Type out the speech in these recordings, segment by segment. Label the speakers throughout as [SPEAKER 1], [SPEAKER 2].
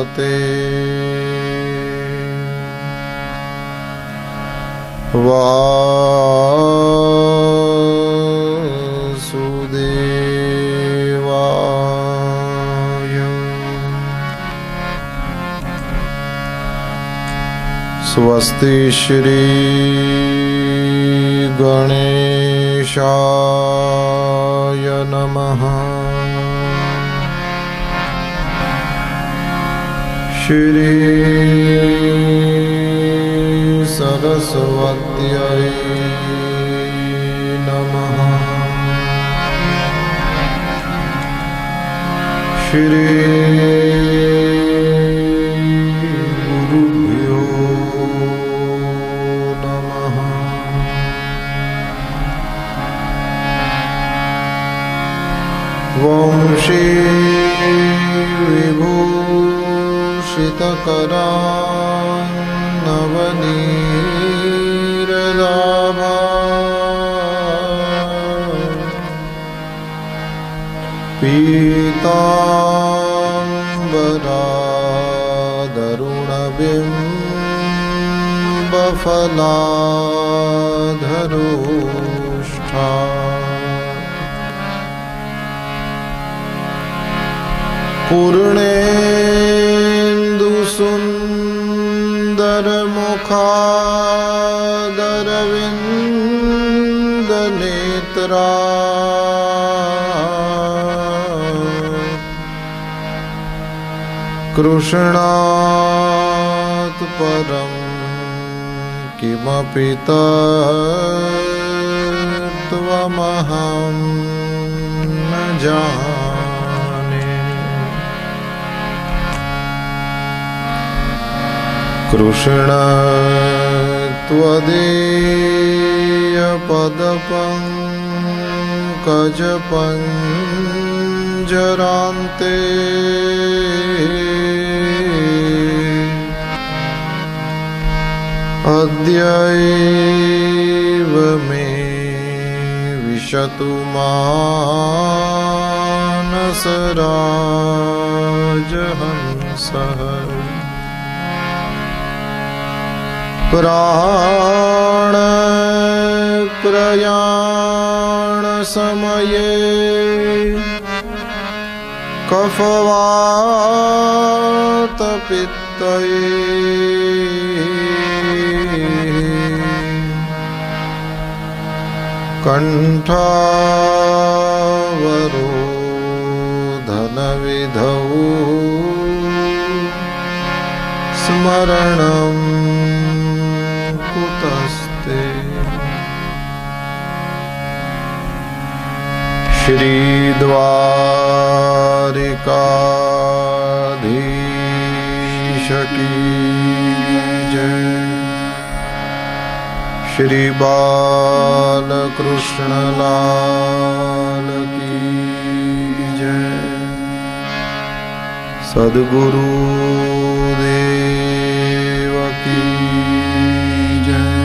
[SPEAKER 1] नमस्ते वासुदेवाय। स्वस्ति श्री गणेशाय नमः। श्री सरस्वत्यै नमः। श्री गुरुभ्यो नमः। वंशी विभूषितकरान्नवनीरदाभा पीताम्बरादरुणबिम्बफलाधरोष्ठा पूर्णेन्दुसुन्दरमुखादरविन्दनेत्रा कृष्णात् परं किमपि तत्त्वमहं न जाने। कृष्ण त्वदीयपदपङ्कजपञ्जरान्ते अद्यैव मे विशतु मानसराजहंसः। प्राणप्रयाणसमये कफवातपित्तये कण्ठावरोधनविधौ स्मरणं कुतस्ते। श्रीद्वारिकाधीश की जय। श्री बालकृष्ण लाल की जय। सद्गुरु देव की जय।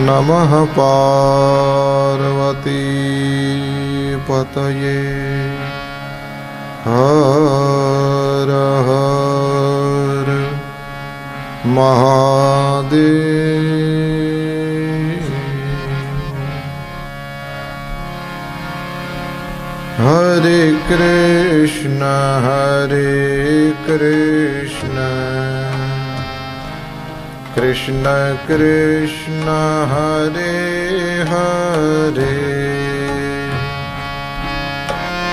[SPEAKER 1] नमः पार्वती पतये। हर हर महादेव। हरे कृष्ण कृष्ण कृष्ण हरे हरे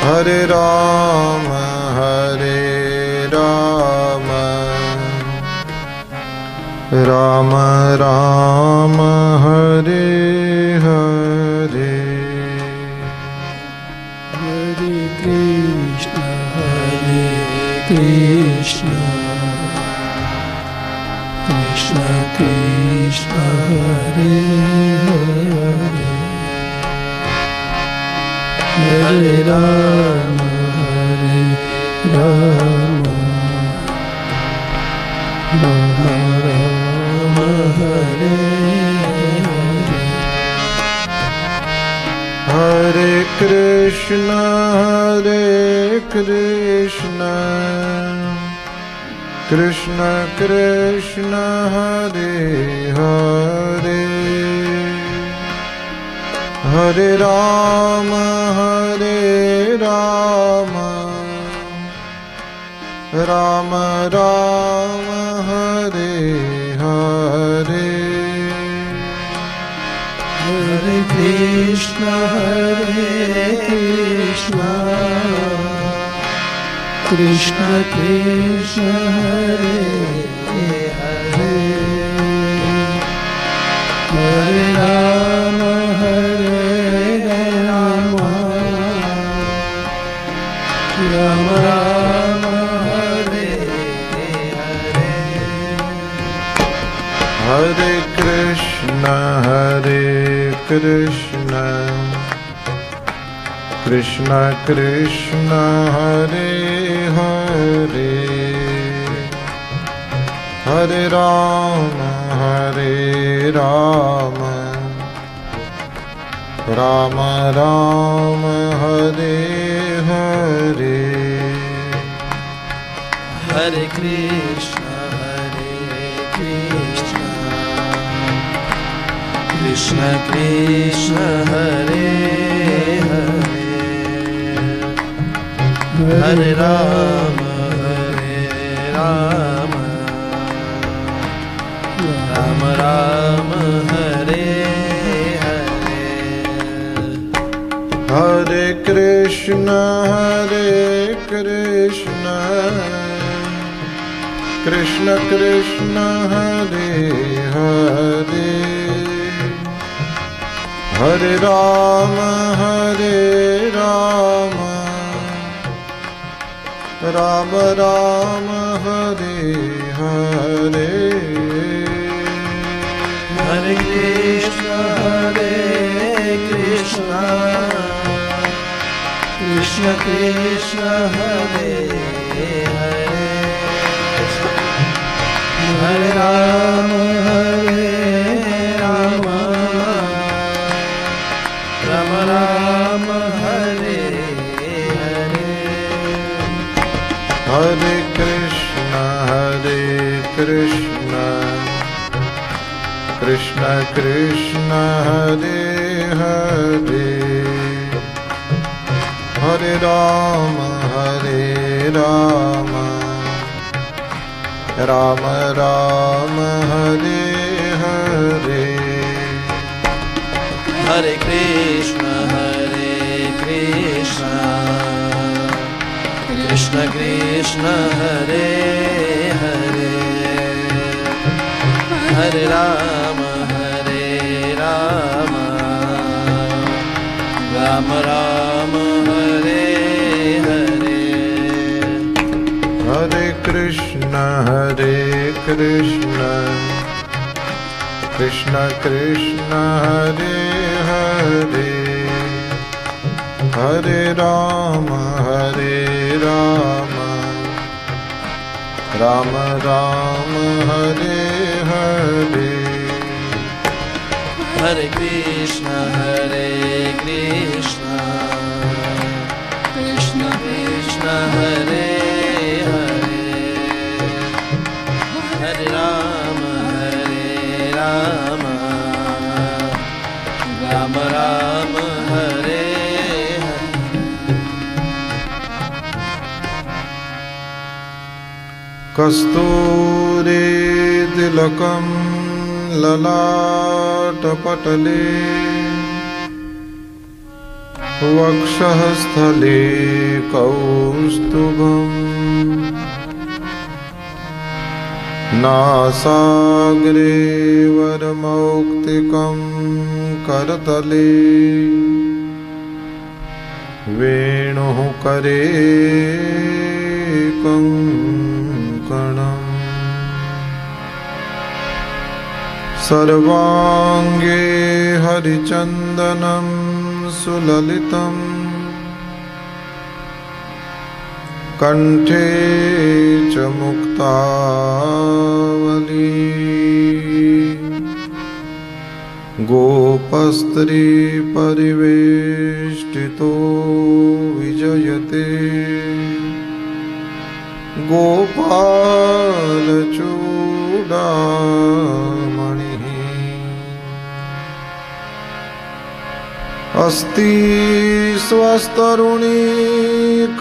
[SPEAKER 1] हरे राम राम राम हरे हरे।
[SPEAKER 2] हरे Krishna Krishna Krishna Hare Hare Hare Ram Ram Ram Hare Hare.
[SPEAKER 1] Hare Krishna, Krishna Krishna, Hare Hare, Hare Rama, Rama Rama, Hare Hare.
[SPEAKER 2] Hare Krishna, Krishna Krishna, Hare Hare, Hare Rama, Rama Rama, Hare Hare.
[SPEAKER 1] Hare Krishna, Krishna Krishna, Hare Hare, Hare Rama, Rama Rama, Hare Hare.
[SPEAKER 2] Hare Krishna, Krishna Krishna, Hare Hare, Hare Rama, Rama Rama, Hare Hare.
[SPEAKER 1] Hare Krishna, Krishna Krishna, Hare Hare, Hare Rama, Rama Rama, Hare Hare.
[SPEAKER 2] Hare Krishna, Krishna Krishna, Hare Hare, Hare Rama, Rama Rama, Hare Hare.
[SPEAKER 1] Hare Krishna, Krishna Krishna, Hare Hare, Hare Rama, Rama Rama, Hare Hare.
[SPEAKER 2] Hare Krishna, Krishna Krishna, Hare Hare, Hare Rama, Rama Rama, Hare Hare.
[SPEAKER 1] Hare Krishna, Krishna Krishna, Hare Hare, Hare Rama, Rama Rama, Hare Hare.
[SPEAKER 2] Hare Krishna, Krishna Krishna, Hare Hare, Hare Rama, Rama Rama, Hare Hare.
[SPEAKER 1] Kasturi tilakam lalatapatale, Vakshah sthale kaustubham, Nasagre varmauktikam karatale, Venuh kare kankanam, Sarvange harichandanam sulalitam, Kanthe cha muktavali, Gopastri parivesh प्रतिष्ठितो विजयते गोपालचूडामणिः अस्ति स्वस्तरुणी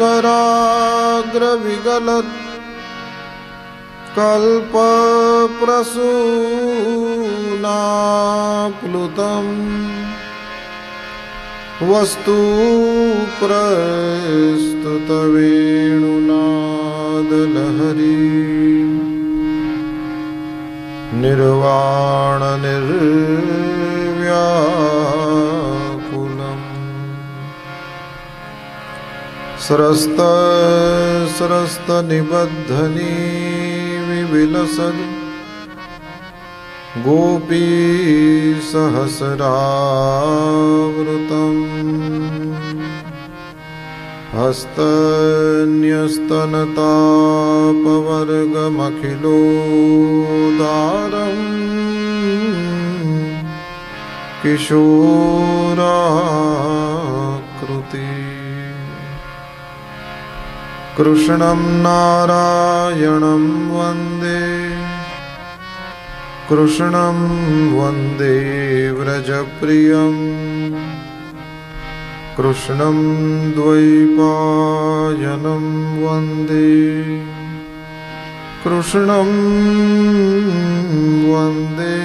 [SPEAKER 1] कराग्रविगलत् कल्पप्रसूनाप्लुतम् वस्तु प्रस्तुतवेणुनादलहरी निर्वाणनिर्व्याकुलम् स्रस्तनिबद्धनी विलसद् गोपी सहस्रावृतम् हस्तन्यस्तनतापवर्गमखिलोदारम् किशोराकृति कृष्णं नारायणं वन्दे कृष्णं वन्दे व्रजप्रियम् कृष्णं द्वैपायनं वन्दे कृष्णं वन्दे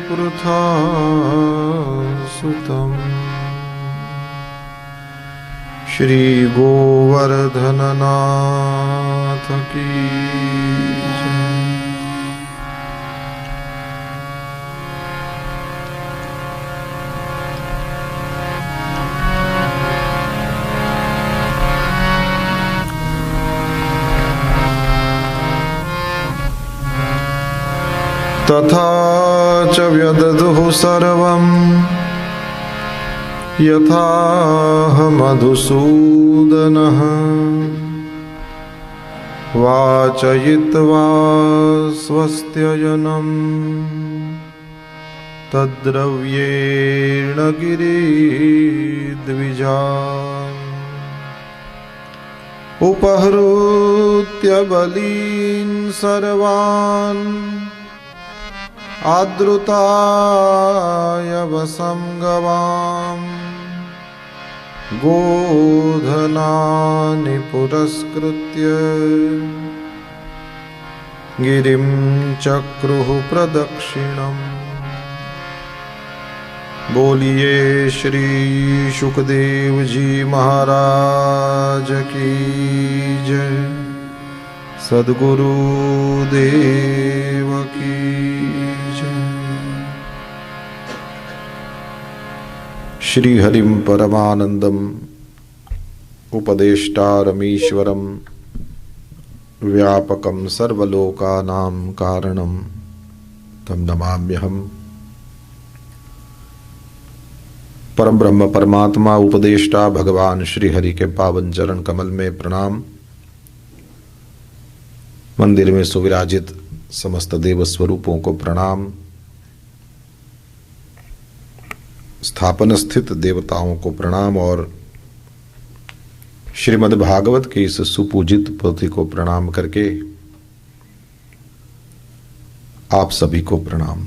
[SPEAKER 1] पृथासुतम् श्री गोवर्धननाथ की जय। तथा च व्यदधुः सर्वं यथाह मधुसूदनः वाचयित्वा स्वस्त्ययनं तद्द्रव्येण गिरिद्विजा उपहृत्य बलीन् सर्वान् आद्रुताय वसं गवाम् गोधनानि पुरस्कृत्य गिरिं चक्रुः प्रदक्षिणम्। बोलिए श्री शुकदेव जी महाराज की जय। सद्गुरु देव की जय। श्री हरिम परमानंदम उपदेष्टारमीश्वरम व्यापकम सर्वलोकानां कारणम तम नमाम्यहम्। परम ब्रह्म परमात्मा उपदेष्टा भगवान श्री हरि के पावन चरण कमल में प्रणाम। मंदिर में सुविराजित समस्त देव स्वरूपों को प्रणाम। स्थापन स्थित देवताओं को प्रणाम और श्रीमद् भागवत की इस सुपूजित पोथी को प्रणाम करके आप सभी को प्रणाम।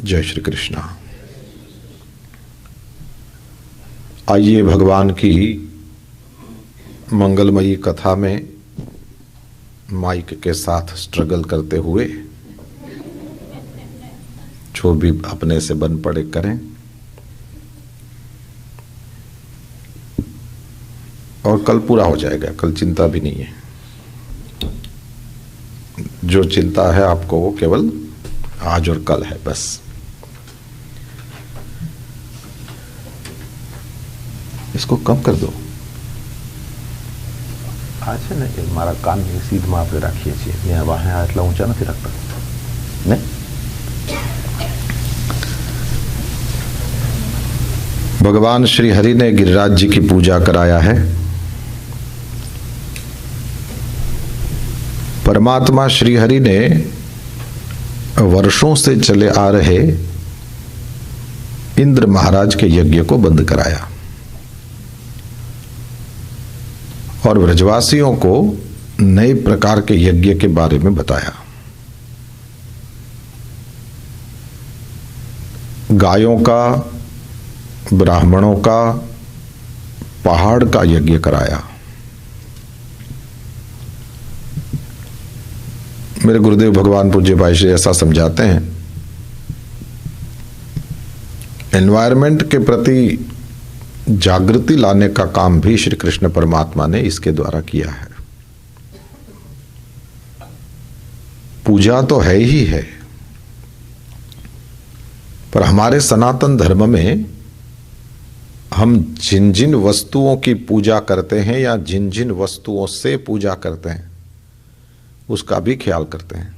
[SPEAKER 1] जय श्री कृष्णा। आइए भगवान की मंगलमयी कथा में माइक के साथ स्ट्रगल करते हुए जो भी अपने से बन पड़े करें और कल पूरा हो जाएगा। कल चिंता भी नहीं है। जो चिंता है आपको वो केवल आज और कल है बस। इसको कम कर दो।
[SPEAKER 3] આ છે ને એ મારા કાનની સીધમાં આપણે રાખીએ છીએ ત્યાં વાહે આટલા ઊંચા નથી રાખતા ને।
[SPEAKER 1] भगवान श्री हरि ने गिरिराज जी की पूजा कराया है। परमात्मा श्री हरि ने वर्षों से चले आ रहे इंद्र महाराज के यज्ञ को बंद कराया। और ब्रजवासियों को नए प्रकार के यज्ञ के बारे में बताया। गायों का, ब्राह्मणों का, पहाड़ का यज्ञ कराया। मेरे गुरुदेव भगवान पूज्य भाई श्री ऐसा समझाते हैं, एनवायरमेंट के प्रति जागृति लाने का काम भी श्री कृष्ण परमात्मा ने इसके द्वारा किया है। पूजा तो है ही है, पर हमारे सनातन धर्म में हम जिन जिन वस्तुओं की पूजा करते हैं या जिन जिन वस्तुओं से पूजा करते हैं उसका भी ख्याल करते हैं।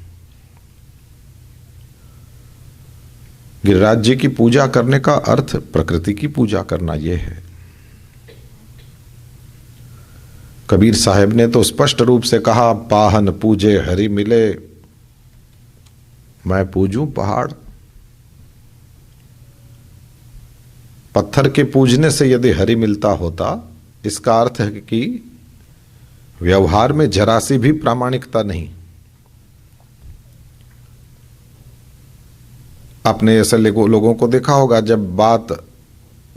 [SPEAKER 1] गिरिराज जी की पूजा करने का अर्थ प्रकृति की पूजा करना यह है। कबीर साहब ने तो स्पष्ट रूप से कहा, पाहन पूजे हरि मिले, मैं पूजूं पहाड़। पत्थर के पूजने से यदि हरि मिलता होता, इसका अर्थ है कि व्यवहार में जरा सी भी प्रामाणिकता नहीं। आपने ऐसे लोगों को देखा होगा, जब बात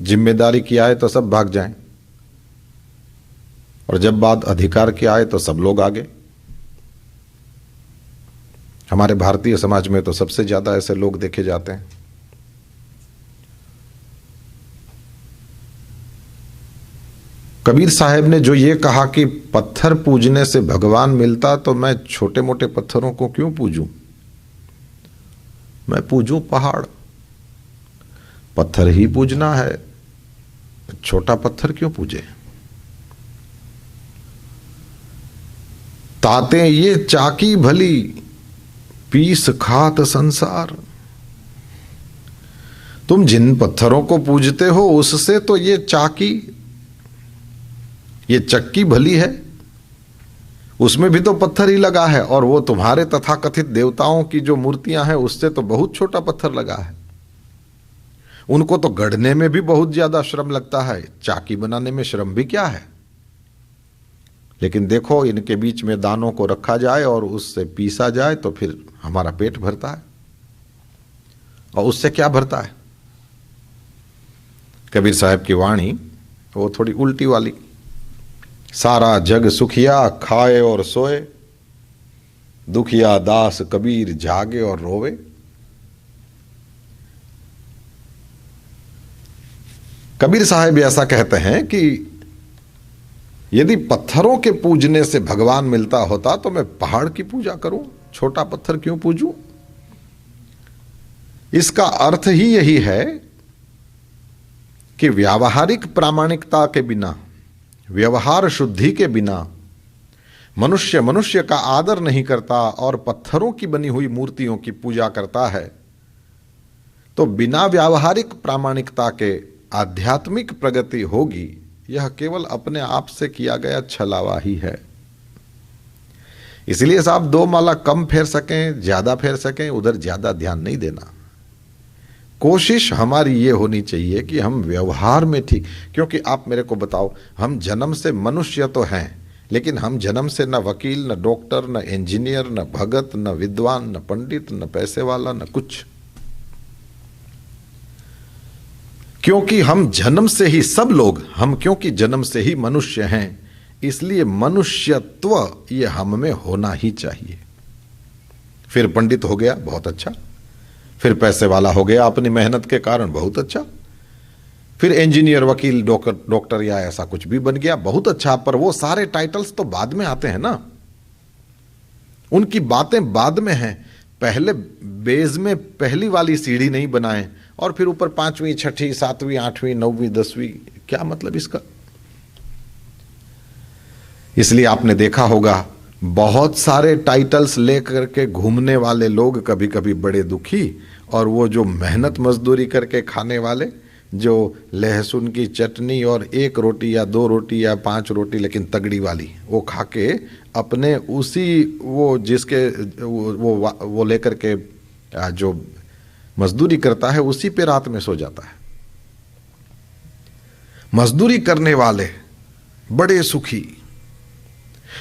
[SPEAKER 1] जिम्मेदारी की आए तो सब भाग जाएं, और जब बात अधिकार की आए तो सब लोग आगे। हमारे भारतीय समाज में तो सबसे ज्यादा ऐसे लोग देखे जाते हैं। कबीर साहब ने जो ये कहा कि पत्थर पूजने से भगवान मिलता, तो मैं छोटे मोटे पत्थरों को क्यों पूजूं, मैं पूजूं पहाड़। पत्थर ही पूजना है, छोटा पत्थर क्यों पूजे। ताते ये चाकी भली, पीस खात संसार। तुम जिन पत्थरों को पूजते हो उससे तो ये चाकी, ये चक्की भली है, उसमें भी तो पत्थर ही लगा है, और वो तुम्हारे तथाकथित देवताओं की जो मूर्तियां हैं उससे तो बहुत छोटा पत्थर लगा है। उनको तो गढ़ने में भी बहुत ज्यादा श्रम लगता है, चाकी बनाने में श्रम भी क्या है। लेकिन देखो, इनके बीच में दानों को रखा जाए और उससे पीसा जाए तो फिर हमारा पेट भरता है, और उससे क्या भरता है। कबीर साहब की वाणी वो थोड़ी उल्टी वाली, सारा जग सुखिया खाए और सोए, दुखिया दास कबीर जागे और रोवे। कबीर साहब ऐसा कहते हैं कि यदि पत्थरों के पूजने से भगवान मिलता होता तो मैं पहाड़ की पूजा करूं, छोटा पत्थर क्यों पूजूं। इसका अर्थ ही यही है कि व्यावहारिक प्रामाणिकता के बिना, व्यवहार शुद्धि के बिना मनुष्य मनुष्य का आदर नहीं करता और पत्थरों की बनी हुई मूर्तियों की पूजा करता है, तो बिना व्यावहारिक प्रामाणिकता के आध्यात्मिक प्रगति होगी, यह केवल अपने आप से किया गया छलावा ही है। इसलिए साहब, 2 माला कम फेर सकें, ज्यादा फेर सकें, उधर ज्यादा ध्यान नहीं देना। कोशिश हमारी ये होनी चाहिए कि हम व्यवहार में ठीक, क्योंकि आप मेरे को बताओ, हम जन्म से मनुष्य तो हैं, लेकिन हम जन्म से न वकील, न डॉक्टर, न इंजीनियर, न भगत, न विद्वान, न पंडित, न पैसे वाला, न कुछ। क्योंकि हम जन्म से ही सब लोग, हम क्योंकि जन्म से ही मनुष्य हैं, इसलिए मनुष्यत्व ये हम में होना ही चाहिए। फिर पंडित हो गया, बहुत अच्छा। फिर पैसे वाला हो गया अपनी मेहनत के कारण, बहुत अच्छा। फिर इंजीनियर, वकील, डॉक्टर या ऐसा कुछ भी बन गया, बहुत अच्छा। पर वो सारे टाइटल्स तो बाद में आते हैं ना, उनकी बातें बाद में हैं। पहले बेज में पहली वाली सीढ़ी नहीं बनाएं और फिर ऊपर 5वीं, 6वीं, 7वीं, 8वीं, 9वीं, 10वीं, क्या मतलब इसका। इसलिए आपने देखा होगा, बहुत सारे टाइटल्स लेकर के घूमने वाले लोग कभी कभी बड़े दुखी, और वो जो मेहनत मजदूरी करके खाने वाले, जो लहसुन की चटनी और 1 रोटी या 2 रोटी या 5 रोटी लेकिन तगड़ी वाली वो खा के अपने उसी वो जिसके वो लेकर के जो मजदूरी करता है उसी पे रात में सो जाता है। मजदूरी करने वाले बड़े सुखी,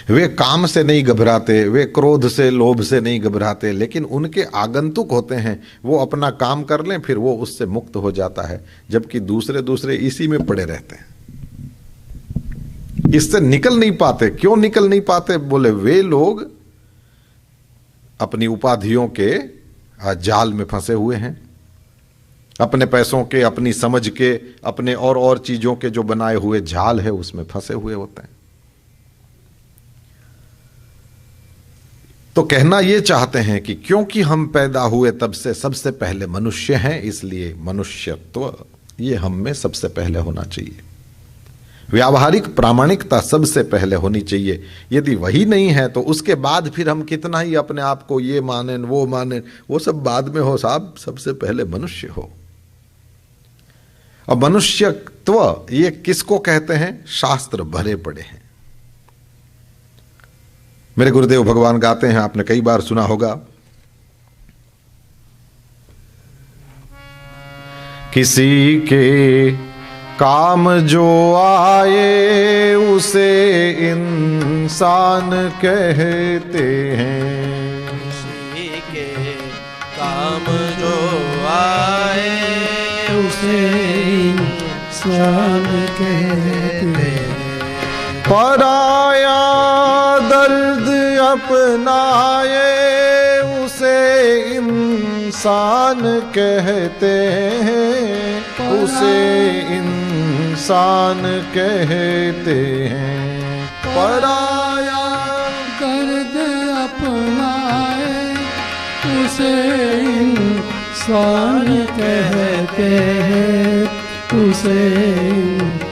[SPEAKER 1] वे काम से नहीं घबराते, वे क्रोध से लोभ से नहीं घबराते, लेकिन उनके आगंतुक होते हैं, वो अपना काम कर लें फिर वो उससे मुक्त हो जाता है, जबकि दूसरे इसी में पड़े रहते हैं, इससे निकल नहीं पाते। क्यों निकल नहीं पाते? बोले वे लोग अपनी उपाधियों के जाल में फंसे हुए हैं, अपने पैसों के, अपनी समझ के, अपने और चीजों के जो बनाए हुए जाल है उसमें फंसे हुए होते हैं। तो कहना ये चाहते हैं कि क्योंकि हम पैदा हुए तब से सबसे पहले मनुष्य हैं, इसलिए मनुष्यत्व ये हम में सबसे पहले होना चाहिए। व्यावहारिक प्रामाणिकता सबसे पहले होनी चाहिए। यदि वही नहीं है तो उसके बाद फिर हम कितना ही अपने आप को ये माने वो माने, वो सब बाद में हो साहब, सबसे पहले मनुष्य हो। और मनुष्यत्व ये किसको कहते हैं? शास्त्र भरे पड़े हैं। मेरे गुरुदेव भगवान गाते हैं, आपने कई बार सुना होगा, किसी के काम जो आए उसे इंसान कहते हैं।
[SPEAKER 2] किसी के काम जो आए उसे इंसान कहते हैं।
[SPEAKER 1] पराया दर्द अपनाए उसे इंसान कहते हैं, उसे इंसान कहते हैं। पराया
[SPEAKER 4] दर्द अपनाए उसे इंसान कहते हैं, उसे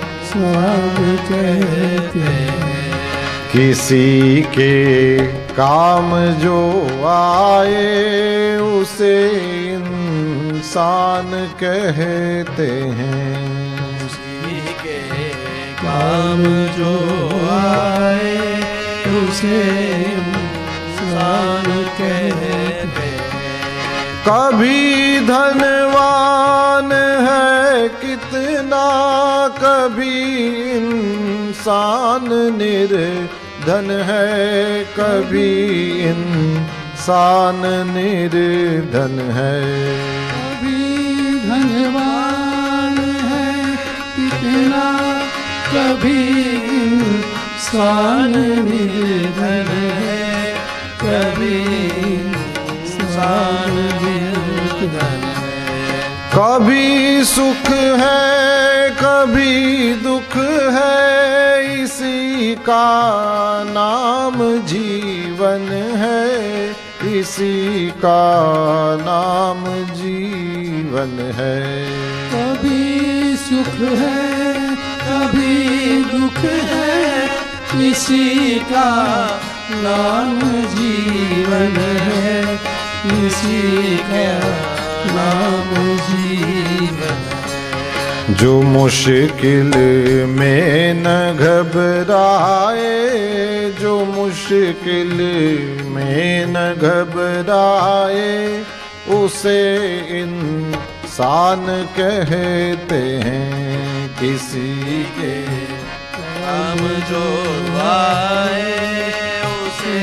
[SPEAKER 4] इंसान कहते हैं।
[SPEAKER 1] किसी के काम जो आए उसे इंसान कहते हैं।
[SPEAKER 2] किसी के काम जो आए उसे इंसान कहते हैं।
[SPEAKER 1] कभी धनवान है कितना, कभी इंसान निर्धन है, कभी इंसान निर्धन है।
[SPEAKER 4] कभी धनवान है कितना, कभी इंसान निर्धन है, कभी इंसान निर्धन है।
[SPEAKER 1] कभी सुख है कभी दुख है, इसी का नाम जीवन है, इसी का नाम जीवन है।
[SPEAKER 4] कभी सुख है कभी दुख है, इसी का नाम जीवन है, इसी का नाम जीवन है।
[SPEAKER 1] जो मुश्किल में न घबराए, जो मुश्किल में न घबराए, उसे इंसान कहते हैं। किसी के
[SPEAKER 2] काम जो आए उसे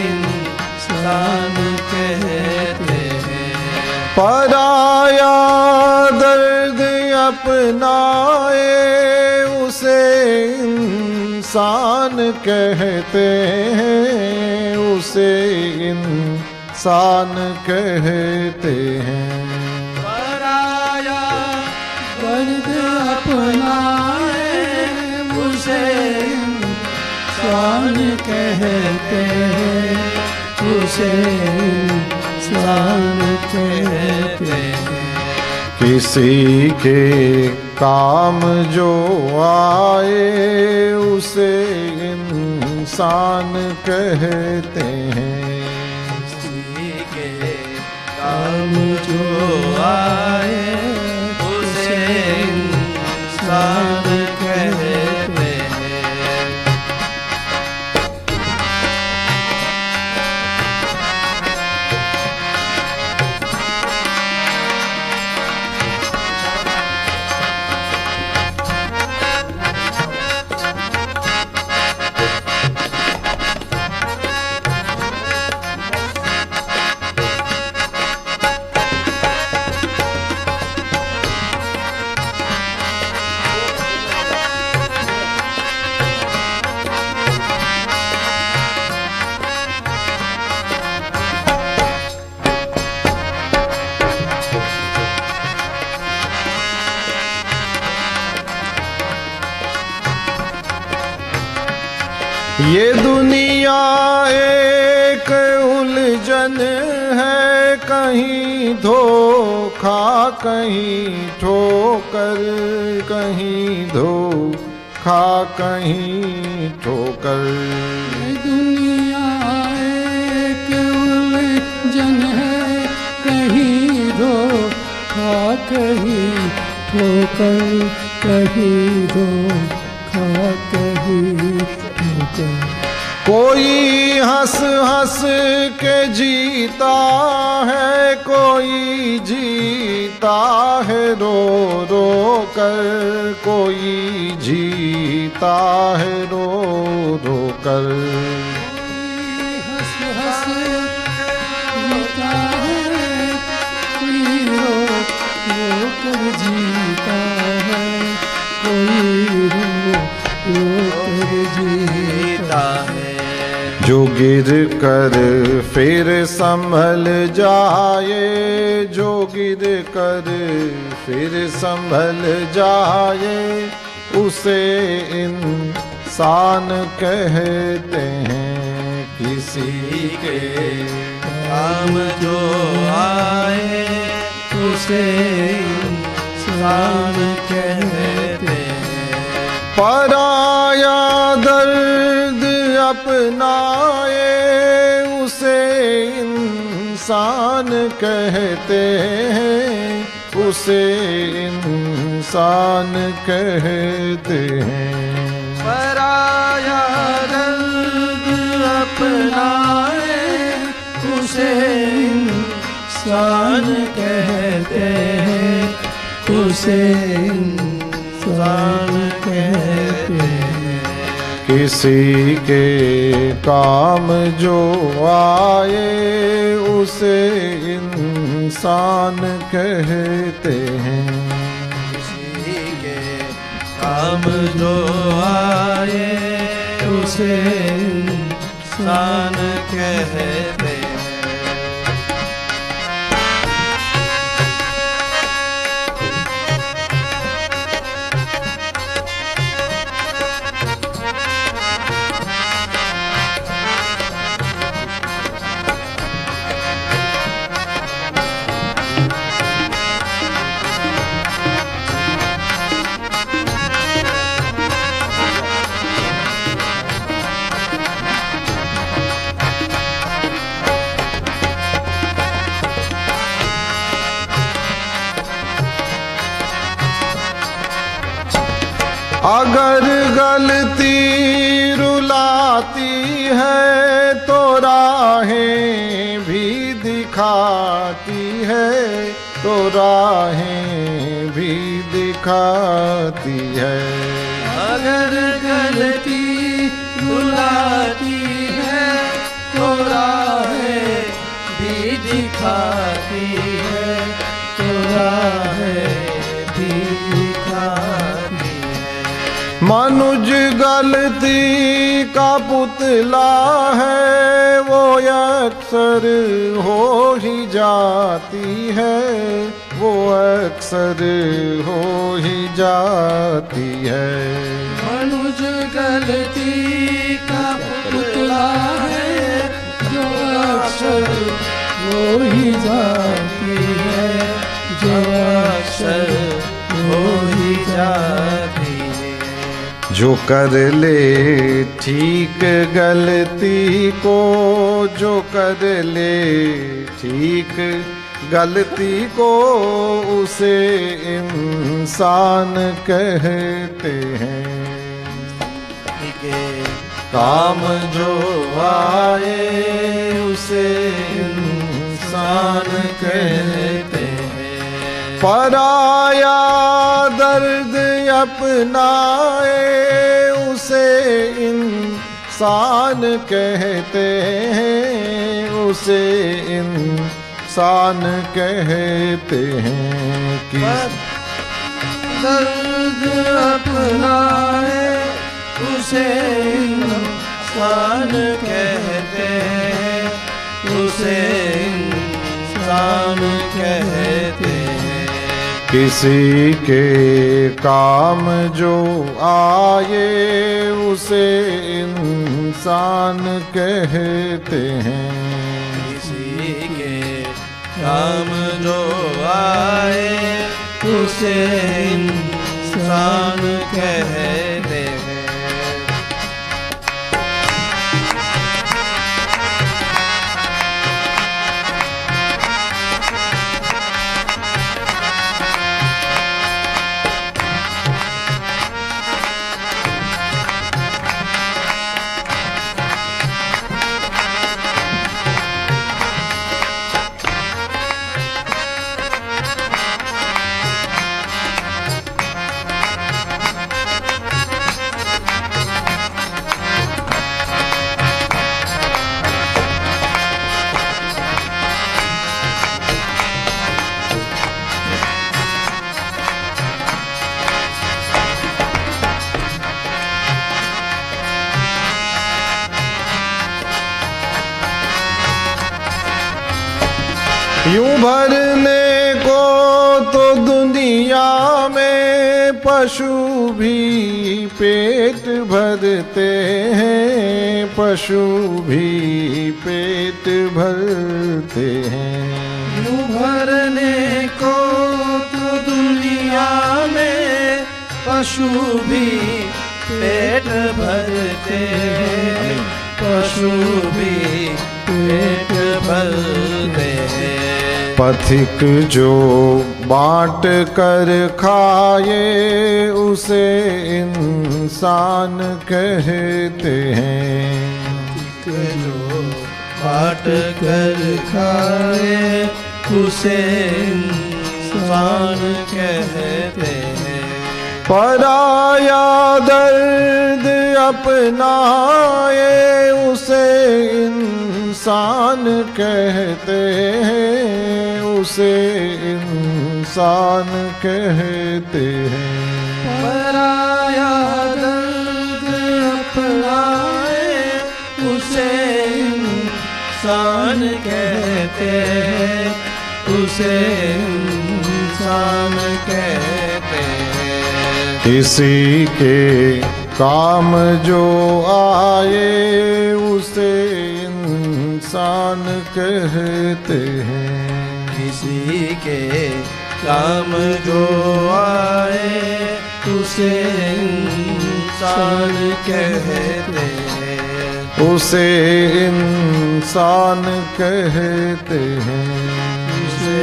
[SPEAKER 2] इंसान कहते हैं।
[SPEAKER 1] पराया दर्द अपनाए उसे इंसान कहते हैं, उसे इंसान कहते हैं।
[SPEAKER 2] पराया
[SPEAKER 4] दर्द अपनाए उसे इंसान कहते हैं, उसे इंसान कहते हैं।
[SPEAKER 1] किसी के काम जो आए उसे इंसान कहते हैं।
[SPEAKER 2] किसी के काम जो आए उसे इंसान कहते हैं।
[SPEAKER 1] धोखा कहीं ठोकर, कहीं धोखा कहीं ठोकर।
[SPEAKER 4] दुनिया एक उलझन है, कहीं धोखा कहीं ठोकर, कहीं धोखा कहीं ठोकर।
[SPEAKER 1] कोई हंस हंस के जीता है, कोई जीता है रो रो कर, कोई जीता है रो रो कर।
[SPEAKER 4] हंस हंस जीता है, कोई रो रो कर जीता है, कोई रो रो कर जीता है।
[SPEAKER 1] जो गिर कर फिर संभल जाए, जो गिर कर फिर संभल जाए, उसे इंसान कहते हैं। किसी के
[SPEAKER 2] काम जो आए उसे इंसान कहते हैं।
[SPEAKER 1] पराया दर्द अपनाए, उसे इंसान कहते हैं, उसे इंसान कहते हैं।
[SPEAKER 2] पराया दर्द अपनाए उसे इंसान कहते हैं, उसे इंसान कहते हैं।
[SPEAKER 1] किसी के काम जो आए, उसे इंसान कहते हैं।
[SPEAKER 2] किसी के काम जो आए उसे इंसान कहते हैं।
[SPEAKER 1] अगर गलती रुलाती है तो राहें भी दिखाती है, तो राहें भी दिखाती है।
[SPEAKER 2] अगर गलती रुलाती है तो राहें भी दिखाती है, तो राहें भी दिखाती है।
[SPEAKER 1] मनुज गलती का पुतला है, वो अक्सर हो ही जाती है, वो अक्सर हो ही जाती है।
[SPEAKER 4] मनुज गलती का पुतला है, जो अक्सर हो ही जाती है, जो अक्सर हो ही जाती है।
[SPEAKER 1] जो कर ले ठीक गलती को, जो कर ले ठीक गलती को, उसे इंसान कहते हैं।
[SPEAKER 2] के
[SPEAKER 1] काम जो आए उसे इंसान कहते हैं। पराया दर्द अपनाए, उसे इंसान कहते हैं, उसे इंसान कहते हैं। कि
[SPEAKER 2] दर्द अपनाए उसे इंसान कहते हैं, उसे इंसान कहते हैं।
[SPEAKER 1] किसी के काम जो आए, उसे इंसान कहते हैं।
[SPEAKER 2] किसी के काम जो आए उसे इंसान कहते हैं।
[SPEAKER 1] यूं भरने को तो दुनिया में पशु भी पेट भरते हैं, पशु भी पेट भरते हैं।
[SPEAKER 2] यूं भरने को तो दुनिया में पशु भी पेट भरते हैं, पशु भी पेट भरते हैं।
[SPEAKER 1] पथिक जो बांट कर खाए उसे इंसान कहते हैं।
[SPEAKER 2] जो बांट कर खाए उसे इंसान कहते हैं।
[SPEAKER 1] पराया दर्द अपनाए उसे इंसान कहते हैं, उसे इंसान कहते हैं।
[SPEAKER 2] पराया दर्द अपनाए उसे इंसान कहते हैं, उसे इंसान कहते हैं।
[SPEAKER 1] किसी के काम जो आए उसे इंसान कहते हैं।
[SPEAKER 2] किसी के काम जो आए उसे इंसान कहते हैं,
[SPEAKER 1] उसे इंसान कहते हैं।
[SPEAKER 2] उसे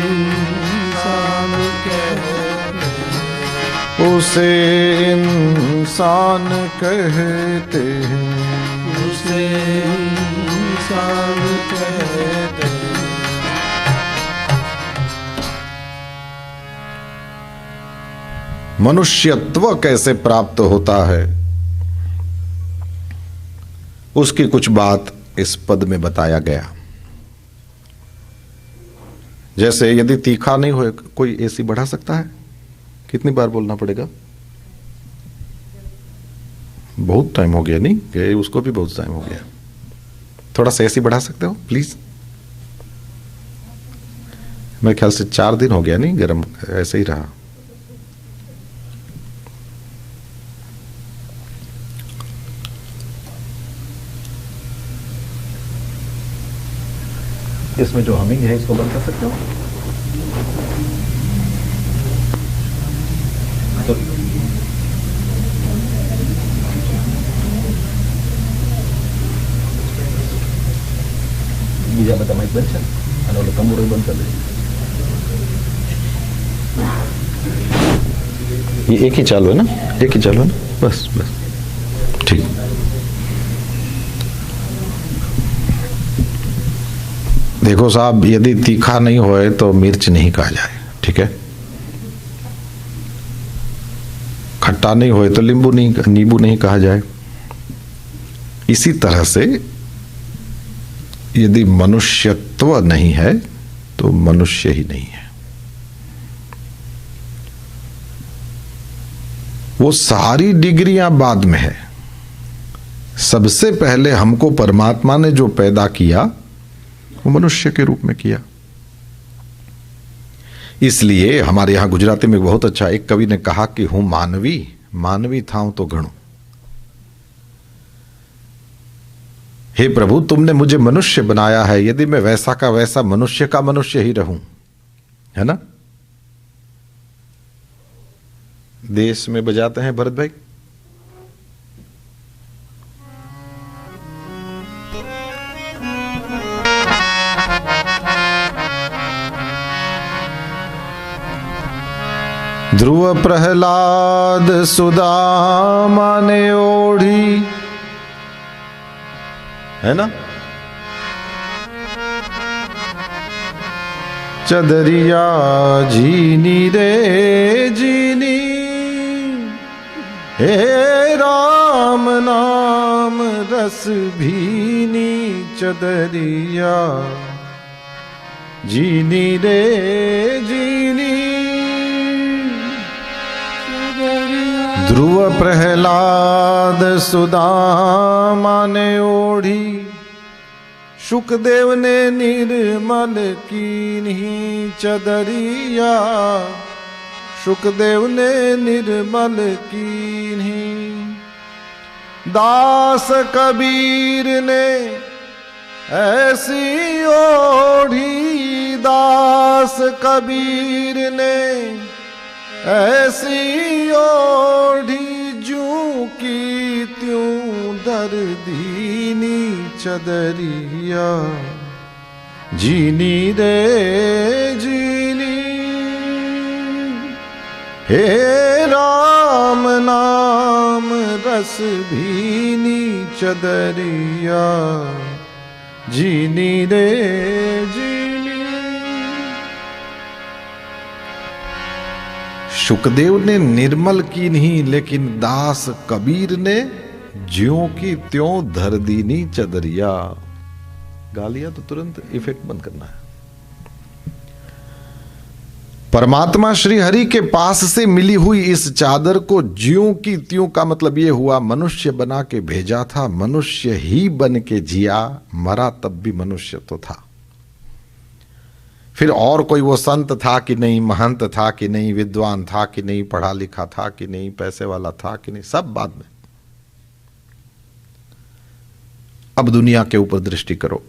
[SPEAKER 2] इंसान कहते हैं,
[SPEAKER 1] उसे इंसान कहते हैं।
[SPEAKER 2] उसे इंसान कहते हैं।
[SPEAKER 1] मनुष्यत्व कैसे प्राप्त होता है उसकी कुछ बात इस पद में बताया गया। जैसे यदि तीखा नहीं हो, कोई एसी बढ़ा सकता है? कितनी बार बोलना पड़ेगा? बहुत टाइम हो गया नहीं कि उसको भी बहुत टाइम हो गया। थोड़ा सा एसी बढ़ा सकते हो प्लीज? मेरे ख्याल से 4 दिन हो गया नहीं, गर्म ऐसे ही रहा।
[SPEAKER 3] इसमें जो हमिंग है इसको बंद कर सकते हो? तो બીજા બધા માઇક બંધ છે અને ઓલો તંબુરો બંધ કરી દે।
[SPEAKER 1] ये एक ही चालू है ना? एक ही चालू है ना? बस बस ठीक। देखो साहब, यदि तीखा नहीं होए तो मिर्च नहीं कहा जाए, ठीक है? खट्टा नहीं होए तो नींबू नहीं कहा जाए। इसी तरह से यदि मनुष्यत्व नहीं है तो मनुष्य ही नहीं है। वो सारी डिग्रियां बाद में है। सबसे पहले हमको परमात्मा ने जो पैदा किया वो मनुष्य के रूप में किया। इसलिए हमारे यहां गुजराती में बहुत अच्छा एक कवि ने कहा कि हूं मानवी था तो घणो। हे प्रभु, तुमने मुझे मनुष्य बनाया है, यदि मैं वैसा का वैसा मनुष्य का मनुष्य ही रहूं, है ना। देश में बजाते हैं भरत भाई, ध्रुव प्रहलाद सुदामा ने ओढ़ी, है ना, चदरिया जीनी रे जीनी, हे राम नाम रस भीनी, चदरिया जीनी रे जीनी। ध्रुव प्रहलाद सुदामा ने ओढ़ी, शुकदेव ने निर्मल कीन्ही चदरिया, शुकदेव ने निर्मल कीन्ही। दास कबीर ने ऐसी ओढ़ी, दास कबीर ने ऐसी ओढ़ी, जूं की त्यों दर्दीनी, चदरिया जीनी रे जीनी। हे राम नाम रस भीनी, चदरिया जीनी रे जीनी। शुकदेव ने निर्मल की नहीं, लेकिन दास कबीर ने ज्यों की त्यों धर दीनी चदरिया। गा लिया तो तुरंत इफेक्ट बंद करना है। परमात्मा श्री हरि के पास से मिली हुई इस चादर को ज्यों की त्यों का मतलब यह हुआ, मनुष्य बना के भेजा था, मनुष्य ही बन के जिया, मरा तब भी मनुष्य तो था। फिर और कोई वो संत था कि नहीं, महंत था कि नहीं, विद्वान था कि नहीं, पढ़ा लिखा था कि नहीं, पैसे वाला था कि नहीं, सब बाद में। अब दुनिया के ऊपर दृष्टि करो,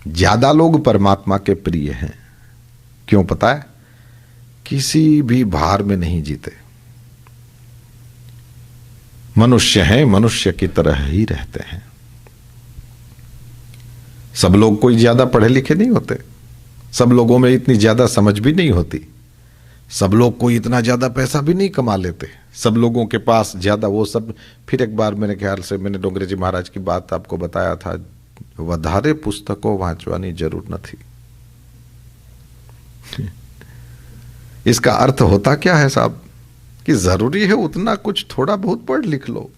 [SPEAKER 1] ज्यादा लोग परमात्मा के प्रिय हैं। क्यों पता है? किसी भी भार में नहीं जीते, मनुष्य हैं, मनुष्य की तरह ही रहते हैं। सब लोग कोई ज्यादा पढ़े लिखे नहीं होते, सब लोगों में इतनी ज्यादा समझ भी नहीं होती, सब लोग कोई इतना ज्यादा पैसा भी नहीं कमा लेते, सब लोगों के पास ज्यादा वो सब। फिर एक बार मेरे ख्याल से मैंने डोंगरे जी महाराज की बात आपको बताया था, वधारे पुस्तकों वांचवानी जरूर न थी। इसका अर्थ होता क्या है साहब, कि जरूरी है उतना कुछ थोड़ा बहुत पढ़ लिख लो,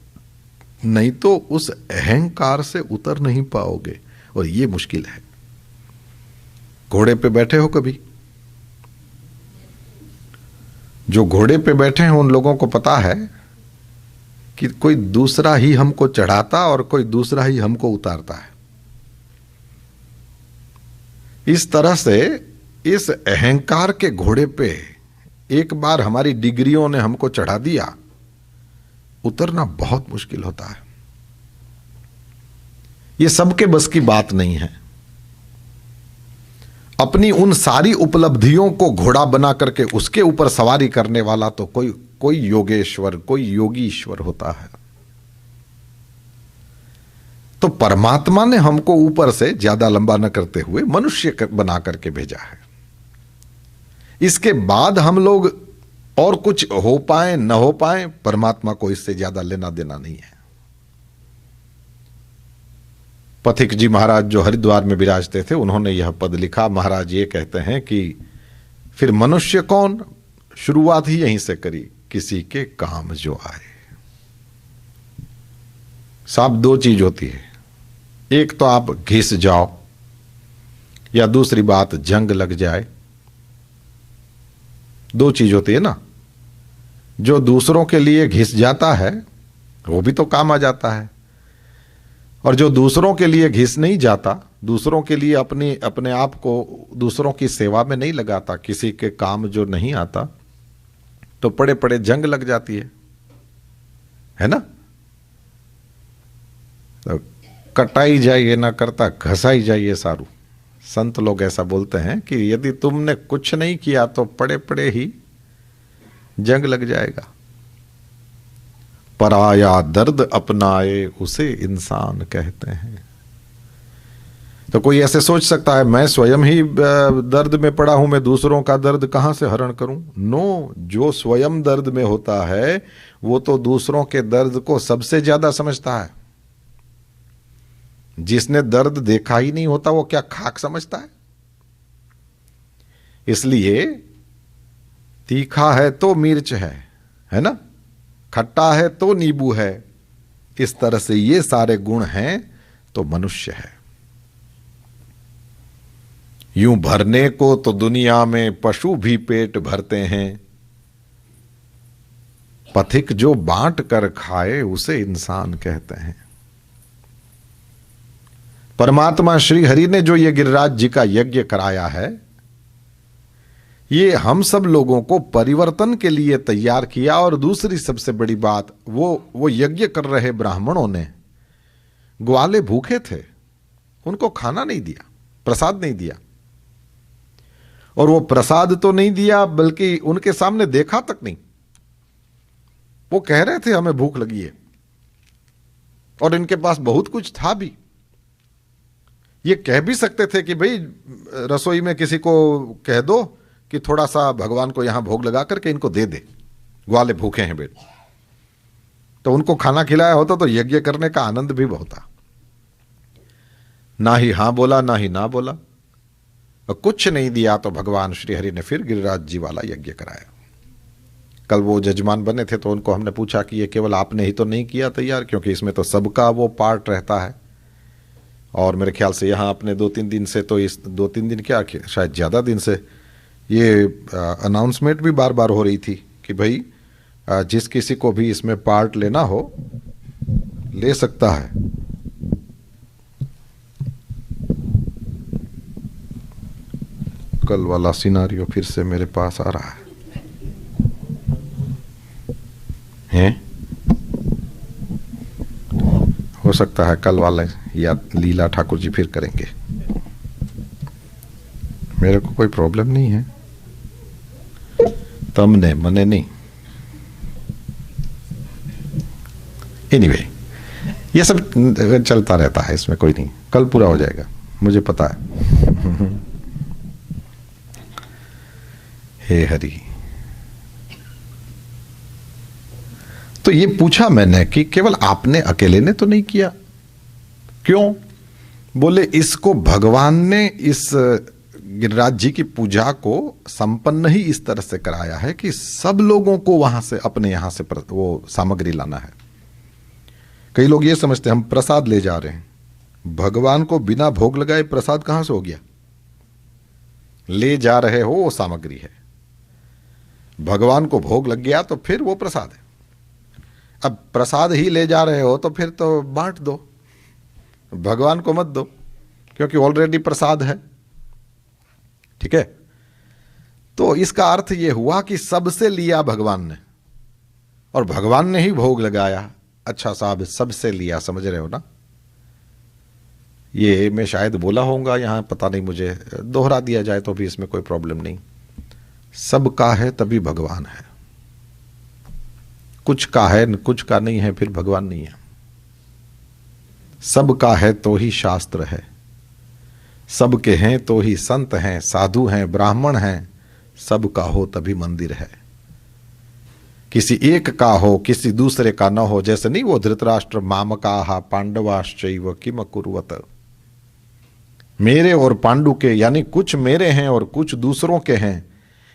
[SPEAKER 1] नहीं तो उस अहंकार से उतर नहीं पाओगे, और ये मुश्किल है। घोड़े पे बैठे हो कभी? जो घोड़े पे बैठे हैं उन लोगों को पता है कि कोई दूसरा ही हमको चढ़ाता और कोई दूसरा ही हमको उतारता है। इस तरह से इस अहंकार के घोड़े पे एक बार हमारी डिग्रियों ने हमको चढ़ा दिया, उतरना बहुत मुश्किल होता है। ये सबके बस की बात नहीं है। अपनी उन सारी उपलब्धियों को घोड़ा बना करके उसके ऊपर सवारी करने वाला तो कोई योगेश्वर, कोई योगीश्वर होता है। तो परमात्मा ने हमको ऊपर से ज्यादा लंबा न करते हुए मनुष्य बना करके भेजा है। इसके बाद हम लोग और कुछ हो पाए न हो पाए, परमात्मा को इससे ज्यादा लेना देना नहीं है। पथिक जी महाराज जो हरिद्वार में विराजते थे, उन्होंने यह पद लिखा। महाराज ये कहते हैं कि फिर मनुष्य कौन, शुरुआत ही यहीं से करी, किसी के काम जो आए। साहब दो चीज होती है, एक तो आप घिस जाओ, या दूसरी बात जंग लग जाए। दो चीज होती है ना। जो दूसरों के लिए घिस जाता है वो भी तो काम आ जाता है, और जो दूसरों के लिए घिस नहीं जाता, दूसरों के लिए अपने आप को दूसरों की सेवा में नहीं लगाता, किसी के काम जो नहीं आता, तो पड़े पड़े जंग लग जाती है ना। तो कटाई जाइए ना करता घसाई जाइए सारू। संत लोग ऐसा बोलते हैं कि यदि तुमने कुछ नहीं किया तो पड़े पड़े ही जंग लग जाएगा। पराया दर्द अपनाए उसे इंसान कहते हैं। तो कोई ऐसे सोच सकता है मैं स्वयं ही दर्द में पड़ा हूं, मैं दूसरों का दर्द कहां से हरण करूं? नो, जो स्वयं दर्द में होता है वो तो दूसरों के दर्द को सबसे ज्यादा समझता है। जिसने दर्द देखा ही नहीं होता वो क्या खाक समझता है? इसलिए तीखा है तो मिर्च है ना, खट्टा है तो नींबू है। इस तरह से ये सारे गुण हैं तो मनुष्य है। यूं भरने को तो दुनिया में पशु भी पेट भरते हैं, पथिक जो बांट कर खाए उसे इंसान कहते हैं। परमात्मा श्री हरि ने जो ये गिरिराज जी का यज्ञ कराया है, ये हम सब लोगों को परिवर्तन के लिए तैयार किया। और दूसरी सबसे बड़ी बात, वो यज्ञ कर रहे ब्राह्मणों ने ग्वाले भूखे थे, उनको खाना नहीं दिया, प्रसाद नहीं दिया। और वो प्रसाद तो नहीं दिया बल्कि उनके सामने देखा तक नहीं। वो कह रहे थे हमें भूख लगी है और इनके पास बहुत कुछ था भी। ये कह भी सकते थे कि भाई रसोई में किसी को कह दो कि थोड़ा सा भगवान को यहां भोग लगा करके इनको दे दे, ग्वाले भूखे हैं बेट। तो उनको खाना खिलाया होता तो यज्ञ करने का आनंद भी बहुत था। ना ही हां बोला ना ही ना बोला, और कुछ नहीं दिया तो भगवान श्री हरि ने फिर गिरिराज जी वाला यज्ञ कराया। कल वो जजमान बने थे तो उनको हमने पूछा कि ये केवल आपने ही तो नहीं किया तैयार, क्योंकि इसमें तो सबका वो पार्ट रहता है। और मेरे ख्याल से यहाँ अपने 2-3 दिन से, तो इस 2-3 दिन क्या शायद ज़्यादा दिन से ये अनाउंसमेंट भी बार बार हो रही थी कि भाई जिस किसी को भी इसमें पार्ट लेना हो ले सकता है। कल वाला सिनारियो फिर से मेरे पास आ रहा है? हो सकता है कल वाले या लीला ठाकुर जी फिर करेंगे, मेरे को कोई प्रॉब्लम नहीं है, तमने मने नहीं। एनीवे, ये सब चलता रहता है, इसमें कोई नहीं, कल पूरा हो जाएगा, मुझे पता है। हे हरि। तो ये पूछा मैंने कि केवल आपने अकेले ने तो नहीं किया, क्यों? बोले इसको भगवान ने इस गिरिराज जी की पूजा को संपन्न ही इस तरह से कराया है कि सब लोगों को वहां से अपने यहां से वो सामग्री लाना है। कई लोग ये समझते हैं हम प्रसाद ले जा रहे हैं, भगवान को बिना भोग लगाए प्रसाद कहां से हो गया? ले जा रहे हो वो सामग्री है, भगवान को भोग लग गया तो फिर वो प्रसाद है। अब प्रसाद ही ले जा रहे हो तो फिर तो बांट दो, भगवान को मत दो, क्योंकि ऑलरेडी प्रसाद है। ठीक है, तो इसका अर्थ यह हुआ कि सबसे लिया भगवान ने और भगवान ने ही भोग लगाया। अच्छा साहब, सबसे लिया, समझ रहे हो ना? ये मैं शायद बोला होऊंगा यहां, पता नहीं, मुझे दोहरा दिया जाए तो भी इसमें कोई प्रॉब्लम नहीं। सबका है तभी भगवान है, कुछ का है कुछ का नहीं है फिर भगवान नहीं है। सबका है तो ही शास्त्र है, सबके हैं तो ही संत हैं, साधु हैं, ब्राह्मण हैं, सबका हो तभी मंदिर है। किसी एक का हो किसी दूसरे का न हो, जैसे नहीं वो धृतराष्ट्र मामकाहा पांडवाश्चैव किम कुर्वत, मेरे और पांडु के, यानी कुछ मेरे हैं और कुछ दूसरों के हैं,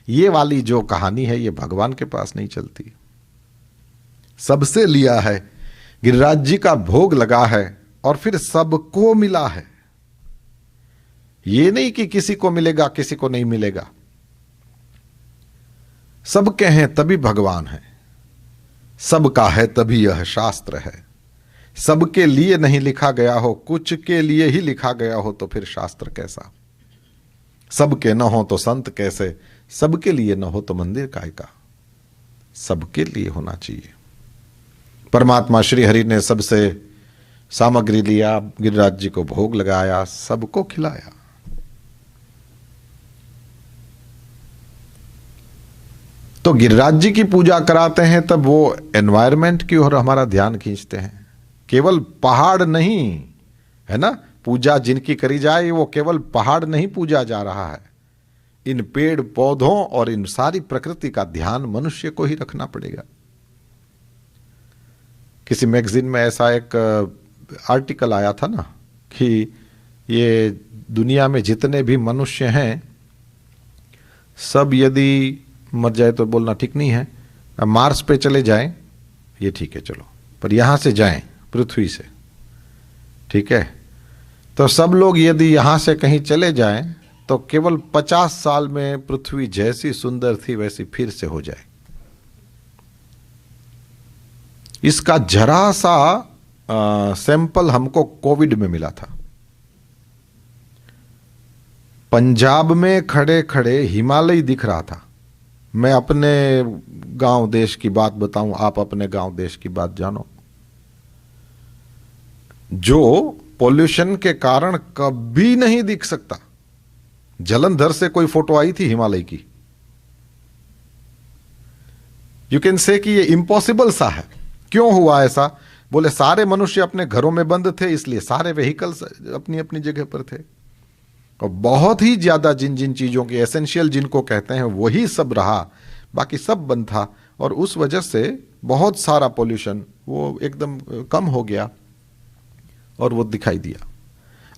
[SPEAKER 1] ये वाली जो कहानी है ये भगवान के पास नहीं चलती। सबसे लिया है, गिरिराज जी का भोग लगा है और फिर सबको मिला है। ये नहीं कि किसी को मिलेगा किसी को नहीं मिलेगा, सबके हैं तभी भगवान है, सबका है तभी यह शास्त्र है। सबके लिए नहीं लिखा गया हो, कुछ के लिए ही लिखा गया हो तो फिर शास्त्र कैसा? सबके न हो तो संत कैसे, सबके लिए न हो तो मंदिर काय का? सबके लिए होना चाहिए। परमात्मा श्री हरि ने सबसे सामग्री लिया, गिरिराज जी को भोग लगाया, सबको खिलाया। तो गिरिराज जी की पूजा कराते हैं तब वो एनवायरनमेंट की ओर हमारा ध्यान खींचते हैं। केवल पहाड़ नहीं है ना, पूजा जिनकी करी जाए वो केवल पहाड़ नहीं पूजा जा रहा है, इन पेड़ पौधों और इन सारी प्रकृति का ध्यान मनुष्य को ही रखना पड़ेगा। किसी मैगजीन में ऐसा एक आर्टिकल आया था ना कि ये दुनिया में जितने भी मनुष्य हैं सब यदि मर जाए तो बोलना ठीक नहीं है, मार्स पे चले जाएं ये ठीक है चलो, पर यहां से जाएं पृथ्वी से, ठीक है, तो सब लोग यदि यहां से कहीं चले जाएं तो केवल 50 साल में पृथ्वी जैसी सुंदर थी वैसी फिर से हो जाए। इसका जरा सा सैंपल हमको कोविड में मिला था। पंजाब में खड़े खड़े हिमालय दिख रहा था। मैं अपने गांव देश की बात बताऊं, आप अपने गांव देश की बात जानो, जो पॉल्यूशन के कारण कभी नहीं दिख सकता। जलंधर से कोई फोटो आई थी हिमालय की, यू कैन से कि ये इम्पॉसिबल सा है। क्यों हुआ ऐसा? बोले सारे मनुष्य अपने घरों में बंद थे, इसलिए सारे व्हीकल्स अपनी अपनी जगह पर थे, और बहुत ही ज्यादा जिन जिन चीजों की एसेंशियल जिनको कहते हैं वही सब रहा, बाकी सब बंद था, और उस वजह से बहुत सारा पॉल्यूशन वो एकदम कम हो गया और वो दिखाई दिया।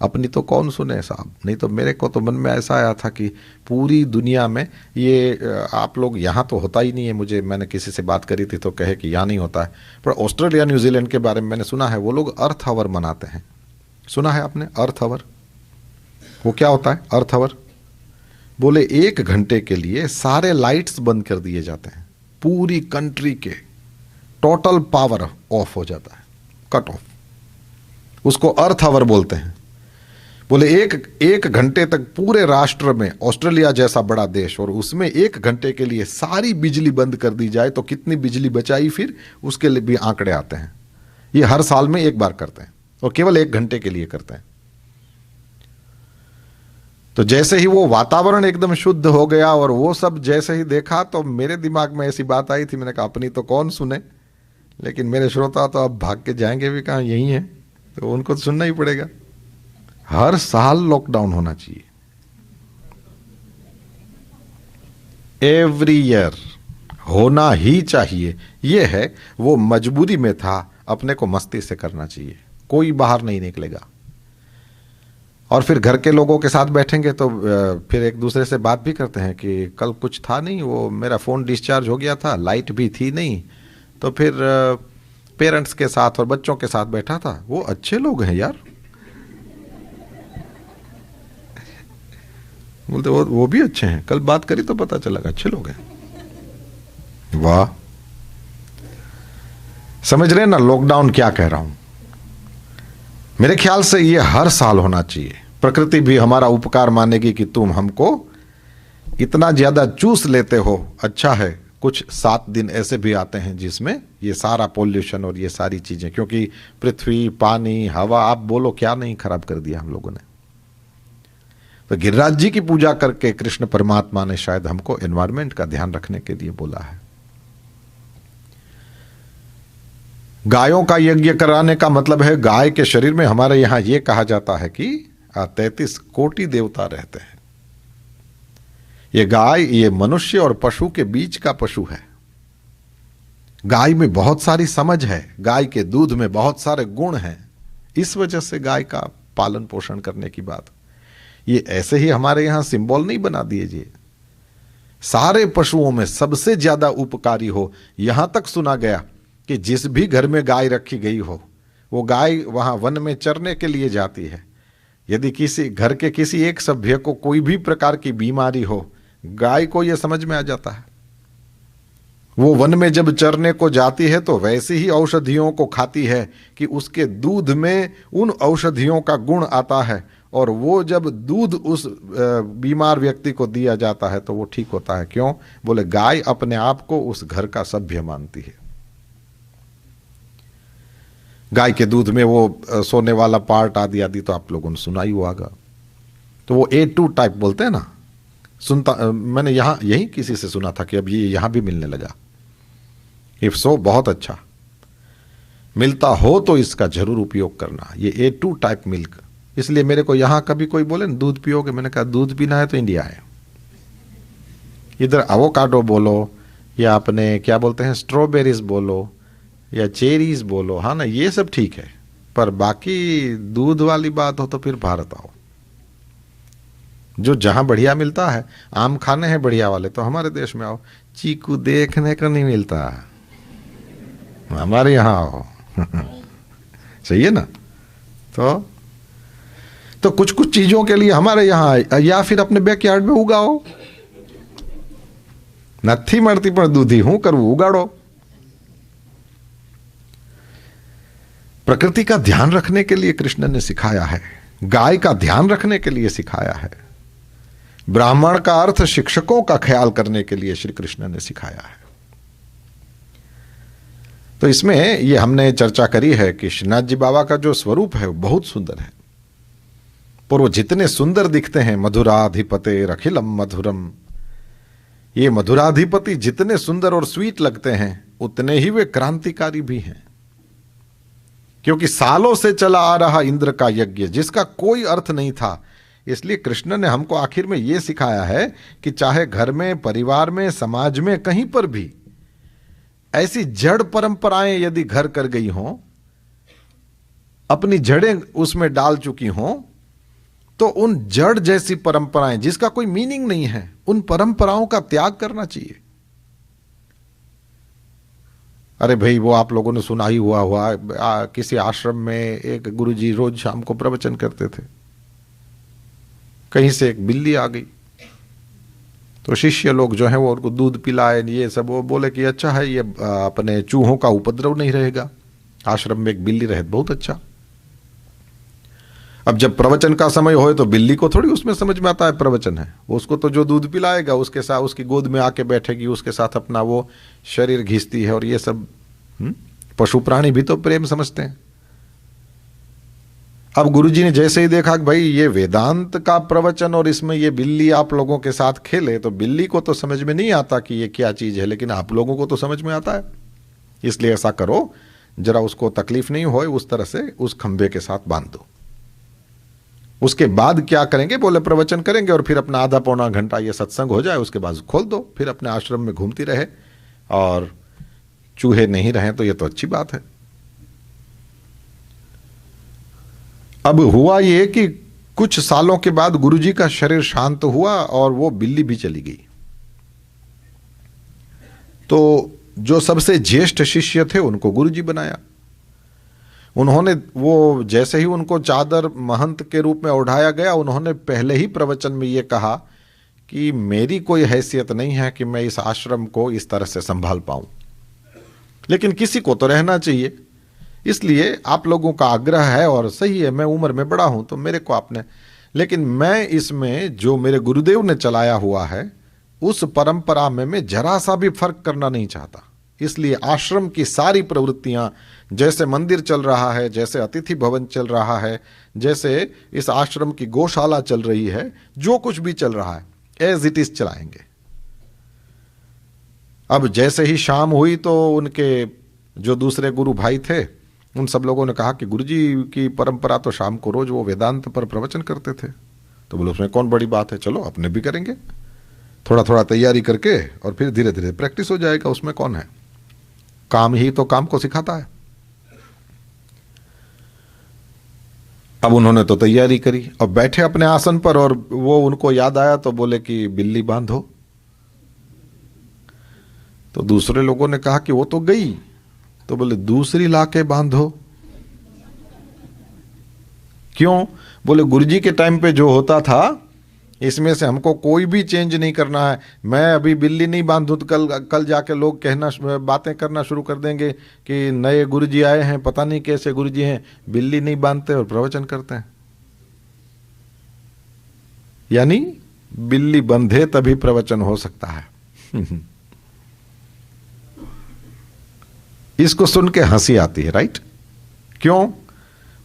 [SPEAKER 1] अपनी तो कौन सुने साहब, नहीं तो मेरे को तो मन में ऐसा आया था कि पूरी दुनिया में ये आप लोग, यहाँ तो होता ही नहीं है, मैंने किसी से बात करी थी तो कहे कि यहाँ नहीं होता है, पर ऑस्ट्रेलिया न्यूजीलैंड के बारे में मैंने सुना है, वो लोग अर्थ आवर मनाते हैं। सुना है आपने अर्थ आवर? वो क्या होता है अर्थ आवर? बोले 1 घंटे के लिए सारे लाइट्स बंद कर दिए जाते हैं, पूरी कंट्री के टोटल पावर ऑफ हो जाता है, कट ऑफ, उसको अर्थ आवर बोलते हैं। बोले एक घंटे तक पूरे राष्ट्र में, ऑस्ट्रेलिया जैसा बड़ा देश, और उसमें 1 घंटे के लिए सारी बिजली बंद कर दी जाए तो कितनी बिजली बचाई, फिर उसके लिए भी आंकड़े आते हैं। ये हर साल में एक बार करते हैं और केवल 1 घंटे के लिए करते हैं। तो जैसे ही वो वातावरण एकदम शुद्ध हो गया और वो सब जैसे ही देखा तो मेरे दिमाग में ऐसी बात आई थी, मैंने कहा अपनी तो कौन सुने, लेकिन मेरे श्रोता तो अब भाग के जाएंगे भी कहाँ, यही है, तो उनको तो सुनना ही पड़ेगा। हर साल लॉकडाउन होना चाहिए, एवरी ईयर होना ही चाहिए। ये है वो मजबूरी में था, अपने को मस्ती से करना चाहिए, कोई बाहर नहीं निकलेगा। और फिर घर के लोगों के साथ बैठेंगे तो फिर एक दूसरे से बात भी करते हैं कि कल कुछ था नहीं, वो मेरा फ़ोन डिस्चार्ज हो गया था, लाइट भी थी नहीं, तो फिर पेरेंट्स के साथ और बच्चों के साथ बैठा था। वो अच्छे लोग हैं यार, बोलते वो भी अच्छे हैं, कल बात करी तो पता चला अच्छे लोग हैं। वाह, समझ रहे हैं ना लॉकडाउन क्या कह रहा हूं? मेरे ख्याल से ये हर साल होना चाहिए। प्रकृति भी हमारा उपकार मानेगी कि तुम हमको इतना ज्यादा चूस लेते हो। अच्छा है, कुछ 7 दिन ऐसे भी आते हैं जिसमें ये सारा पॉल्यूशन और ये सारी चीजें, क्योंकि पृथ्वी, पानी, हवा, आप बोलो क्या नहीं खराब कर दिया हम लोगों ने। तो गिरिराज जी की पूजा करके कृष्ण परमात्मा ने शायद हमको एनवायरमेंट का ध्यान रखने के लिए बोला है। गायों का यज्ञ कराने का मतलब है, गाय के शरीर में हमारे यहां यह कहा जाता है कि 33 कोटि देवता रहते हैं। ये गाय, ये मनुष्य और पशु के बीच का पशु है। गाय में बहुत सारी समझ है, गाय के दूध में बहुत सारे गुण हैं, इस वजह से गाय का पालन पोषण करने की बात। ये ऐसे ही हमारे यहां सिंबल नहीं बना दीजिए। सारे पशुओं में सबसे ज्यादा उपकारी हो, यहां तक सुना गया कि जिस भी घर में गाय रखी गई हो, वो गाय वहां वन में चरने के लिए जाती है। यदि किसी घर के किसी एक सभ्य को कोई भी प्रकार की बीमारी हो, गाय को यह समझ में आ जाता है। वो वन में जब चरने को जाती है तो वैसी ही औषधियों को खाती है कि उसके दूध में उन औषधियों का गुण आता है, और वो जब दूध उस बीमार व्यक्ति को दिया जाता है तो वो ठीक होता है। क्यों? बोले गाय अपने आप को उस घर का सभ्य मानती है। गाय के दूध में वो सोने वाला पार्ट आदि आदि तो आप लोगों ने सुना ही होगा। तो वो A2 टाइप बोलते हैं ना, सुनता मैंने यहाँ यही किसी से सुना था कि अब ये यहाँ भी मिलने लगा। इफ सो बहुत अच्छा, मिलता हो तो इसका जरूर उपयोग करना, ये A2 टाइप मिल्क। इसलिए मेरे को यहाँ कभी कोई बोले ना दूध पियोगे, मैंने कहा दूध पीना है तो इंडिया है। इधर एवोकाडो बोलो या अपने क्या बोलते हैं स्ट्रॉबेरीज बोलो या चेरीज बोलो, हाँ ना, ये सब ठीक है, पर बाकी दूध वाली बात हो तो फिर भारत आओ। जो जहां बढ़िया मिलता है, आम खाने हैं बढ़िया वाले तो हमारे देश में आओ। चीकू देखने को नहीं मिलता, हमारे यहां आओ। सही है ना। तो कुछ कुछ चीजों के लिए हमारे यहां, या फिर अपने बैकयार्ड में उगाओ। नथी मरती पर दूधी हूं करवू, उगाड़ो। प्रकृति का ध्यान रखने के लिए कृष्ण ने सिखाया है, गाय का ध्यान रखने के लिए सिखाया है, ब्राह्मण का अर्थ शिक्षकों का ख्याल करने के लिए श्री कृष्ण ने सिखाया है। तो इसमें ये हमने चर्चा करी है कि श्रीनाथ जी बाबा का जो स्वरूप है वो बहुत सुंदर है, पर वो जितने सुंदर दिखते हैं, मधुराधिपते अखिलम मधुरम, ये मधुराधिपति जितने सुंदर और स्वीट लगते हैं उतने ही वे क्रांतिकारी भी हैं। क्योंकि सालों से चला आ रहा इंद्र का यज्ञ जिसका कोई अर्थ नहीं था, इसलिए कृष्ण ने हमको आखिर में यह सिखाया है कि चाहे घर में, परिवार में, समाज में, कहीं पर भी ऐसी जड़ परंपराएं यदि घर कर गई हों, अपनी जड़ें उसमें डाल चुकी हों, तो उन जड़ जैसी परंपराएं जिसका कोई मीनिंग नहीं है, उन परंपराओं का त्याग करना चाहिए। अरे भाई, वो आप लोगों ने सुना ही हुआ किसी आश्रम में एक गुरुजी रोज शाम को प्रवचन करते थे, कहीं से एक बिल्ली आ गई, तो शिष्य लोग जो हैं वो उनको दूध पिलाए, ये सब, वो बोले कि अच्छा है, ये अपने चूहों का उपद्रव नहीं रहेगा, आश्रम में एक बिल्ली रहे, बहुत अच्छा। अब जब प्रवचन का समय होए तो बिल्ली को थोड़ी उसमें समझ में आता है प्रवचन है, वो उसको तो जो दूध पिलाएगा उसके साथ, उसकी गोद में आके बैठेगी, उसके साथ अपना वो शरीर घिसती है, और ये सब पशु प्राणी भी तो प्रेम समझते हैं। अब गुरुजी ने जैसे ही देखा कि भाई ये वेदांत का प्रवचन और इसमें ये बिल्ली आप लोगों के साथ खेले, तो बिल्ली को तो समझ में नहीं आता कि ये क्या चीज है, लेकिन आप लोगों को तो समझ में आता है, इसलिए ऐसा करो, जरा उसको तकलीफ नहीं हो उस तरह से उस खंभे के साथ बांध दो। उसके बाद क्या करेंगे, बोले प्रवचन करेंगे और फिर अपना आधा पौना घंटा ये सत्संग हो जाए, उसके बाद खोल दो, फिर अपने आश्रम में घूमती रहे और चूहे नहीं रहे, तो ये तो अच्छी बात है। अब हुआ ये कि कुछ सालों के बाद गुरुजी का शरीर शांत हुआ और वो बिल्ली भी चली गई। तो जो सबसे ज्येष्ठ शिष्य थे उनको गुरुजी बनाया। उन्होंने वो जैसे ही उनको चादर महंत के रूप में ओढ़ाया गया, उन्होंने पहले ही प्रवचन में ये कहा कि मेरी कोई हैसियत नहीं है कि मैं इस आश्रम को इस तरह से संभाल पाऊं, लेकिन किसी को तो रहना चाहिए, इसलिए आप लोगों का आग्रह है और सही है, मैं उम्र में बड़ा हूं तो मेरे को आपने, लेकिन मैं इसमें जो मेरे गुरुदेव ने चलाया हुआ है उस परंपरा में मैं जरा सा भी फर्क करना नहीं चाहता। इसलिए आश्रम की सारी प्रवृत्तियां, जैसे मंदिर चल रहा है, जैसे अतिथि भवन चल रहा है, जैसे इस आश्रम की गौशाला चल रही है, जो कुछ भी चल रहा है एज इट इज चलाएंगे। अब जैसे ही शाम हुई तो उनके जो दूसरे गुरु भाई थे उन सब लोगों ने कहा कि गुरुजी की परंपरा तो शाम को रोज वो वेदांत पर प्रवचन करते थे, तो बोले उसमें कौन बड़ी बात है, चलो अपने भी करेंगे, थोड़ा थोड़ा तैयारी करके और फिर धीरे धीरे प्रैक्टिस हो जाएगा, उसमें कौन है, काम ही तो काम को सिखाता है। अब उन्होंने तो तैयारी करी और बैठे अपने आसन पर, और वो उनको याद आया तो बोले कि बिल्ली बांधो। तो दूसरे लोगों ने कहा कि वो तो गई, तो बोले दूसरी लाके बांधो। क्यों? बोले गुरुजी के टाइम पे जो होता था इसमें से हमको कोई भी चेंज नहीं करना है। मैं अभी बिल्ली नहीं बांधूं तो कल जाके लोग कहना, बातें करना शुरू कर देंगे कि नए गुरुजी आए हैं, पता नहीं कैसे गुरुजी हैं, बिल्ली नहीं बांधते और प्रवचन करते हैं। यानी बिल्ली बंधे तभी प्रवचन हो सकता है। इसको सुन के हंसी आती है, राइट? क्यों?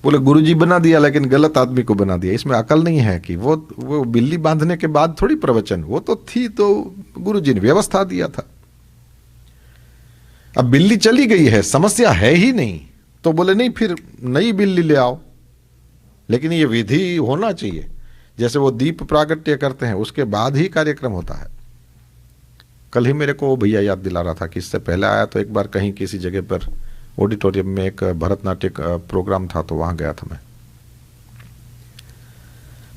[SPEAKER 1] बोले गुरुजी बना दिया, लेकिन गलत आदमी को बना दिया। इसमें अकल नहीं है कि वो बिल्ली बांधने के बाद थोड़ी प्रवचन, वो तो थी, तो गुरुजी ने व्यवस्था दिया था। अब बिल्ली चली गई है, समस्या है ही नहीं, तो बोले नहीं फिर नई बिल्ली ले आओ। लेकिन ये विधि होना चाहिए, जैसे वो दीप प्रागट्य करते हैं उसके बाद ही कार्यक्रम होता है। कल ही मेरे को भैया याद दिला रहा था कि इससे पहले आया तो एक बार कहीं किसी जगह पर ऑडिटोरियम में एक भरतनाट्यम प्रोग्राम था, तो वहां गया था मैं।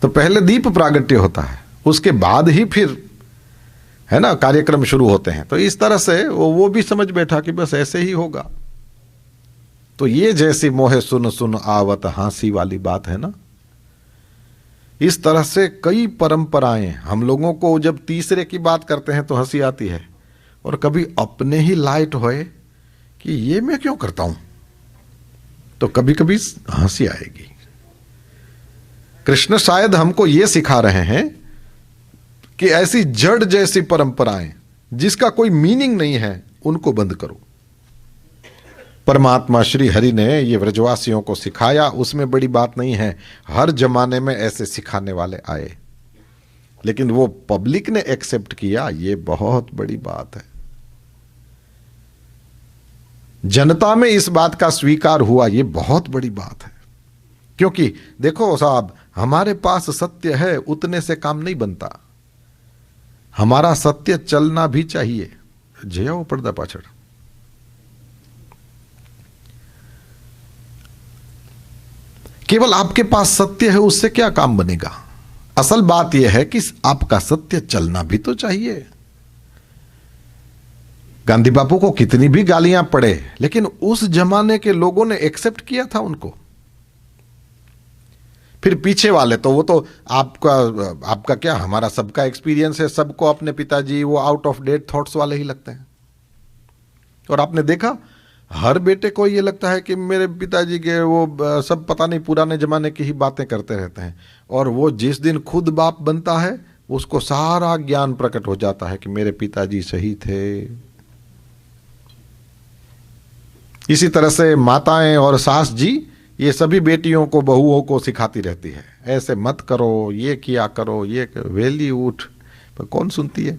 [SPEAKER 1] तो पहले दीप प्रागट्य होता है, उसके बाद ही फिर है ना कार्यक्रम शुरू होते हैं। तो इस तरह से वो भी समझ बैठा कि बस ऐसे ही होगा। तो ये जैसी मोहे सुन सुन आवत हांसी वाली बात है ना, इस तरह से कई परंपराएं हम लोगों को जब तीसरे की बात करते हैं तो हंसी आती है, और कभी अपने ही लाइट होए कि ये मैं क्यों करता हूं, तो कभी कभी हंसी आएगी। कृष्ण शायद हमको ये सिखा रहे हैं कि ऐसी जड़ जैसी परंपराएं जिसका कोई मीनिंग नहीं है, उनको बंद करो। परमात्मा श्री हरि ने ये व्रजवासियों को सिखाया, उसमें बड़ी बात नहीं है। हर जमाने में ऐसे सिखाने वाले आए, लेकिन वो पब्लिक ने एक्सेप्ट किया, ये बहुत बड़ी बात है। जनता में इस बात का स्वीकार हुआ, ये बहुत बड़ी बात है। क्योंकि देखो साहब, हमारे पास सत्य है, उतने से काम नहीं बनता। हमारा सत्य चलना भी चाहिए। जय पर्दा पाछड़। केवल आपके पास सत्य है, उससे क्या काम बनेगा? असल बात यह है कि आपका सत्य चलना भी तो चाहिए। गांधी बापू को कितनी भी गालियां पड़े, लेकिन उस जमाने के लोगों ने एक्सेप्ट किया था उनको। फिर पीछे वाले तो वो तो आपका क्या, हमारा सबका एक्सपीरियंस है, सबको अपने पिताजी वो आउट ऑफ डेट थॉट्स वाले ही लगते हैं। और आपने देखा हर बेटे को ये लगता है कि मेरे पिताजी के वो सब पता नहीं पुराने जमाने की ही बातें करते रहते हैं। और वो जिस दिन खुद बाप बनता है, उसको सारा ज्ञान प्रकट हो जाता है कि मेरे पिताजी सही थे। इसी तरह से माताएं और सास जी ये सभी बेटियों को, बहुओं को सिखाती रहती है, ऐसे मत करो, ये किया करो, ये वेली उठ। पर कौन सुनती है?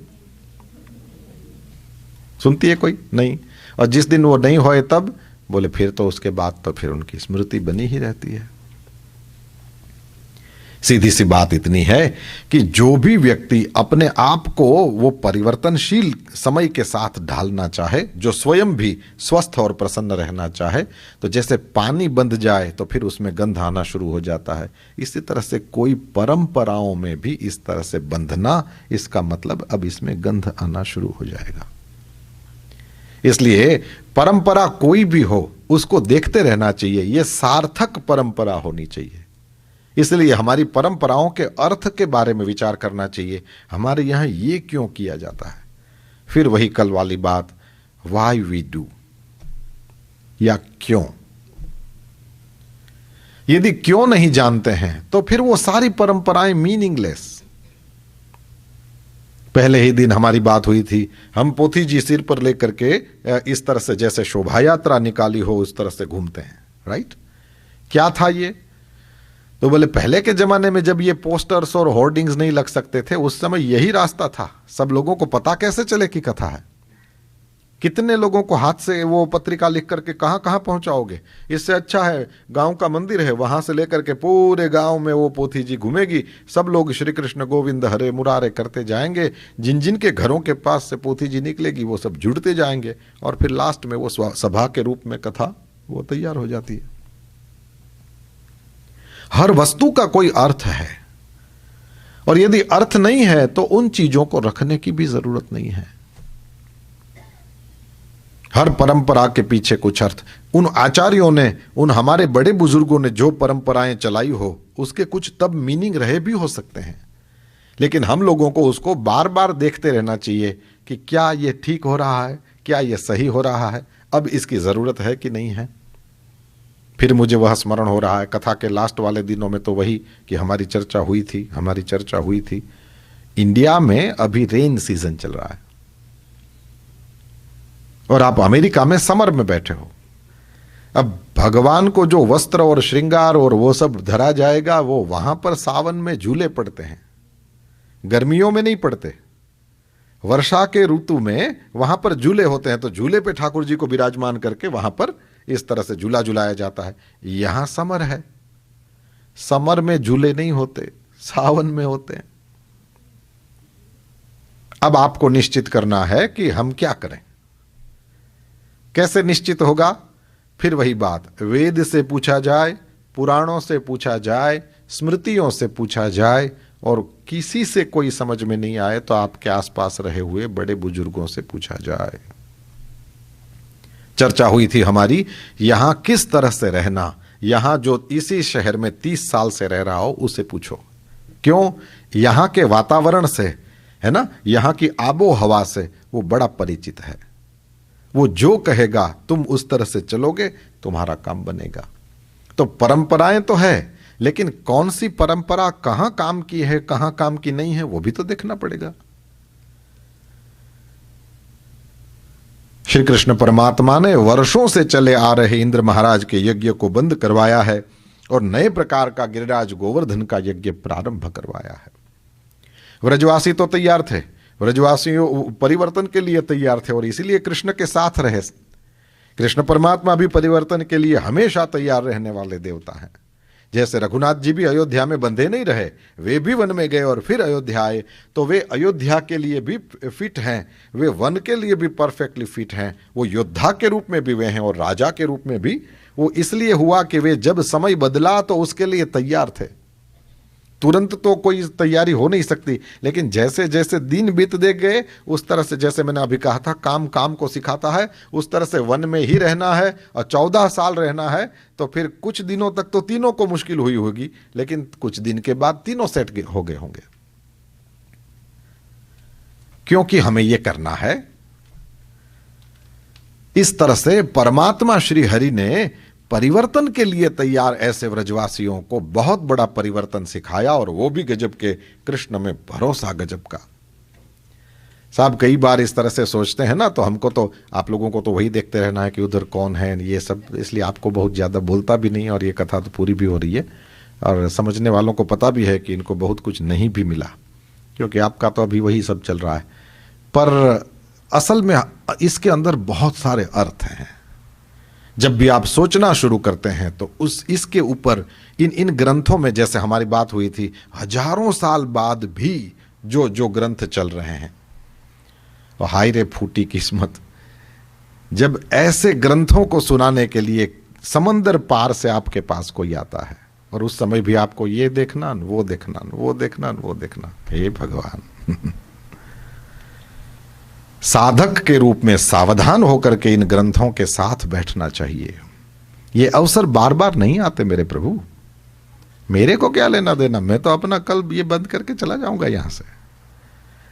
[SPEAKER 1] सुनती है कोई? नहीं। और जिस दिन वो नहीं होए तब बोले फिर तो उसके बाद तो फिर उनकी स्मृति बनी ही रहती है। सीधी सी बात इतनी है कि जो भी व्यक्ति अपने आप को वो परिवर्तनशील समय के साथ ढालना चाहे, जो स्वयं भी स्वस्थ और प्रसन्न रहना चाहे, तो जैसे पानी बंध जाए तो फिर उसमें गंध आना शुरू हो जाता है। इसी तरह से कोई परंपराओं में भी इस तरह से बंधना, इसका मतलब अब इसमें गंध आना शुरू हो जाएगा। इसलिए परंपरा कोई भी हो, उसको देखते रहना चाहिए। यह सार्थक परंपरा होनी चाहिए। इसलिए हमारी परंपराओं के अर्थ के बारे में विचार करना चाहिए। हमारे यहां ये क्यों किया जाता है? फिर वही कल वाली बात, व्हाई वी डू, या क्यों। यदि क्यों नहीं जानते हैं तो फिर वो सारी परंपराएं मीनिंगलेस। पहले ही दिन हमारी बात हुई थी, हम पोथी जी सिर पर लेकर के इस तरह से जैसे शोभा यात्रा निकाली हो उस तरह से घूमते हैं, राइट? क्या था ये? तो बोले पहले के जमाने में जब ये पोस्टर्स और होर्डिंग्स नहीं लग सकते थे, उस समय यही रास्ता था। सब लोगों को पता कैसे चले कि कथा है? कितने लोगों को हाथ से वो पत्रिका लिख करके कहां कहां पहुंचाओगे? इससे अच्छा है गांव का मंदिर है, वहां से लेकर के पूरे गांव में वो पोथी जी घूमेगी, सब लोग श्री कृष्ण गोविंद हरे मुरारे करते जाएंगे। जिन जिन के घरों के पास से पोथी जी निकलेगी वो सब जुड़ते जाएंगे, और फिर लास्ट में वो सभा के रूप में कथा वो तैयार हो जाती है। हर वस्तु का कोई अर्थ है, और यदि अर्थ नहीं है तो उन चीजों को रखने की भी जरूरत नहीं है। हर परंपरा के पीछे कुछ अर्थ, उन आचार्यों ने, उन हमारे बड़े बुजुर्गों ने जो परंपराएं चलाई हो, उसके कुछ तब मीनिंग रहे भी हो सकते हैं। लेकिन हम लोगों को उसको बार बार देखते रहना चाहिए कि क्या ये ठीक हो रहा है, क्या ये सही हो रहा है, अब इसकी जरूरत है कि नहीं है। फिर मुझे वह स्मरण हो रहा है कथा के लास्ट वाले दिनों में, तो वही कि हमारी चर्चा हुई थी। इंडिया में अभी रेन सीजन चल रहा है और आप अमेरिका में समर में बैठे हो। अब भगवान को जो वस्त्र और श्रृंगार और वो सब धरा जाएगा, वो वहां पर सावन में झूले पड़ते हैं, गर्मियों में नहीं पड़ते। वर्षा के ऋतु में वहां पर झूले होते हैं, तो झूले पे ठाकुर जी को विराजमान करके वहां पर इस तरह से झूला झुलाया जाता है। यहां समर है, समर में झूले नहीं होते, सावन में होते हैं। अब आपको निश्चित करना है कि हम क्या करें। कैसे निश्चित होगा? फिर वही बात, वेद से पूछा जाए, पुराणों से पूछा जाए, स्मृतियों से पूछा जाए, और किसी से कोई समझ में नहीं आए तो आपके आसपास रहे हुए बड़े बुजुर्गों से पूछा जाए। चर्चा हुई थी हमारी, यहां किस तरह से रहना, यहां जो इसी शहर में 30 साल से रह रहा हो उसे पूछो। क्यों? यहां के वातावरण से, है ना, यहां की आबो हवा से वो बड़ा परिचित है। वो जो कहेगा तुम उस तरह से चलोगे, तुम्हारा काम बनेगा। तो परंपराएं तो है, लेकिन कौन सी परंपरा कहां काम की है, कहां काम की नहीं है, वो भी तो देखना पड़ेगा। श्री कृष्ण परमात्मा ने वर्षों से चले आ रहे इंद्र महाराज के यज्ञ को बंद करवाया है और नए प्रकार का गिरिराज गोवर्धन का यज्ञ प्रारंभ करवाया है। व्रजवासी तो तैयार थे, व्रजवासी परिवर्तन के लिए तैयार थे और इसीलिए कृष्ण के साथ रहे। कृष्ण परमात्मा भी परिवर्तन के लिए हमेशा तैयार रहने वाले देवता हैं। जैसे रघुनाथ जी भी अयोध्या में बंधे नहीं रहे, वे भी वन में गए और फिर अयोध्या आए, तो वे अयोध्या के लिए भी फिट हैं, वे वन के लिए भी परफेक्टली फिट हैं। वो योद्धा के रूप में भी वे हैं और राजा के रूप में भी वो इसलिए हुआ कि वे जब समय बदला तो उसके लिए तैयार थे। तुरंत तो कोई तैयारी हो नहीं सकती, लेकिन जैसे जैसे दिन बीतते गए उस तरह से, जैसे मैंने अभी कहा था, काम काम को सिखाता है, उस तरह से वन में ही रहना है और 14 साल रहना है। तो फिर कुछ दिनों तक तो तीनों को मुश्किल हुई होगी, लेकिन कुछ दिन के बाद तीनों सेट हो गए होंगे, क्योंकि हमें यह करना है। इस तरह से परमात्मा श्री हरि ने परिवर्तन के लिए तैयार ऐसे व्रजवासियों को बहुत बड़ा परिवर्तन सिखाया, और वो भी गजब के, कृष्ण में भरोसा गजब का। साहब कई बार इस तरह से सोचते हैं ना, तो हमको तो, आप लोगों को तो वही देखते रहना है कि उधर कौन है, ये सब, इसलिए आपको बहुत ज़्यादा बोलता भी नहीं, और ये कथा तो पूरी भी हो रही है और समझने वालों को पता भी है कि इनको बहुत कुछ नहीं भी मिला, क्योंकि आपका तो अभी वही सब चल रहा है। पर असल में इसके अंदर बहुत सारे अर्थ हैं। जब भी आप सोचना शुरू करते हैं तो इसके ऊपर इन ग्रंथों में, जैसे हमारी बात हुई थी, हजारों साल बाद भी जो ग्रंथ चल रहे हैं, और हाय रे फूटी किस्मत, जब ऐसे ग्रंथों को सुनाने के लिए समंदर पार से आपके पास कोई आता है, और उस समय भी आपको ये देखना, वो देखना, वो देखना, वो देखना, हे भगवान। साधक के रूप में सावधान होकर के इन ग्रंथों के साथ बैठना चाहिए। ये अवसर बार बार नहीं आते मेरे प्रभु, मेरे को क्या लेना देना, मैं तो अपना कल ये बंद करके चला जाऊंगा यहां से।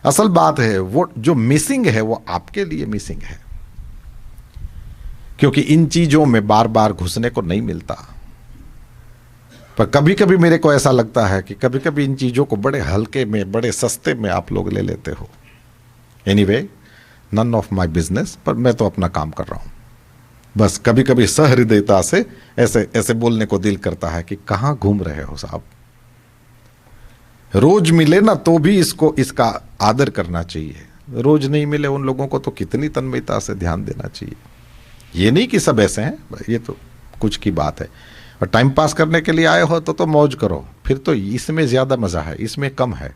[SPEAKER 1] असल बात है वो जो मिसिंग है वो आपके लिए मिसिंग है, क्योंकि इन चीजों में बार बार घुसने को नहीं मिलता। पर कभी कभी मेरे को ऐसा लगता है कि कभी कभी इन चीजों को बड़े हल्के में, बड़े सस्ते में आप लोग ले लेते हो। Anyway, none of my business, पर मैं तो अपना काम कर रहा हूं। बस कभी कभी सहृदयता से ऐसे ऐसे बोलने को दिल करता है कि कहां घूम रहे हो साहब। रोज मिले ना तो भी इसका आदर करना चाहिए, रोज नहीं मिले उन लोगों को तो कितनी तन्मयता से ध्यान देना चाहिए। ये नहीं कि सब ऐसे हैं, ये तो कुछ की बात है। और टाइम पास करने के लिए आए हो तो मौज करो, फिर तो इसमें ज्यादा मजा है, इसमें कम है।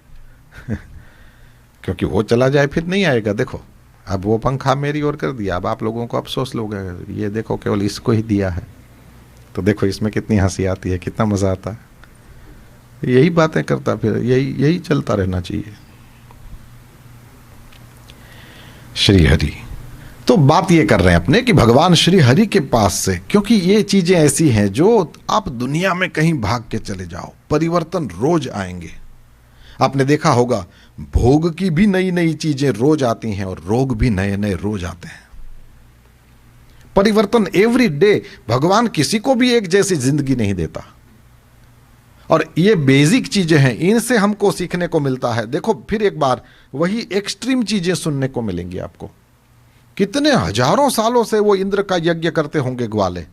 [SPEAKER 1] क्योंकि वो चला जाए फिर नहीं आएगा। देखो अब वो पंखा मेरी ओर कर दिया, अब आप लोगों को अफसोस लोगे, ये देखो केवल इसको ही दिया है, तो देखो इसमें कितनी हंसी आती है, कितना मजा आता है। यही बातें करता फिर यही चलता रहना चाहिए। श्री हरि तो बात ये कर रहे हैं अपने कि भगवान श्री हरि के पास से, क्योंकि ये चीजें ऐसी हैं जो आप दुनिया में कहीं भाग के चले जाओ, परिवर्तन रोज आएंगे। आपने देखा होगा भोग की भी नई नई चीजें रोज आती हैं और रोग भी नए नए रोज आते हैं। परिवर्तन एवरी डे। भगवान किसी को भी एक जैसी जिंदगी नहीं देता, और ये बेसिक चीजें हैं, इनसे हमको सीखने को मिलता है। देखो फिर एक बार वही एक्सट्रीम चीजें सुनने को मिलेंगी आपको। कितने हजारों सालों से वो इंद्र का यज्ञ करते होंगे ग्वाले,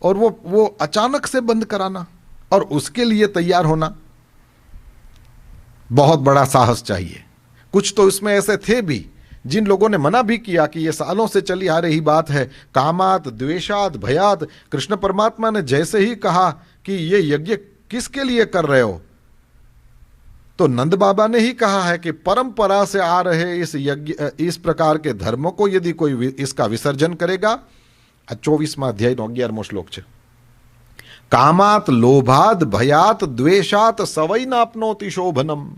[SPEAKER 1] और वो अचानक से बंद कराना और उसके लिए तैयार होना, बहुत बड़ा साहस चाहिए। कुछ तो इसमें ऐसे थे भी जिन लोगों ने मना भी किया कि यह सालों से चली आ रही बात है, कामात द्वेषात भयात। कृष्ण परमात्मा ने जैसे ही कहा कि ये यज्ञ किसके लिए कर रहे हो, तो नंद बाबा ने ही कहा है कि परंपरा से आ रहे इस यज्ञ, इस प्रकार के धर्मों को यदि कोई इसका विसर्जन करेगा, 24वां अध्याय 11वां श्लोक છે, कामात लोभात भयात द्वेषात सवै नाप्नोति शोभनम।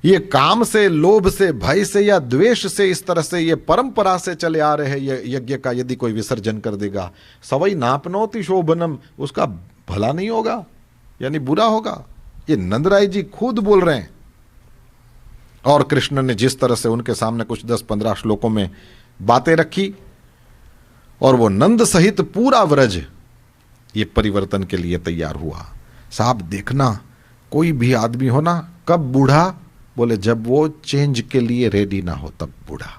[SPEAKER 1] ये काम से, लोभ से, भय से या द्वेष से, इस तरह से ये परंपरा से चले आ रहे ये यज्ञ का यदि कोई विसर्जन कर देगा, सवै नाप्नोति शोभनम, उसका भला नहीं होगा, यानी बुरा होगा। ये नंदराय जी खुद बोल रहे हैं। और कृष्ण ने जिस तरह से उनके सामने कुछ 10-15 श्लोकों में बातें रखी, और वो नंद सहित पूरा व्रज ये परिवर्तन के लिए तैयार हुआ। साहब देखना, कोई भी आदमी हो ना, कब बूढ़ा, बोले जब वो चेंज के लिए रेडी ना हो तब बूढ़ा।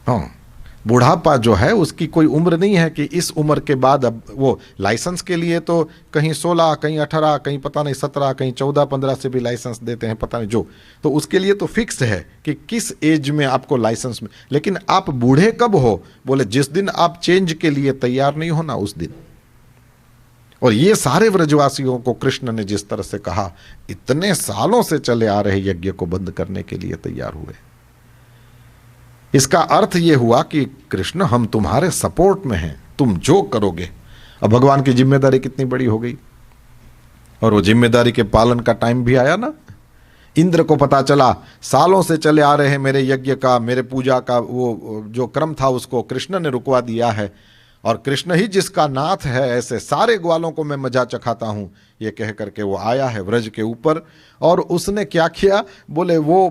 [SPEAKER 1] हाँ, बुढ़ापा जो है उसकी कोई उम्र नहीं है कि इस उम्र के बाद अब वो लाइसेंस के लिए तो कहीं 16, कहीं 18, कहीं पता नहीं 17, कहीं 14-15 से भी लाइसेंस देते हैं, पता नहीं जो, तो उसके लिए तो फिक्स है कि किस एज में आपको लाइसेंस में। लेकिन आप बूढ़े कब हो, बोले जिस दिन आप चेंज के लिए तैयार नहीं हो ना उस दिन। और ये सारे व्रजवासियों को कृष्ण ने जिस तरह से कहा, इतने सालों से चले आ रहे यज्ञ को बंद करने के लिए तैयार हुए। इसका अर्थ यह हुआ कि कृष्ण हम तुम्हारे सपोर्ट में हैं, तुम जो करोगे। अब भगवान की जिम्मेदारी कितनी बड़ी हो गई, और वो जिम्मेदारी के पालन का टाइम भी आया ना। इंद्र को पता चला सालों से चले आ रहे मेरे यज्ञ का, मेरे पूजा का वो जो क्रम था उसको कृष्ण ने रुकवा दिया है, और कृष्ण ही जिसका नाथ है, ऐसे सारे ग्वालों को मैं मजा चखाता हूं, ये कह करके वो आया है व्रज के ऊपर। और उसने क्या किया, बोले वो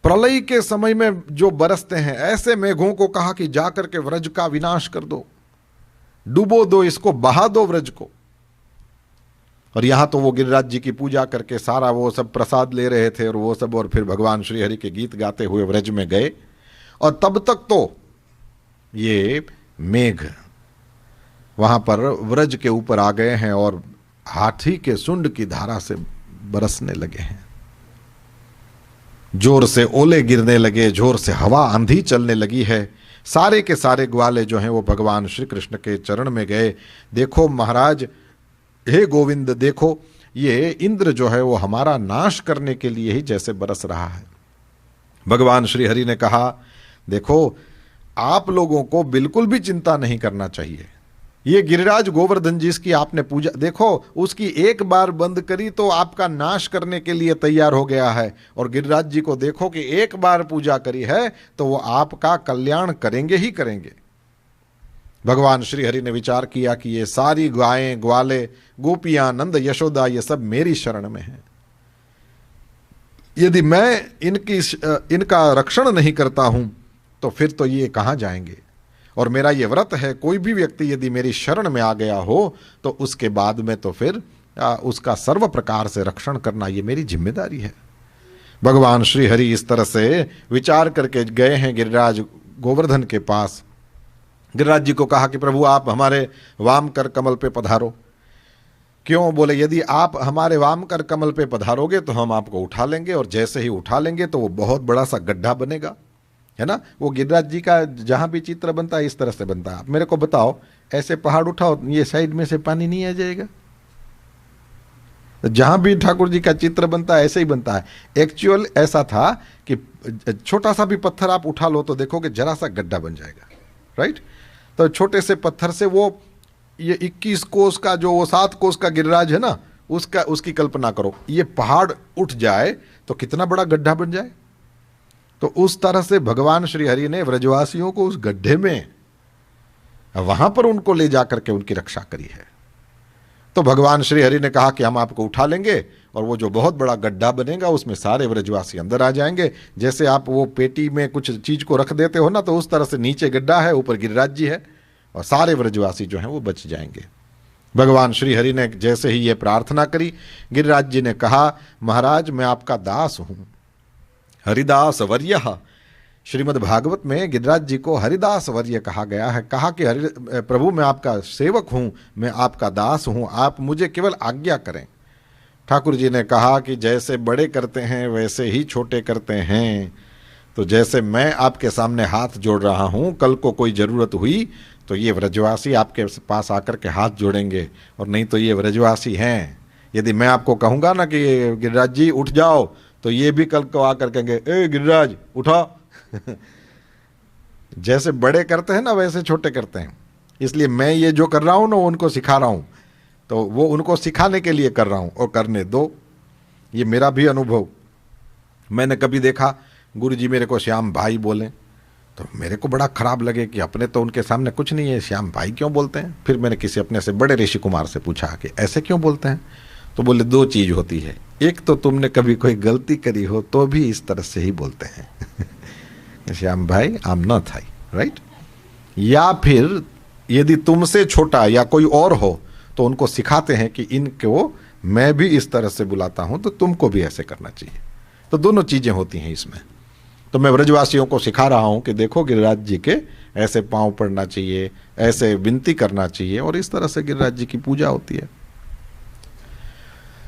[SPEAKER 1] प्रलय के समय में जो बरसते हैं ऐसे मेघों को कहा कि जाकर के व्रज का विनाश कर दो, डुबो दो इसको, बहा दो व्रज को। और यहां तो वो गिरिराज जी की पूजा करके सारा वो सब प्रसाद ले रहे थे और वो सब, और फिर भगवान श्री हरि के गीत गाते हुए व्रज में गए। और तब तक तो ये मेघ वहां पर व्रज के ऊपर आ गए हैं और हाथी के सुंड की धारा से बरसने लगे हैं। जोर से ओले गिरने लगे, जोर से हवा आंधी चलने लगी है। सारे के सारे ग्वाले जो हैं वो भगवान श्री कृष्ण के चरण में गए। देखो महाराज, हे गोविंद, देखो ये इंद्र जो है वो हमारा नाश करने के लिए ही जैसे बरस रहा है। भगवान श्री हरि ने कहा, देखो आप लोगों को बिल्कुल भी चिंता नहीं करना चाहिए। ये गिरिराज गोवर्धन जी की आपने पूजा, देखो उसकी एक बार बंद करी तो आपका नाश करने के लिए तैयार हो गया है। और गिरिराज जी को देखो कि एक बार पूजा करी है तो वो आपका कल्याण करेंगे ही करेंगे। भगवान श्री हरि ने विचार किया कि ये सारी गायें, ग्वाले, गोपियां, नंद, यशोदा, ये सब मेरी शरण में हैं। यदि मैं इनका रक्षण नहीं करता हूं तो फिर तो ये कहां जाएंगे। और मेरा ये व्रत है, कोई भी व्यक्ति यदि मेरी शरण में आ गया हो तो उसके बाद में तो फिर उसका सर्व प्रकार से रक्षण करना ये मेरी जिम्मेदारी है। भगवान श्री हरि इस तरह से विचार करके गए हैं गिरिराज गोवर्धन के पास। गिरिराज जी को कहा कि प्रभु आप हमारे वाम कर कमल पे पधारो। क्यों, बोले यदि आप हमारे वाम कर कमल पे पधारोगे तो हम आपको उठा लेंगे, और जैसे ही उठा लेंगे तो वो बहुत बड़ा सा गड्ढा बनेगा, है ना। वो गिरिराज जी का जहां भी चित्र बनता है इस तरह से बनता है। आप मेरे को बताओ, ऐसे पहाड़ उठाओ, ये साइड में से पानी नहीं आ जाएगा? जहां भी ठाकुर जी का चित्र बनता है ऐसे ही बनता है। एक्चुअल ऐसा था कि छोटा सा भी पत्थर आप उठा लो तो देखोगे जरा सा गड्ढा बन जाएगा, राइट। तो छोटे से पत्थर से वो ये 21 कोस का जो वो 7 कोस का गिरिराज है ना, उसकी कल्पना करो। ये पहाड़ उठ जाए तो कितना बड़ा गड्ढा बन जाए। तो उस तरह से भगवान श्री हरि ने व्रजवासियों को उस गड्ढे में वहां पर उनको ले जाकर के उनकी रक्षा करी है। तो भगवान श्री हरि ने कहा कि हम आपको उठा लेंगे, और वो जो बहुत बड़ा गड्ढा बनेगा उसमें सारे व्रजवासी अंदर आ जाएंगे। जैसे आप वो पेटी में कुछ चीज को रख देते हो ना, तो उस तरह से नीचे गड्ढा है, ऊपर गिरिराज जी है, और सारे व्रजवासी जो हैं वो बच जाएंगे। भगवान श्री हरि ने जैसे ही ये प्रार्थना करी, गिरिराज जी ने कहा, महाराज मैं आपका दास हूं, हरिदास वर्य, श्रीमद् भागवत में गिरिराज जी को हरिदास वर्य कहा गया है। कहा कि प्रभु मैं आपका सेवक हूँ, मैं आपका दास हूँ, आप मुझे केवल आज्ञा करें। ठाकुर जी ने कहा कि जैसे बड़े करते हैं वैसे ही छोटे करते हैं। तो जैसे मैं आपके सामने हाथ जोड़ रहा हूँ, कल को कोई ज़रूरत हुई तो ये व्रजवासी आपके पास आकर के हाथ जोड़ेंगे, और नहीं तो ये व्रजवासी हैं। यदि मैं आपको कहूँगा ना कि गिरिराज जी उठ जाओ, तो ये भी कल को आकर कहेंगे ए गिरिराज उठो। जैसे बड़े करते हैं ना वैसे छोटे करते हैं। इसलिए मैं ये जो कर रहा हूँ ना उनको सिखा रहा हूँ, तो वो उनको सिखाने के लिए कर रहा हूँ, और करने दो। ये मेरा भी अनुभव। मैंने कभी देखा गुरु जी मेरे को श्याम भाई बोले तो मेरे को बड़ा खराब लगे कि अपने तो उनके सामने कुछ नहीं है, श्याम भाई क्यों बोलते हैं। फिर मैंने किसी अपने से बड़े ऋषि कुमार से पूछा कि ऐसे क्यों बोलते हैं। तो बोले दो चीज़ होती है, एक तो तुमने कभी कोई गलती करी हो तो भी इस तरह से ही बोलते हैं श्याम भाई I am not high, right. या फिर यदि तुमसे छोटा या कोई और हो तो उनको सिखाते हैं कि इनको मैं भी इस तरह से बुलाता हूं तो तुमको भी ऐसे करना चाहिए। तो दोनों चीज़ें होती हैं इसमें। तो मैं व्रजवासियों को सिखा रहा हूं कि देखो गिरिराज जी के ऐसे पांव पड़ना चाहिए, ऐसे विनती करना चाहिए, और इस तरह से गिरिराज जी की पूजा होती है।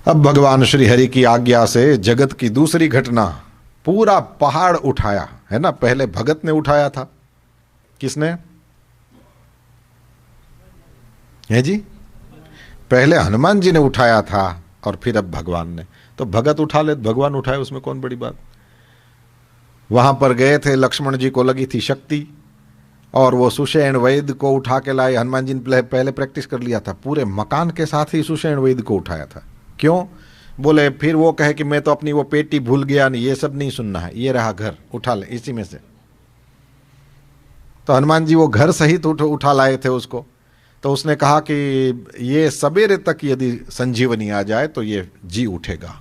[SPEAKER 1] अब भगवान श्री हरि की आज्ञा से जगत की दूसरी घटना, पूरा पहाड़ उठाया है ना। पहले भगत ने उठाया था, किसने है जी? पहले हनुमान जी ने उठाया था और फिर अब भगवान ने। तो भगत उठा ले, भगवान उठाए, उसमें कौन बड़ी बात। वहां पर गए थे, लक्ष्मण जी को लगी थी शक्ति और वो सुषेण वैद्य को उठा के लाए। हनुमान जी ने पहले प्रैक्टिस कर लिया था, पूरे मकान के साथ ही सुषेण वैद्य को उठाया था। क्यों? बोले फिर वो कहे कि मैं तो अपनी वो पेटी भूल गया, नहीं ये सब नहीं सुनना है, ये रहा घर, उठा ले इसी में से। तो हनुमान जी वो घर सहित उठा लाए थे उसको। तो उसने कहा कि ये सवेरे तक यदि संजीवनी आ जाए तो ये जी उठेगा।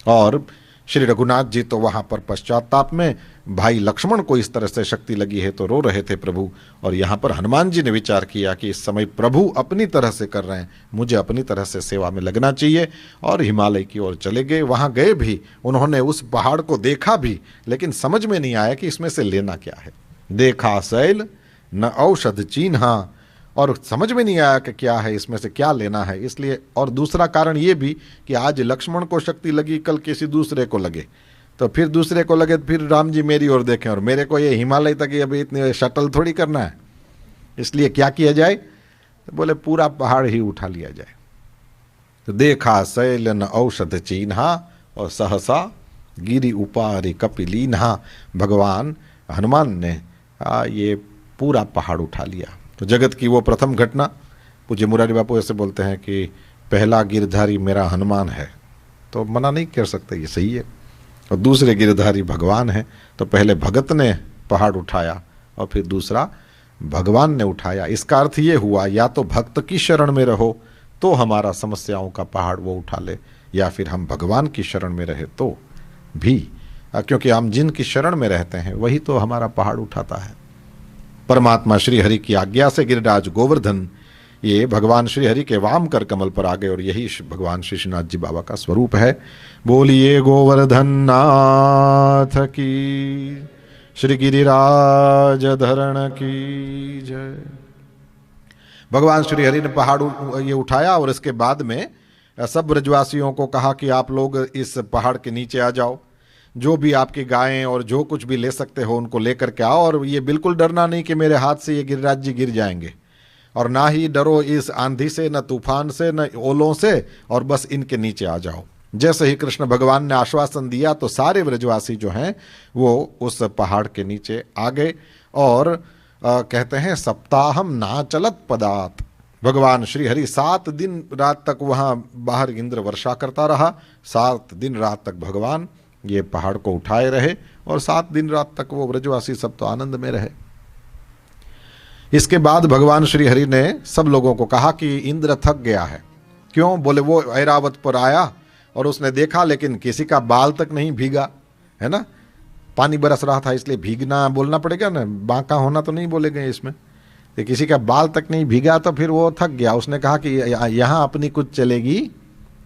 [SPEAKER 1] और श्री रघुनाथ जी तो वहाँ पर पश्चाताप में, भाई लक्ष्मण को इस तरह से शक्ति लगी है तो रो रहे थे प्रभु। और यहाँ पर हनुमान जी ने विचार किया कि इस समय प्रभु अपनी तरह से कर रहे हैं, मुझे अपनी तरह से सेवा में लगना चाहिए, और हिमालय की ओर चले गए। वहाँ गए भी, उन्होंने उस पहाड़ को देखा भी, लेकिन समझ में नहीं आया कि इसमें से लेना क्या है। देखा शैल न औषध चिन्हा, और समझ में नहीं आया कि क्या है इसमें से क्या लेना है। इसलिए, और दूसरा कारण ये भी कि आज लक्ष्मण को शक्ति लगी, कल किसी दूसरे को लगे, तो फिर दूसरे को लगे, फिर राम जी मेरी ओर देखें, और मेरे को ये हिमालय तक ये अभी इतने शटल थोड़ी करना है। इसलिए क्या किया जाए, तो बोले पूरा पहाड़ ही उठा लिया जाए। तो देखा शैल न औषध चिन्हा और सहसा गिरि उपारि कपिलीन्हा। भगवान हनुमान ने ये पूरा पहाड़ उठा लिया। तो जगत की वो प्रथम घटना, पूज्य मुरारी बापू ऐसे बोलते हैं कि पहला गिरधारी मेरा हनुमान है, तो मना नहीं कर सकते, ये सही है। और दूसरे गिरधारी भगवान है, तो पहले भगत ने पहाड़ उठाया और फिर दूसरा भगवान ने उठाया। इसका अर्थ ये हुआ, या तो भक्त की शरण में रहो तो हमारा समस्याओं का पहाड़ वो उठा ले, या फिर हम भगवान की शरण में रहे तो भी, क्योंकि हम जिनकी शरण में रहते हैं वही तो हमारा पहाड़ उठाता है। परमात्मा श्री हरि की आज्ञा से गिरिराज गोवर्धन ये भगवान श्री हरि के वाम कर कमल पर आ गए, और यही भगवान श्री श्रीनाथ जी बाबा का स्वरूप है। बोलिए गोवर्धन नाथ की, श्री गिरिराज धरण की जय। भगवान श्री हरि ने पहाड़ ये उठाया, और इसके बाद में सब ब्रजवासियों को कहा कि आप लोग इस पहाड़ के नीचे आ जाओ, जो भी आपकी गायें और जो कुछ भी ले सकते हो उनको लेकर के आओ, और ये बिल्कुल डरना नहीं कि मेरे हाथ से ये गिरिराज जी गिर जाएंगे, और ना ही डरो इस आंधी से, न तूफान से, न ओलों से, और बस इनके नीचे आ जाओ। जैसे ही कृष्ण भगवान ने आश्वासन दिया तो सारे ब्रजवासी जो हैं वो उस पहाड़ के नीचे आ गए। और कहते हैं सप्ताहम ना चलत पदात, भगवान श्री हरि 7 दिन रात तक वहाँ बाहर इंद्र वर्षा करता रहा। 7 दिन रात तक भगवान ये पहाड़ को उठाए रहे, और 7 दिन रात तक वो ब्रजवासी सब तो आनंद में रहे। इसके बाद भगवान श्री हरि ने सब लोगों को कहा कि इंद्र थक गया है। क्यों? बोले वो ऐरावत पर आया और उसने देखा, लेकिन किसी का बाल तक नहीं भीगा, है ना, पानी बरस रहा था, इसलिए भीगना बोलना पड़ेगा ना, बांका होना तो नहीं बोलेंगे इसमें। तो किसी का बाल तक नहीं भीगा तो फिर वो थक गया। उसने कहा कि यहाँ अपनी कुछ चलेगी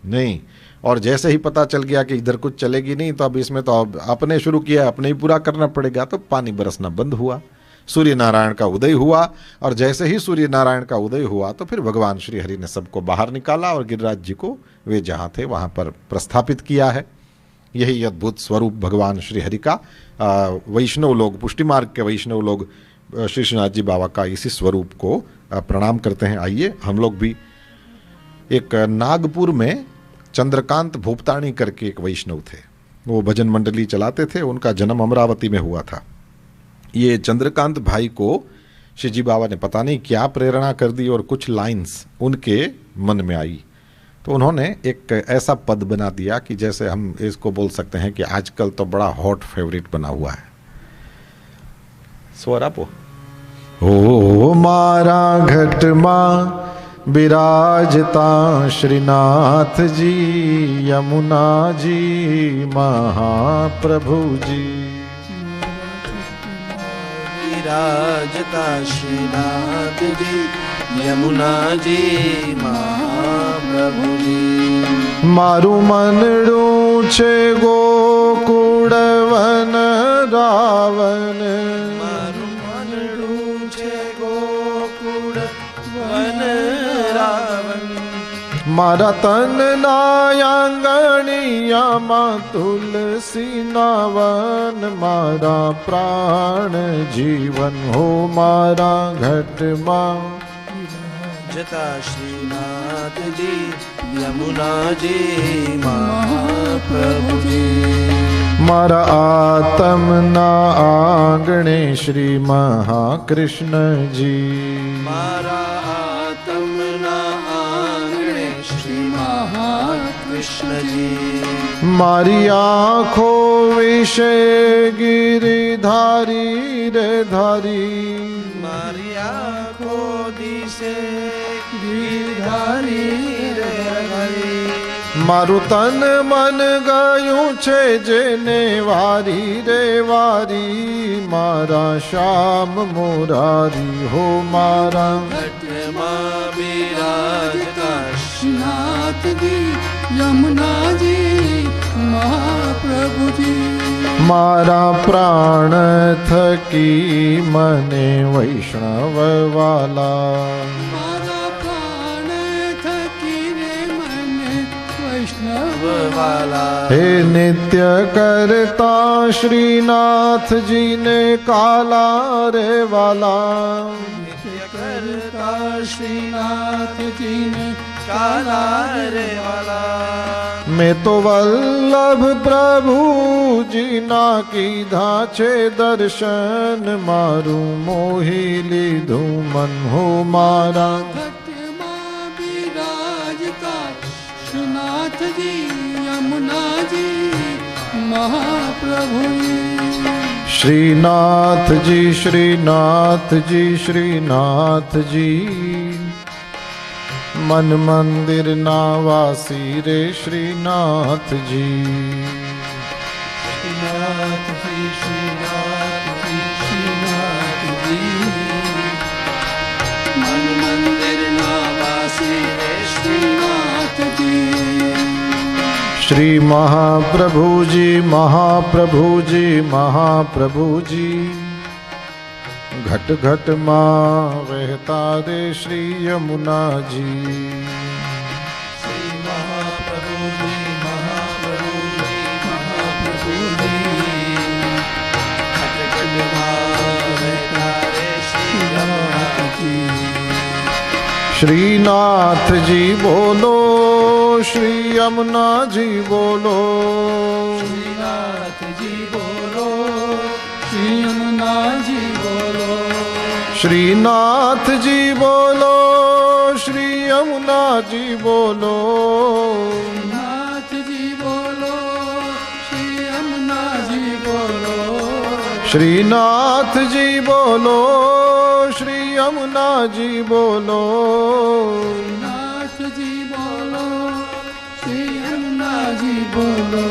[SPEAKER 1] नहीं। और जैसे ही पता चल गया कि इधर कुछ चलेगी नहीं, तो अब इसमें तो अब अपने शुरू किया, अपने ही पूरा करना पड़ेगा। तो पानी बरसना बंद हुआ, सूर्य नारायण का उदय हुआ। और जैसे ही सूर्य नारायण का उदय हुआ तो फिर भगवान श्री हरि ने सबको बाहर निकाला और गिरिराज जी को वे जहाँ थे वहाँ पर प्रस्थापित किया है। यही अद्भुत स्वरूप भगवान श्री हरि का। वैष्णव लोग, पुष्टि मार्ग के वैष्णव लोग श्री श्रीनाथ जी बाबा का इसी स्वरूप को प्रणाम करते हैं। आइए हम लोग भी। एक नागपुर में चंद्रकांत भोपताणी करके एक वैष्णव थे, वो भजन मंडली चलाते थे। उनका जन्म अमरावती में हुआ था। ये चंद्रकांत भाई को श्री जी बाबा ने पता नहीं क्या प्रेरणा कर दी और कुछ लाइंस उनके मन में आई, तो उन्होंने एक ऐसा पद बना दिया कि जैसे हम इसको बोल सकते हैं कि आजकल तो बड़ा हॉट फेवरेट बना हुआ है। स्वर आपो। ओ मारा घट मां विराजता श्रीनाथ जी, यमुना जी महाप्रभु जी।
[SPEAKER 2] विराजता श्रीनाथ जी, यमुना जी महाप्रभु जी।
[SPEAKER 1] मारू मनडू छे गोकुळ वन रावण,
[SPEAKER 2] मारू मनडू छे गोकुळ वन रावण।
[SPEAKER 1] मारा तन नायांगणिया मा तुलसी नावन, मारा प्राण जीवन हो मारा घट मां।
[SPEAKER 2] जता श्रीनाथ जी, यमुना जी महाप्रभु जी।
[SPEAKER 1] मारा आत्म ना आंगणे श्री महाकृष्ण जी,
[SPEAKER 2] मारा आत्म ना आंगणे श्री महाकृष्ण जी।
[SPEAKER 1] मारी आँखों विषय गिरिधारी रे धारी,
[SPEAKER 2] मारी आँखों दिसे गिरधारी रे हरि।
[SPEAKER 1] मारू तन मन गયું છે જેને વારી રે વારી, મારા શ્યામ મોરારી हो मारा।
[SPEAKER 2] घट मां विराजता
[SPEAKER 4] श्रीनाथ जी, यमुना जी महाप्रभु जी।
[SPEAKER 1] मारा प्राण थकी मने वैष्णव वाला,
[SPEAKER 4] मारा प्राण थकी रे मन वैष्णव
[SPEAKER 2] वाला।
[SPEAKER 1] हे नित्य करता श्रीनाथ जी ने काला रे वाला,
[SPEAKER 2] नित्य करता
[SPEAKER 4] श्रीनाथ जी ने
[SPEAKER 2] काला रे वाला।
[SPEAKER 1] मैं तो वल्लभ प्रभु जी ना कीधा छे दर्शन, मारू मोही लीधु मन हो मारा।
[SPEAKER 4] घट मां विराजता श्रीनाथ जी, यमुना जी महाप्रभु जी।
[SPEAKER 1] श्रीनाथ जी श्रीनाथ जी श्रीनाथ जी, मन मंदिर नावासी रे श्रीनाथ जी।
[SPEAKER 2] श्रीनाथ जी श्रीनाथ जी श्रीनाथ जी, मन मंदिर नावासी रे श्रीनाथ जी।
[SPEAKER 1] श्री महाप्रभु जी महाप्रभु जी महाप्रभु जी, घट घट माँ वहता रे श्री यमुना जी।
[SPEAKER 2] श्री महाप्रभु जी महाप्रभु जी महाप्रभु जी, घट घट मां वहता रे श्री यमुना जी।
[SPEAKER 1] श्रीनाथ जी बोलो, श्री यमुना जी बोलो,
[SPEAKER 2] श्रीनाथ जी बोलो,
[SPEAKER 4] श्री यमुना जी बोलो।
[SPEAKER 1] श्रीनाथ जी बोलो, श्री यमुना जी बोलो,
[SPEAKER 4] नाथ जी बोलो, श्री यमुना जी बोलो।
[SPEAKER 1] श्रीनाथ जी बोलो, श्री यमुना जी बोलो,
[SPEAKER 4] नाथ जी बोलो, श्री यमुना जी बोलो।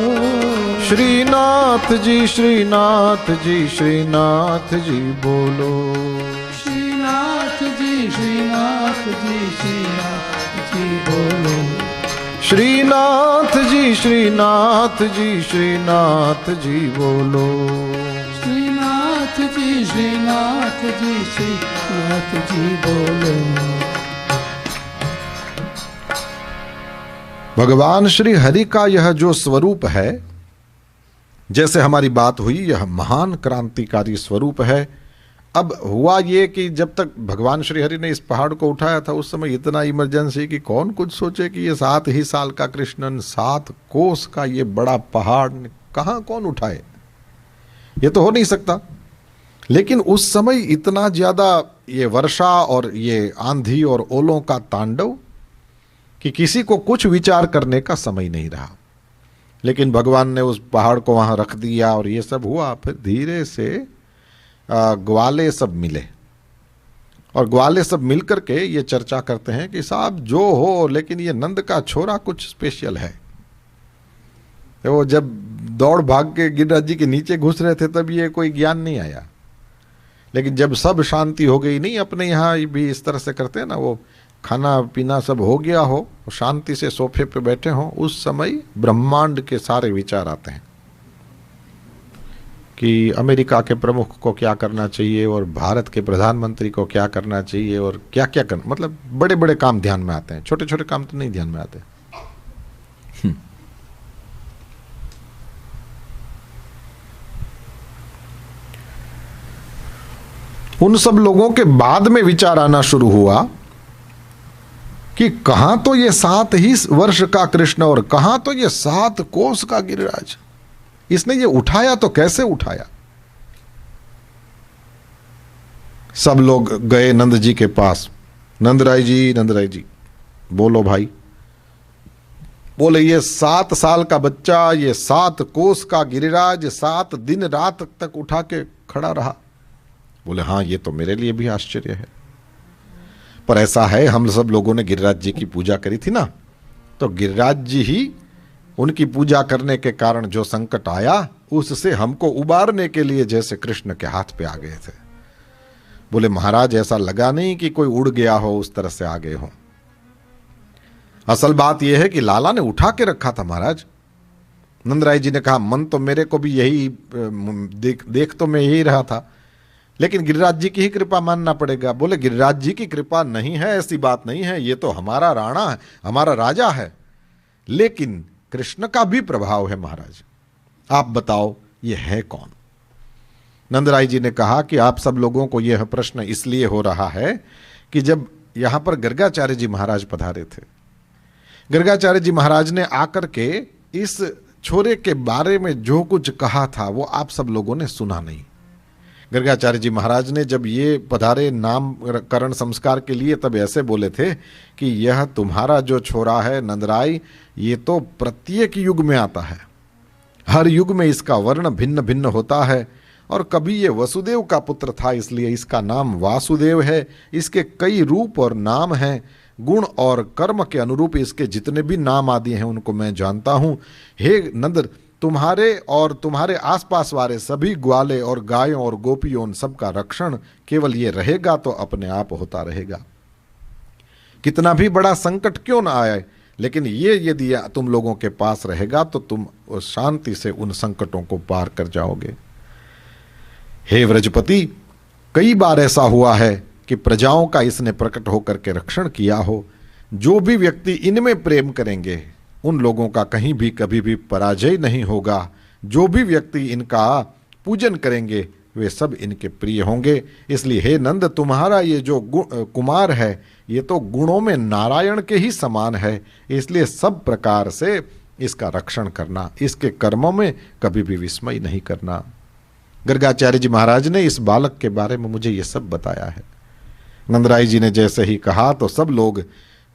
[SPEAKER 1] श्रीनाथ जी श्रीनाथ जी श्रीनाथ जी बोलो,
[SPEAKER 4] श्रीनाथ जी श्रीनाथ जी श्रीनाथ जी बोलो।
[SPEAKER 1] श्रीनाथ जी श्रीनाथ जी श्रीनाथ जी बोलो।
[SPEAKER 4] श्रीनाथ जी श्रीनाथ जी श्रीनाथ जी बोलो।
[SPEAKER 1] भगवान श्री हरि का यह जो स्वरूप है, जैसे हमारी बात हुई, यह महान क्रांतिकारी स्वरूप है। अब हुआ ये कि जब तक भगवान श्री हरि ने इस पहाड़ को उठाया था उस समय इतना इमरजेंसी कि कौन कुछ सोचे कि ये 7 ही साल का कृष्णन 7 कोस का ये बड़ा पहाड़ कहाँ कौन उठाए, ये तो हो नहीं सकता। लेकिन उस समय इतना ज्यादा ये वर्षा और ये आंधी और ओलों का तांडव कि किसी को कुछ विचार करने का समय नहीं रहा। लेकिन भगवान ने उस पहाड़ को वहां रख दिया और ये सब हुआ। फिर धीरे से ग्वाले सब मिले और ग्वाले सब मिलकर के ये चर्चा करते हैं कि साहब जो हो, लेकिन ये नंद का छोरा कुछ स्पेशल है। तो वो जब दौड़ भाग के गिरिराज जी के नीचे घुस रहे थे तब ये कोई ज्ञान नहीं आया। लेकिन जब सब शांति हो गई, नहीं अपने यहाँ भी इस तरह से करते हैं ना, वो खाना पीना सब हो गया हो, शांति से सोफे पे बैठे हों, उस समय ब्रह्मांड के सारे विचार आते हैं कि अमेरिका के प्रमुख को क्या करना चाहिए और भारत के प्रधानमंत्री को क्या करना चाहिए और क्या क्या करना, मतलब बड़े बड़े काम ध्यान में आते हैं, छोटे छोटे काम तो नहीं ध्यान में आते। उन सब लोगों के बाद में विचार आना शुरू हुआ कि कहां तो ये 7 ही वर्ष का कृष्ण और कहां तो ये 7 कोस का गिरिराज। इसने ये उठाया तो कैसे उठाया। सब लोग गए नंद जी के पास। नंदराय जी बोलो भाई। बोले ये 7 साल का बच्चा, ये 7 कोस का गिरिराज 7 दिन रात तक उठा के खड़ा रहा। बोले हाँ, ये तो मेरे लिए भी आश्चर्य है, पर ऐसा है हम सब लोगों ने गिरिराज जी की पूजा करी थी ना, तो गिरिराज जी ही उनकी पूजा करने के कारण जो संकट आया उससे हमको उबारने के लिए जैसे कृष्ण के हाथ पे आ गए थे। बोले महाराज ऐसा लगा नहीं कि कोई उड़ गया हो, उस तरह से आ गए हो। असल बात यह है कि लाला ने उठा के रखा था महाराज। नंदराय जी ने कहा मन तो मेरे को भी यही देख तो मैं यही रहा था, लेकिन गिरिराज जी की ही कृपा मानना पड़ेगा। बोले गिरिराज जी की कृपा नहीं है, ऐसी बात नहीं है, ये तो हमारा राणा है, हमारा राजा है, लेकिन कृष्ण का भी प्रभाव है महाराज। आप बताओ ये है कौन। नंदराय जी ने कहा कि आप सब लोगों को यह प्रश्न इसलिए हो रहा है कि जब यहां पर गर्गाचार्य जी महाराज पधारे थे, गर्गाचार्य जी महाराज ने आकर के इस छोरे के बारे में जो कुछ कहा था वो आप सब लोगों ने सुना नहीं। गर्गाचार्य जी महाराज ने जब ये पधारे नामकरण संस्कार के लिए तब ऐसे बोले थे कि यह तुम्हारा जो छोरा है नंदराय, ये तो प्रत्येक युग में आता है, हर युग में इसका वर्ण भिन्न भिन्न होता है, और कभी ये वसुदेव का पुत्र था इसलिए इसका नाम वासुदेव है। इसके कई रूप और नाम हैं, गुण और कर्म के अनुरूप इसके जितने भी नाम आदि हैं उनको मैं जानता हूँ। हे नंद, तुम्हारे और तुम्हारे आसपास वाले सभी ग्वाले और गायों और गोपियों उन सबका रक्षण केवल ये रहेगा तो अपने आप होता रहेगा। कितना भी बड़ा संकट क्यों ना आए, लेकिन ये यदि तुम लोगों के पास रहेगा तो तुम शांति से उन संकटों को पार कर जाओगे। हे व्रजपति, कई बार ऐसा हुआ है कि प्रजाओं का इसने प्रकट होकर के रक्षण किया हो। जो भी व्यक्ति इनमें प्रेम करेंगे उन लोगों का कहीं भी कभी भी पराजय नहीं होगा। जो भी व्यक्ति इनका पूजन करेंगे वे सब इनके प्रिय होंगे। इसलिए हे नंद, तुम्हारा ये जो कुमार है ये तो गुणों में नारायण के ही समान है, इसलिए सब प्रकार से इसका रक्षण करना, इसके कर्मों में कभी भी विस्मय नहीं करना। गर्गाचार्य जी महाराज ने इस बालक के बारे में मुझे ये सब बताया है। नंदराय जी ने जैसे ही कहा तो सब लोग,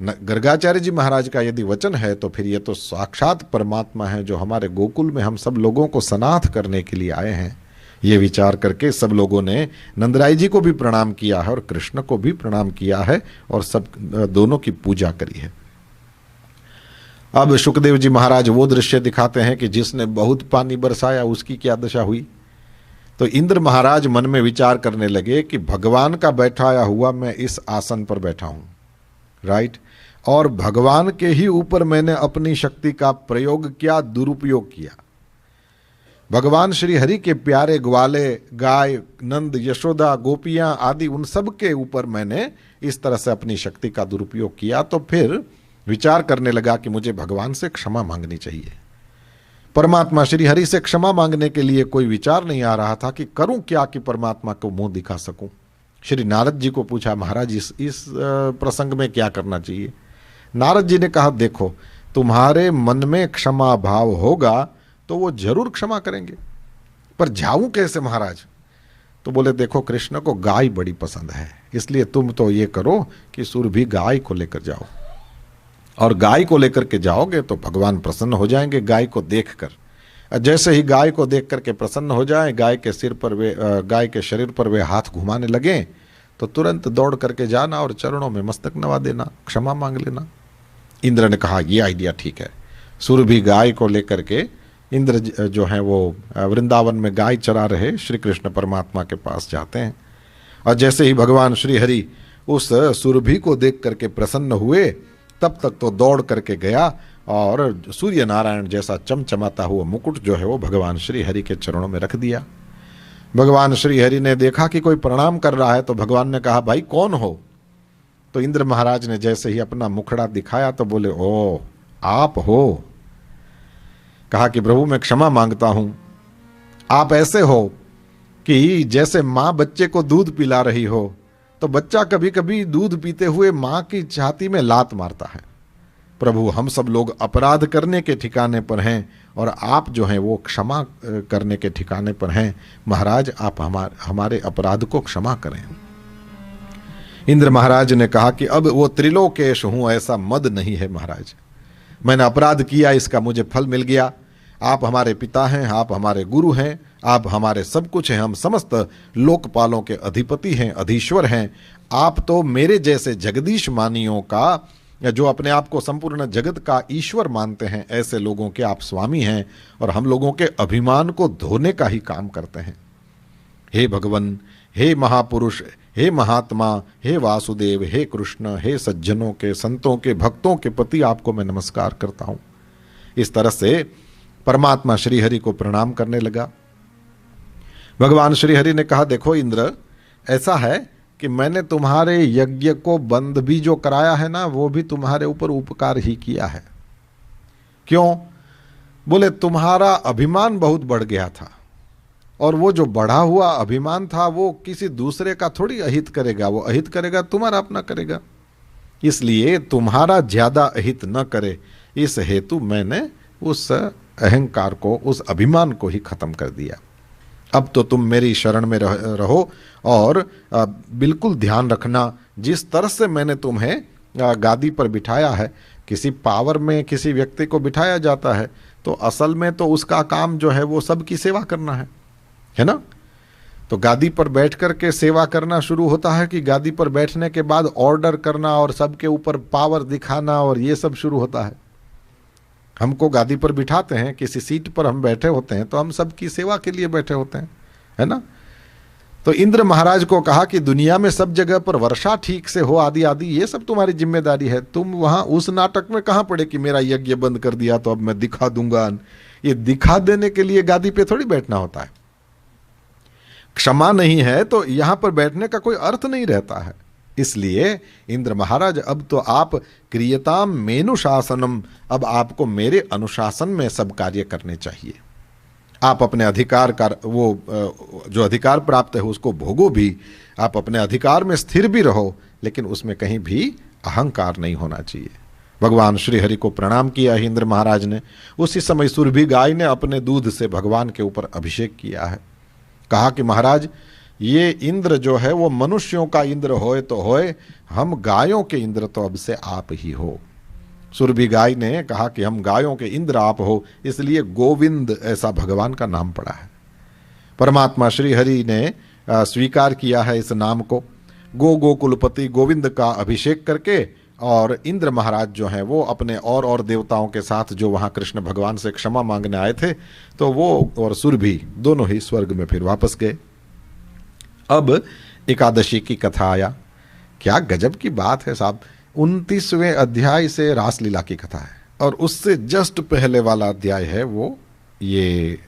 [SPEAKER 1] गर्गाचार्य जी महाराज का यदि वचन है तो फिर ये तो साक्षात परमात्मा है जो हमारे गोकुल में हम सब लोगों को सनाथ करने के लिए आए हैं। ये विचार करके सब लोगों ने नंदराय जी को भी प्रणाम किया है और कृष्ण को भी प्रणाम किया है और सब दोनों की पूजा करी है। अब शुकदेव जी महाराज वो दृश्य दिखाते हैं कि जिसने बहुत पानी बरसाया उसकी क्या दशा हुई। तो इंद्र महाराज मन में विचार करने लगे कि भगवान का बैठाया हुआ मैं इस आसन पर बैठा हूं, राइट, और भगवान के ही ऊपर मैंने अपनी शक्ति का प्रयोग किया, दुरुपयोग किया। भगवान श्री हरि के प्यारे ग्वाले, गाय, नंद, यशोदा, गोपियां आदि उन सब के ऊपर मैंने इस तरह से अपनी शक्ति का दुरुपयोग किया। तो फिर विचार करने लगा कि मुझे भगवान से क्षमा मांगनी चाहिए। परमात्मा श्री हरि से क्षमा मांगने के लिए कोई विचार नहीं आ रहा था कि करूं क्या कि परमात्मा को मुंह दिखा सकूं। श्री नारद जी को पूछा, महाराज इस प्रसंग में क्या करना चाहिए? नारद जी ने कहा, देखो तुम्हारे मन में क्षमा भाव होगा तो वो जरूर क्षमा करेंगे, पर जाऊं कैसे महाराज? तो बोले, देखो कृष्ण को गाय बड़ी पसंद है, इसलिए तुम तो ये करो कि सुरभि गाय को लेकर जाओ, और गाय को लेकर के जाओगे तो भगवान प्रसन्न हो जाएंगे गाय को देखकर। जैसे ही गाय को देख करके प्रसन्न हो जाए, गाय के शरीर पर वे हाथ घुमाने लगे, तो तुरंत दौड़ करके जाना और चरणों में मस्तक नवा देना, क्षमा मांग लेना। इंद्र ने कहा, यह आइडिया ठीक है। सुरभि गाय को लेकर के इंद्र जो है वो वृंदावन में गाय चरा रहे श्री कृष्ण परमात्मा के पास जाते हैं, और जैसे ही भगवान श्री हरि उस सुरभि को देख करके प्रसन्न हुए, तब तक तो दौड़ करके गया और सूर्य नारायण जैसा चमचमाता हुआ मुकुट जो है वो भगवान श्री हरि के चरणों में रख दिया। भगवान श्री हरि ने देखा कि कोई प्रणाम कर रहा है, तो भगवान ने कहा, भाई कौन हो? तो इंद्र महाराज ने जैसे ही अपना मुखड़ा दिखाया तो बोले, ओ आप हो? कहा कि प्रभु मैं क्षमा मांगता हूं। आप ऐसे हो कि जैसे माँ बच्चे को दूध पिला रही हो, तो बच्चा कभी कभी दूध पीते हुए माँ की छाती में लात मारता है। प्रभु हम सब लोग अपराध करने के ठिकाने पर हैं, और आप जो हैं वो क्षमा करने के ठिकाने पर हैं। महाराज आप हमारे अपराध को क्षमा करें। इंद्र महाराज ने कहा कि अब वो त्रिलोकेश हूं, ऐसा मद नहीं है महाराज। मैंने अपराध किया, इसका मुझे फल मिल गया। आप हमारे पिता हैं, आप हमारे गुरु हैं, आप हमारे सब कुछ हैं, हम समस्त लोकपालों के अधिपति हैं, अधीश्वर हैं। आप तो मेरे जैसे जगदीश मानियों का, जो अपने आप को संपूर्ण जगत का ईश्वर मानते हैं, ऐसे लोगों के आप स्वामी हैं, और हम लोगों के अभिमान को धोने का ही काम करते हैं। हे भगवान, हे महापुरुष, हे महात्मा, हे वासुदेव, हे कृष्ण, हे सज्जनों के, संतों के, भक्तों के प्रति आपको मैं नमस्कार करता हूं। इस तरह से परमात्मा श्री हरि को प्रणाम करने लगा। भगवान श्री हरि ने कहा, देखो इंद्र, ऐसा है कि मैंने तुम्हारे यज्ञ को बंद भी जो कराया है ना, वो भी तुम्हारे ऊपर उपकार ही किया है। क्यों? बोले तुम्हारा अभिमान बहुत बढ़ गया था, और वो जो बढ़ा हुआ अभिमान था वो किसी दूसरे का थोड़ी अहित करेगा, वो अहित करेगा तुम्हारा अपना करेगा। इसलिए तुम्हारा ज्यादा अहित न करे, इस हेतु मैंने उस अहंकार को, उस अभिमान को ही खत्म कर दिया। अब तो तुम मेरी शरण में रहो, और बिल्कुल ध्यान रखना, जिस तरह से मैंने तुम्हें गादी पर बिठाया है, किसी पावर में किसी व्यक्ति को बिठाया जाता है तो असल में तो उसका काम जो है वो सबकी सेवा करना है ना? तो गादी पर बैठ कर के सेवा करना शुरू होता है कि गादी पर बैठने के बाद ऑर्डर करना और सबके ऊपर पावर दिखाना और ये सब शुरू होता है? हमको गादी पर बिठाते हैं, किसी सीट पर हम बैठे होते हैं तो हम सबकी सेवा के लिए बैठे होते हैं, है ना? तो इंद्र महाराज को कहा कि दुनिया में सब जगह पर वर्षा ठीक से हो, आदि आदि, ये सब तुम्हारी जिम्मेदारी है। तुम वहां उस नाटक में कहां पड़े कि मेरा यज्ञ बंद कर दिया तो अब मैं दिखा दूंगा। ये दिखा देने के लिए गादी पे थोड़ी बैठना होता है। क्षमा नहीं है तो यहां पर बैठने का कोई अर्थ नहीं रहता है। इसलिए इंद्र महाराज, अब तो आप क्रियताम मेनुशासनम, अब आपको मेरे अनुशासन में सब कार्य करने चाहिए। आप अपने अधिकार का, वो जो अधिकार प्राप्त है उसको भोगो भी, आप अपने अधिकार में स्थिर भी रहो, लेकिन उसमें कहीं भी अहंकार नहीं होना चाहिए। भगवान श्री हरि को प्रणाम किया इंद्र महाराज ने। उसी समय सुरभि गाय ने अपने दूध से भगवान के ऊपर अभिषेक किया है। कहा कि महाराज, ये इंद्र जो है वो मनुष्यों का इंद्र होए तो होए, हम गायों के इंद्र तो अब से आप ही हो। सुरभि गाय ने कहा कि हम गायों के इंद्र आप हो, इसलिए गोविंद ऐसा भगवान का नाम पड़ा है। परमात्मा श्री हरि ने स्वीकार किया है इस नाम को। गोकुलपति गोविंद का अभिषेक करके, और इंद्र महाराज जो हैं वो अपने और देवताओं के साथ जो वहाँ कृष्ण भगवान से क्षमा मांगने आए थे, तो वो और सुरभि दोनों ही स्वर्ग में फिर वापस गए। अब एकादशी की कथा आया। क्या गजब की बात है साहब। 29वें अध्याय से रासलीला की कथा है, और उससे जस्ट पहले वाला अध्याय है वो ये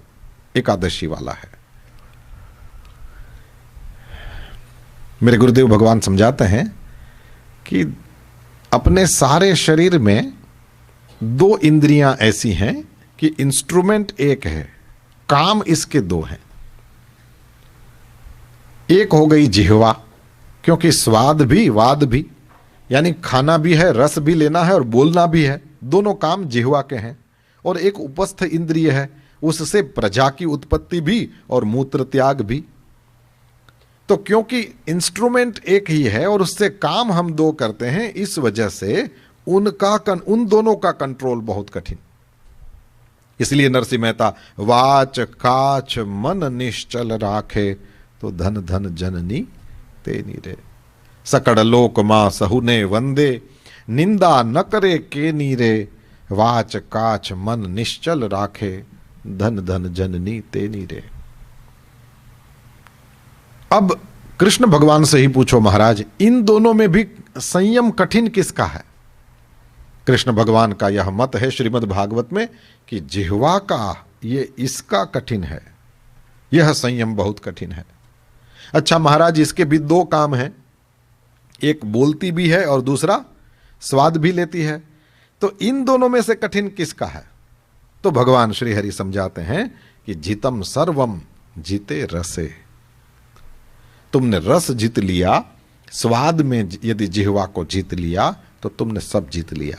[SPEAKER 1] एकादशी वाला है। मेरे गुरुदेव भगवान समझाते हैं कि अपने सारे शरीर में 2 इंद्रियां ऐसी हैं कि इंस्ट्रूमेंट एक है, काम इसके 2 हैं। एक हो गई जिह्वा, क्योंकि स्वाद भी वाद भी, यानी खाना भी है, रस भी लेना है और बोलना भी है, दोनों काम जिह्वा के हैं। और एक उपस्थ इंद्रिय है, उससे प्रजा की उत्पत्ति भी और मूत्र त्याग भी। तो क्योंकि इंस्ट्रूमेंट एक ही है और उससे काम हम 2 करते हैं, इस वजह से उन दोनों का कंट्रोल बहुत कठिन। इसलिए नरसिंह मेहता वाच काच मन निश्चल राखे, तो धन धन जननी ते नीरे। सकड़ लोक मां सहुने वंदे, निंदा न करे के नीरे। वाच काच मन निश्चल राखे, धन धन जननी ते नीरे। अब कृष्ण भगवान से ही पूछो महाराज, इन दोनों में भी संयम कठिन किसका है? कृष्ण भगवान का यह मत है श्रीमद् भागवत में कि जिह्वा का ये इसका कठिन है, यह संयम बहुत कठिन है। अच्छा महाराज, इसके भी 2 काम हैं, एक बोलती भी है और दूसरा स्वाद भी लेती है, तो इन दोनों में से कठिन किसका है? तो भगवान श्री हरि समझाते हैं कि जितम सर्वम जीते रसे। तुमने रस जीत लिया, स्वाद में यदि जिह्वा को जीत लिया तो तुमने सब जीत लिया।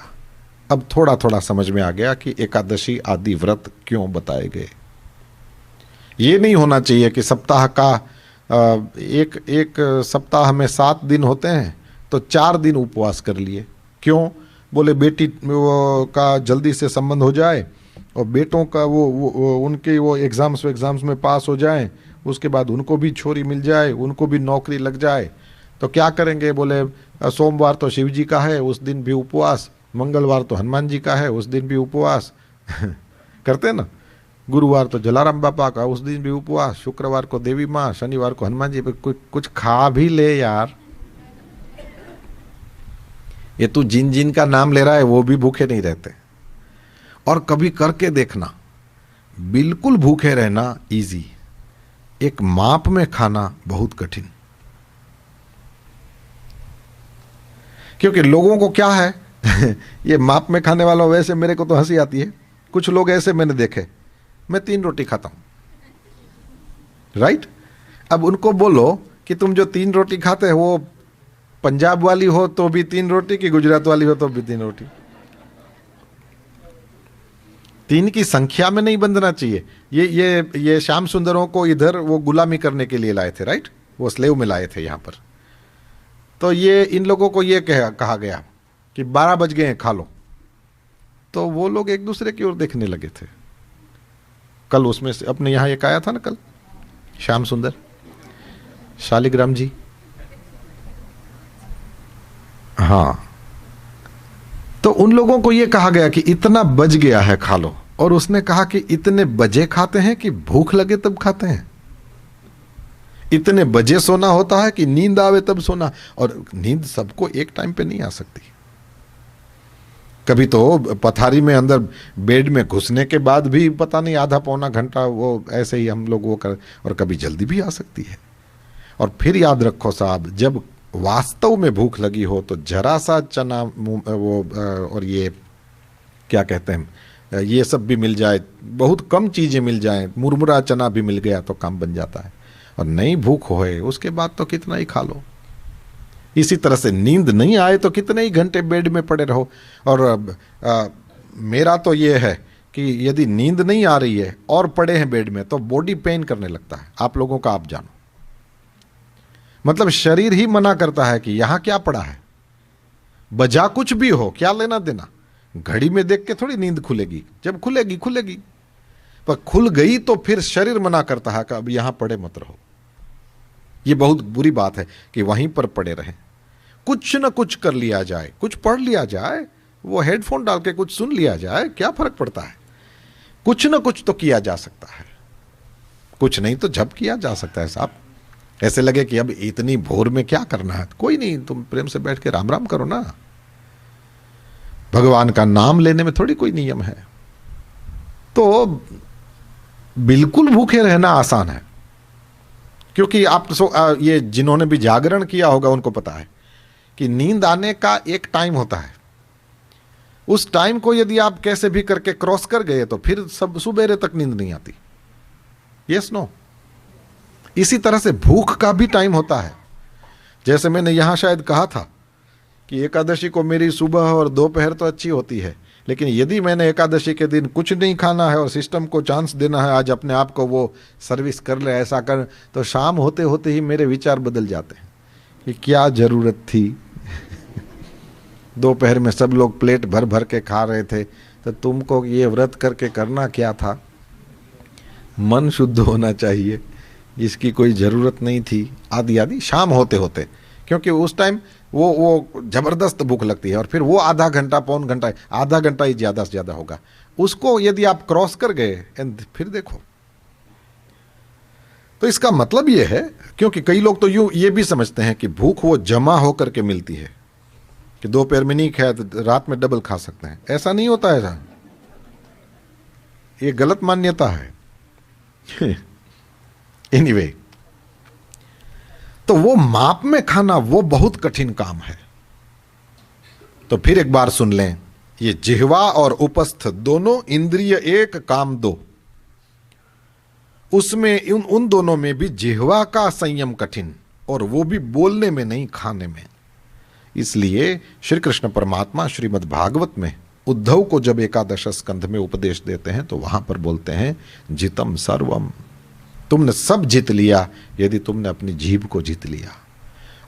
[SPEAKER 1] अब थोड़ा थोड़ा समझ में आ गया कि एकादशी आदि व्रत क्यों बताए गए। ये नहीं होना चाहिए कि सप्ताह का एक सप्ताह में 7 दिन होते हैं तो 4 दिन उपवास कर लिए। क्यों? बोले बेटी का जल्दी से संबंध हो जाए और बेटों का उनके एग्जाम्स में पास हो जाएं, उसके बाद उनको भी छोरी मिल जाए, उनको भी नौकरी लग जाए। तो क्या करेंगे? बोले सोमवार तो शिव जी का है, उस दिन भी उपवास, मंगलवार तो हनुमान जी का है, उस दिन भी उपवास करते ना, गुरुवार तो जलाराम बापा का, उस दिन भी उपवास, शुक्रवार को देवी माँ, शनिवार को हनुमान जी। कुछ खा भी ले यार। ये तू जिन जिन का नाम ले रहा है वो भी भूखे नहीं रहते। और कभी करके देखना, बिल्कुल भूखे रहना इजी, एक माप में खाना बहुत कठिन। क्योंकि लोगों को क्या है ये माप में खाने वालों, वैसे मेरे को तो हंसी आती है। कुछ लोग ऐसे मैंने देखे, मैं 3 रोटी खाता हूं, राइट? अब उनको बोलो कि तुम जो 3 रोटी खाते हो वो पंजाब वाली हो तो भी 3 रोटी, कि गुजरात वाली हो तो भी 3 रोटी। 3 की संख्या में नहीं बंधना चाहिए। ये श्याम सुंदरों को इधर वो गुलामी करने के लिए लाए थे, राइट? वो स्लेव में लाए थे यहाँ पर। तो ये इन लोगों को ये कहा गया कि 12 बज गए हैं, खा लो। तो वो लोग एक दूसरे की ओर देखने लगे थे। कल उसमें से अपने यहाँ एक आया था ना, कल श्याम सुंदर शालिग्राम जी, हाँ, तो उन लोगों को यह कहा गया कि इतना बज गया है, खा लो। और उसने कहा कि इतने बजे खाते हैं कि भूख लगे तब खाते हैं, इतने बजे सोना होता है कि नींद आवे तब सोना। और नींद सबको एक टाइम पे नहीं आ सकती। कभी तो पथारी में अंदर बेड में घुसने के बाद भी पता नहीं आधा पौना घंटा वो ऐसे ही हम लोग वो कर, और कभी जल्दी भी आ सकती है। और फिर याद रखो साहब, जब वास्तव में भूख लगी हो तो जरा सा चना वो और ये क्या कहते हैं, ये सब भी मिल जाए, बहुत कम चीजें मिल जाएं, मुरमुरा चना भी मिल गया तो काम बन जाता है। और नहीं भूख होए उसके बाद तो कितना ही खा लो। इसी तरह से नींद नहीं आए तो कितने ही घंटे बेड में पड़े रहो। और मेरा तो ये है कि यदि नींद नहीं आ रही है और पड़े हैं बेड में तो बॉडी पेन करने लगता है। आप लोगों का आप जानो, मतलब शरीर ही मना करता है कि यहां क्या पड़ा है, बजा कुछ भी हो, क्या लेना देना। घड़ी में देख के थोड़ी नींद खुलेगी, जब खुलेगी खुलेगी, पर खुल गई तो फिर शरीर मना करता है कि अब यहां पड़े मत रहो। ये बहुत बुरी बात है कि वहीं पर पड़े रहें। कुछ न कुछ कर लिया जाए, कुछ पढ़ लिया जाए, वो हेडफोन डाल के कुछ सुन लिया जाए, क्या फर्क पड़ता है। कुछ न कुछ तो किया जा सकता है, कुछ नहीं तो जब किया जा सकता है साहब। ऐसे लगे कि अब इतनी भोर में क्या करना है, कोई नहीं, तुम प्रेम से बैठ के राम राम करो ना, भगवान का नाम लेने में थोड़ी कोई नियम है। तो बिल्कुल भूखे रहना आसान है, क्योंकि आप ये जिन्होंने भी जागरण किया होगा उनको पता है कि नींद आने का एक टाइम होता है। उस टाइम को यदि आप कैसे भी करके क्रॉस कर गए तो फिर सब सुबेरे तक नींद नहीं आती। Yes no. इसी तरह से भूख का भी टाइम होता है। जैसे मैंने यहां शायद कहा था कि एकादशी को मेरी सुबह और दोपहर तो अच्छी होती है, लेकिन यदि मैंने एकादशी के दिन कुछ नहीं खाना है और सिस्टम को चांस देना है आज अपने आप को वो सर्विस कर ले, ऐसा कर, तो शाम होते होते ही मेरे विचार बदल जाते हैं कि क्या जरूरत थी। दोपहर में सब लोग प्लेट भर भर के खा रहे थे, तो तुमको ये व्रत करके करना क्या था। मन शुद्ध होना चाहिए, इसकी कोई ज़रूरत नहीं थी, आदि आदि। शाम होते होते, क्योंकि उस टाइम वो ज़बरदस्त भूख लगती है, और फिर वो आधा घंटा पौन घंटा, आधा घंटा ही ज़्यादा से ज़्यादा होगा, उसको यदि आप क्रॉस कर गए फिर देखो। तो इसका मतलब ये है, क्योंकि कई लोग तो यूँ ये भी समझते हैं कि भूख वो जमा होकर के मिलती है, कि दोपहर में नहीं खाया तो रात में डबल खा सकते हैं। ऐसा नहीं होता है, ये गलत मान्यता है। एनीवे, तो वो माप में खाना वो बहुत कठिन काम है। तो फिर एक बार सुन लें, ये जिह्वा और उपस्थ दोनों इंद्रिय एक काम दो, उसमें उन दोनों में भी जिह्वा का संयम कठिन, और वो भी बोलने में नहीं, खाने में। इसलिए श्री कृष्ण परमात्मा श्रीमद् भागवत में उद्धव को जब एकादश स्कंध में उपदेश देते हैं तो वहां पर बोलते हैं जितम सर्वम, तुमने सब जीत लिया यदि तुमने अपनी जीभ को जीत लिया।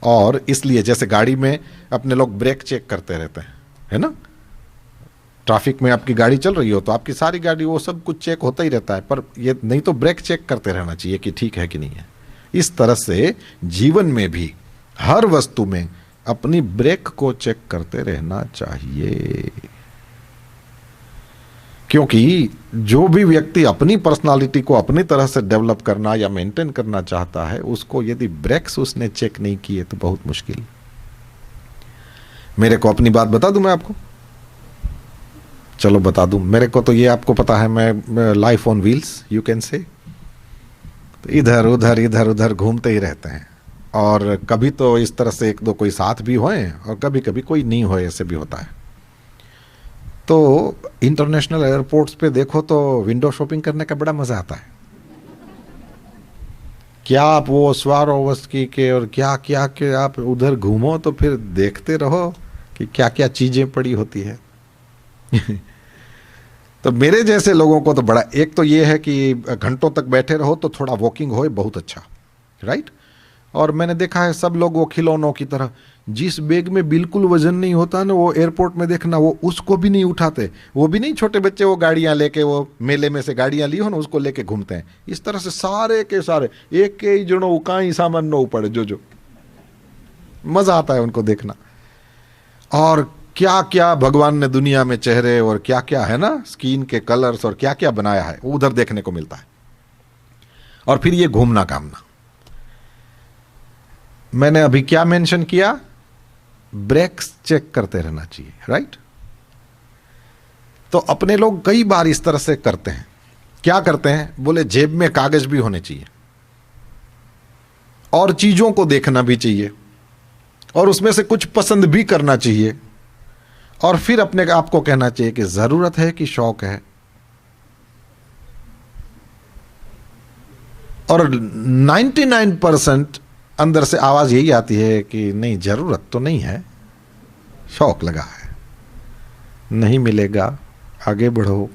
[SPEAKER 1] और इसलिए जैसे गाड़ी में अपने लोग ब्रेक चेक करते रहते हैं, है ना, ट्रैफिक में आपकी गाड़ी चल रही हो तो आपकी सारी गाड़ी वो सब कुछ चेक होता ही रहता है, पर ये नहीं तो ब्रेक चेक करते रहना चाहिए कि ठीक है कि नहीं है। इस तरह से जीवन में भी हर वस्तु में अपनी ब्रेक को चेक करते रहना चाहिए, क्योंकि जो भी व्यक्ति अपनी पर्सनालिटी को अपनी तरह से डेवलप करना या मेंटेन करना चाहता है, उसको यदि ब्रेक्स उसने चेक नहीं किए तो बहुत मुश्किल। मेरे को अपनी बात बता दूं मैं आपको, चलो बता दूं। मेरे को तो ये आपको पता है, मैं life on wheels you can say, तो इधर उधर घूमते ही रहते हैं। और कभी तो इस तरह से एक दो कोई साथ भी होए और कभी कभी कोई नहीं होए, ऐसे भी होता है। तो इंटरनेशनल एयरपोर्ट्स पे देखो तो विंडो शॉपिंग करने का बड़ा मजा आता है। क्या आप वो स्वारोवस्की के और क्या क्या के आप उधर घूमो तो फिर देखते रहो कि क्या क्या चीजें पड़ी होती है। तो मेरे जैसे लोगों को तो बड़ा, एक तो ये है कि घंटों तक बैठे रहो तो थोड़ा वॉकिंग हो, बहुत अच्छा, राइट। और मैंने देखा है सब लोग वो खिलौनों की तरह, जिस बैग में बिल्कुल वजन नहीं होता ना, वो एयरपोर्ट में देखना वो उसको भी नहीं उठाते। वो भी नहीं, छोटे बच्चे वो गाड़ियां लेके, वो मेले में से गाड़ियां ली हो ना, उसको लेके घूमते हैं। इस तरह से सारे के सारे एक के ही जनो उकाई सामान न पड़े, जो मजा आता है उनको देखना। और क्या क्या भगवान ने दुनिया में चेहरे और क्या क्या है ना, स्किन के कलर्स और क्या क्या बनाया है, वो उधर देखने को मिलता है। और फिर ये घूमना घामना, मैंने अभी क्या मेंशन किया, ब्रेक्स चेक करते रहना चाहिए, राइट। तो अपने लोग कई बार इस तरह से करते हैं। क्या करते हैं, बोले जेब में कागज भी होने चाहिए और चीजों को देखना भी चाहिए और उसमें से कुछ पसंद भी करना चाहिए, और फिर अपने आप को कहना चाहिए कि जरूरत है कि शौक है। और 99% अंदर से आवाज यही आती है कि नहीं, जरूरत तो नहीं है, शौक लगा है, नहीं मिलेगा, आगे बढ़ो।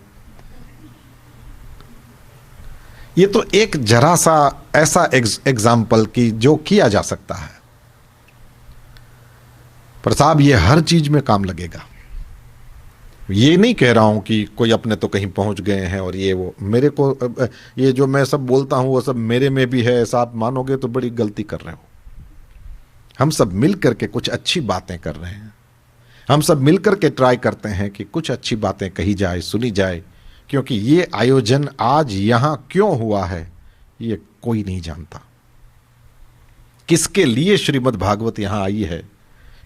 [SPEAKER 1] ये तो एक जरा सा ऐसा एग्जाम्पल की जो किया जा सकता है, पर साहब ये हर चीज में काम लगेगा। ये नहीं कह रहा हूं कि कोई अपने तो कहीं पहुंच गए हैं और ये वो, मेरे को ये जो मैं सब बोलता हूं वो सब मेरे में भी है, ऐसा आप मानोगे तो बड़ी गलती कर रहे हो। हम सब मिल करके कुछ अच्छी बातें कर रहे हैं, हम सब मिल करके ट्राई करते हैं कि कुछ अच्छी बातें कही जाए, सुनी जाए, क्योंकि ये आयोजन आज यहां क्यों हुआ है ये कोई नहीं जानता। किसके लिए श्रीमद् भागवत यहां आई है,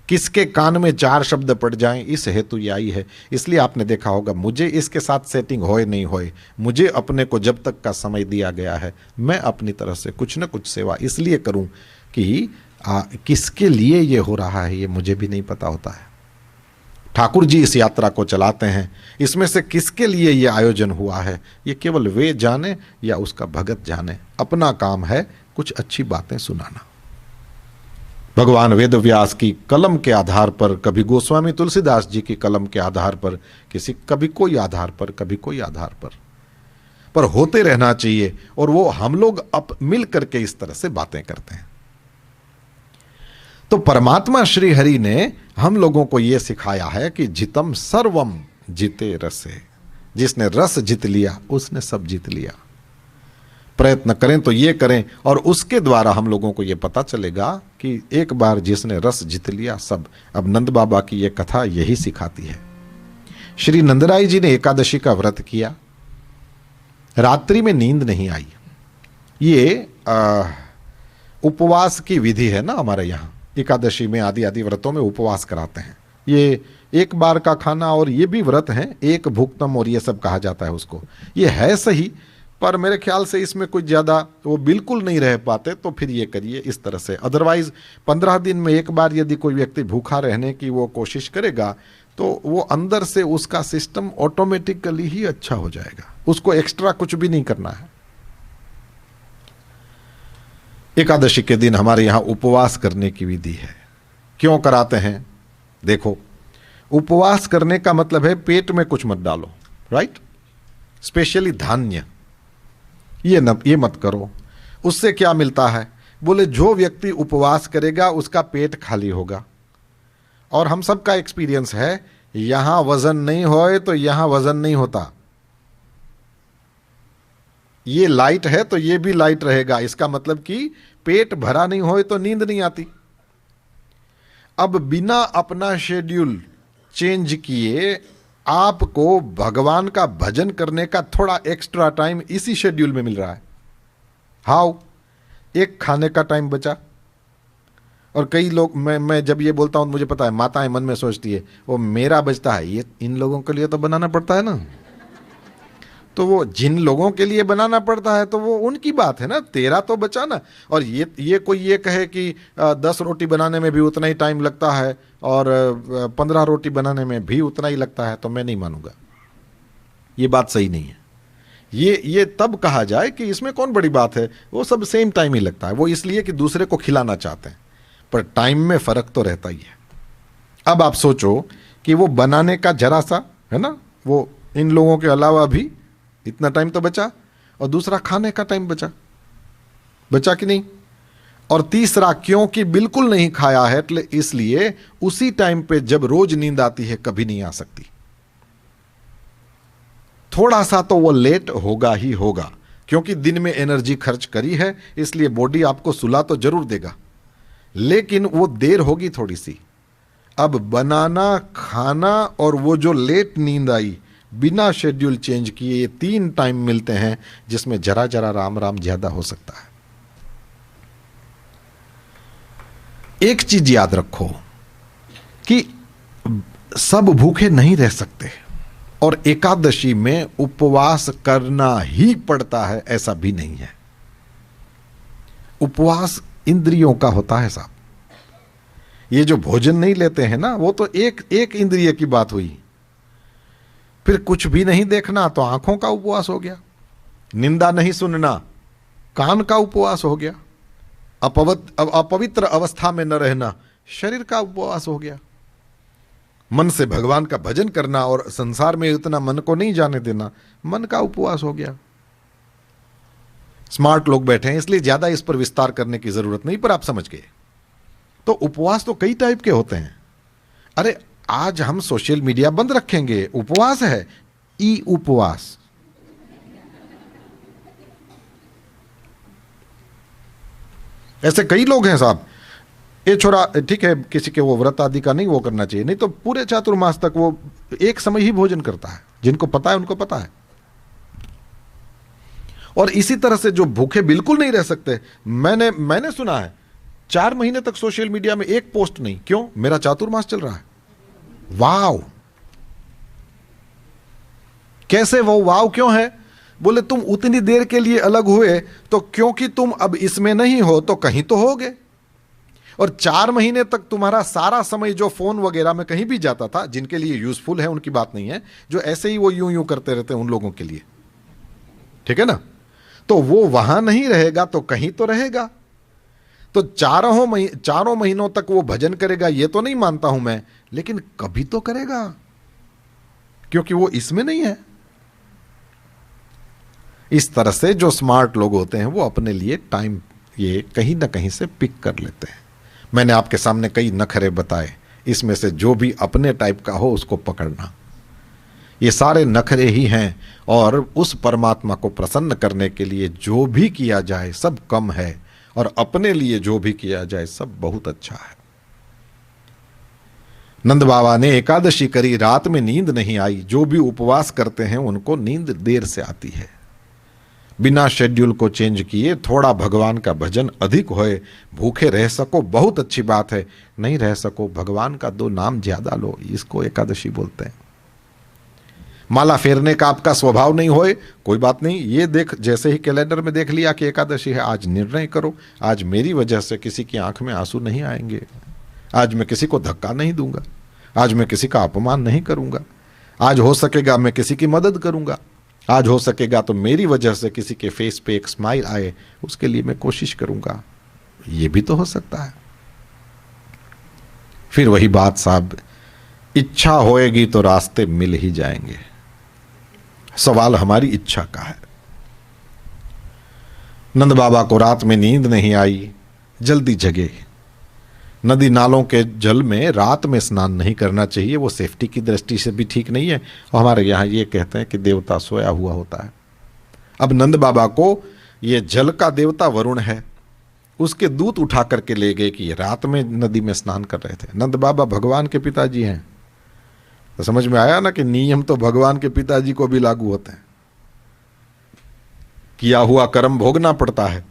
[SPEAKER 1] किसके कान में 4 शब्द पड़ जाएं, इस हेतु ये आई है। इसलिए आपने देखा होगा, मुझे इसके साथ सेटिंग होए नहीं होए, मुझे अपने को जब तक का समय दिया गया है, मैं अपनी तरफ से कुछ न कुछ सेवा इसलिए करूं कि किसके लिए ये हो रहा है ये मुझे भी नहीं पता होता है। ठाकुर जी इस यात्रा को चलाते हैं, इसमें से किसके लिए ये आयोजन हुआ है ये केवल वे जाने या उसका भगत जाने। अपना काम है कुछ अच्छी बातें सुनाना। भगवान वेद व्यास की कलम के आधार पर, कभी गोस्वामी तुलसीदास जी की कलम के आधार पर, कभी कोई आधार पर, कभी कोई आधार पर होते रहना चाहिए। और वो हम लोग अब मिल करके इस तरह से बातें करते हैं। तो परमात्मा श्री हरि ने हम लोगों को यह सिखाया है कि जितम सर्वम जिते रसे, जिसने रस जीत लिया उसने सब जीत लिया। प्रयत्न करें तो ये करें, और उसके द्वारा हम लोगों को ये पता चलेगा कि एक बार जिसने रस जीत लिया सब। अब नंद बाबा की ये कथा यही सिखाती है। श्री नंदराय जी ने एकादशी का व्रत किया, रात्रि में नींद नहीं आई। ये उपवास की विधि है ना हमारे यहाँ, एकादशी में आदि आदि व्रतों में उपवास कराते हैं। ये एक बार का खाना और ये भी व्रत है, एक भुक्तम और ये सब कहा जाता है उसको। ये है सही, पर मेरे ख्याल से इसमें कुछ ज़्यादा वो बिल्कुल नहीं रह पाते, तो फिर ये करिए इस तरह से। अदरवाइज 15 दिन में एक बार यदि कोई व्यक्ति भूखा रहने की वो कोशिश करेगा तो वो अंदर से उसका सिस्टम ऑटोमेटिकली ही अच्छा हो जाएगा, उसको एक्स्ट्रा कुछ भी नहीं करना है। एकादशी के दिन हमारे यहाँ उपवास करने की विधि है। क्यों कराते हैं? देखो, उपवास करने का मतलब है पेट में कुछ मत डालो, राइट? स्पेशली धान्य ये मत करो। उससे क्या मिलता है? बोले जो व्यक्ति उपवास करेगा उसका पेट खाली होगा। और हम सबका एक्सपीरियंस है, यहां वजन नहीं होए तो यहां वजन नहीं होता। ये लाइट है तो ये भी लाइट रहेगा। इसका मतलब कि पेट भरा नहीं होए तो नींद नहीं आती। अब बिना अपना शेड्यूल चेंज किए आपको भगवान का भजन करने का थोड़ा एक्स्ट्रा टाइम इसी शेड्यूल में मिल रहा है। हाउ? एक खाने का टाइम बचा। और कई लोग, मैं जब ये बोलता हूं मुझे पता है माताएं मन में सोचती है वो मेरा बचता है, ये इन लोगों के लिए तो बनाना पड़ता है ना। तो वो जिन लोगों के लिए बनाना पड़ता है तो वो उनकी बात है ना, तेरा तो बचा ना। और ये कोई ये कहे कि 10 रोटी बनाने में भी उतना ही टाइम लगता है और 15 रोटी बनाने में भी उतना ही लगता है, तो मैं नहीं मानूंगा। ये बात सही नहीं है। ये तब कहा जाए कि इसमें कौन बड़ी बात है, वो सब सेम टाइम ही लगता है। वो इसलिए कि दूसरे को खिलाना चाहते हैं, पर टाइम में फर्क तो रहता ही है। अब आप सोचो कि वो बनाने का जरा सा है ना, वो इन लोगों के अलावा भी इतना टाइम तो बचा, और दूसरा खाने का टाइम बचा कि नहीं? और तीसरा, क्योंकि बिल्कुल नहीं खाया है इसलिए उसी टाइम पे जब रोज नींद आती है कभी नहीं आ सकती। थोड़ा सा तो वो लेट होगा ही होगा, क्योंकि दिन में एनर्जी खर्च करी है, इसलिए बॉडी आपको सुला तो जरूर देगा, लेकिन वो देर होगी थोड़ी सी। अब बनाना, खाना और वो जो लेट नींद आई, बिना शेड्यूल चेंज किए, ये 3 टाइम मिलते हैं जिसमें जरा जरा राम राम ज्यादा हो सकता है। एक चीज याद रखो कि सब भूखे नहीं रह सकते, और एकादशी में उपवास करना ही पड़ता है ऐसा भी नहीं है। उपवास इंद्रियों का होता है साहब। ये जो भोजन नहीं लेते हैं ना, वो तो एक इंद्रिय की बात हुई। फिर कुछ भी नहीं देखना तो आंखों का उपवास हो गया, निंदा नहीं सुनना कान का उपवास हो गया, अपवित्र अवस्था में न रहना शरीर का उपवास हो गया, मन से भगवान का भजन करना और संसार में इतना मन को नहीं जाने देना मन का उपवास हो गया। स्मार्ट लोग बैठे हैं इसलिए ज्यादा इस पर विस्तार करने की जरूरत नहीं, पर आप समझ गए। तो उपवास तो कई टाइप के होते हैं। अरे आज हम सोशल मीडिया बंद रखेंगे, उपवास है, ई उपवास। ऐसे कई लोग हैं साहब। ये छोरा ठीक है, किसी के वो व्रत आदि का नहीं वो करना चाहिए, नहीं तो पूरे चातुर्मास तक वो एक समय ही भोजन करता है। जिनको पता है उनको पता है। और इसी तरह से जो भूखे बिल्कुल नहीं रह सकते, मैंने सुना है 4 महीने तक सोशल मीडिया में एक पोस्ट नहीं। क्यों? मेरा चातुर्मास चल रहा है। वाव! कैसे वो वाव क्यों है? बोले तुम उतनी देर के लिए अलग हुए तो क्योंकि तुम अब इसमें नहीं हो तो कहीं तो होगे। और 4 महीने तक तुम्हारा सारा समय जो फोन वगैरह में कहीं भी जाता था, जिनके लिए यूजफुल है उनकी बात नहीं है, जो ऐसे ही वो यूं यूं करते रहते हैं उन लोगों के लिए, ठीक है ना? तो वो वहां नहीं रहेगा तो कहीं तो रहेगा। तो चारों महीनों तक वो भजन करेगा ये तो नहीं मानता हूं मैं, लेकिन कभी तो करेगा, क्योंकि वो इसमें नहीं है। इस तरह से जो स्मार्ट लोग होते हैं वो अपने लिए टाइम ये कहीं ना कहीं से पिक कर लेते हैं। मैंने आपके सामने कई नखरे बताए, इसमें से जो भी अपने टाइप का हो उसको पकड़ना। ये सारे नखरे ही हैं, और उस परमात्मा को प्रसन्न करने के लिए जो भी किया जाए सब कम है, और अपने लिए जो भी किया जाए सब बहुत अच्छा है। नंद बाबा ने एकादशी करी, रात में नींद नहीं आई। जो भी उपवास करते हैं उनको नींद देर से आती है। बिना शेड्यूल को चेंज किए थोड़ा भगवान का भजन अधिक होए, भूखे रह सको बहुत अच्छी बात है, नहीं रह सको भगवान का 2 नाम ज्यादा लो, इसको एकादशी बोलते हैं। माला फेरने का आपका स्वभाव नहीं होए, कोई बात नहीं, ये देख जैसे ही कैलेंडर में देख लिया कि एकादशी है, आज निर्णय करो, आज मेरी वजह से किसी की आंख में आंसू नहीं आएंगे, आज मैं किसी को धक्का नहीं दूंगा, आज मैं किसी का अपमान नहीं करूंगा, आज हो सकेगा मैं किसी की मदद करूंगा, आज हो सकेगा तो मेरी वजह से किसी के फेस पे एक स्माइल आए, उसके लिए मैं कोशिश करूंगा। ये भी तो हो सकता है। फिर वही बात साहब, इच्छा होएगी तो रास्ते मिल ही जाएंगे। सवाल हमारी इच्छा का है। नंद बाबा को रात में नींद नहीं आई, जल्दी जगे। नदी नालों के जल में रात में स्नान नहीं करना चाहिए, वो सेफ्टी की दृष्टि से भी ठीक नहीं है, और हमारे यहाँ ये कहते हैं कि देवता सोया हुआ होता है। अब नंद बाबा को ये जल का देवता वरुण है, उसके दूत उठा करके ले गए कि रात में नदी में स्नान कर रहे थे। नंद बाबा भगवान के पिताजी हैं, तो समझ में आया ना कि नियम तो भगवान के पिताजी को भी लागू होते हैं। किया हुआ कर्म भोगना पड़ता है।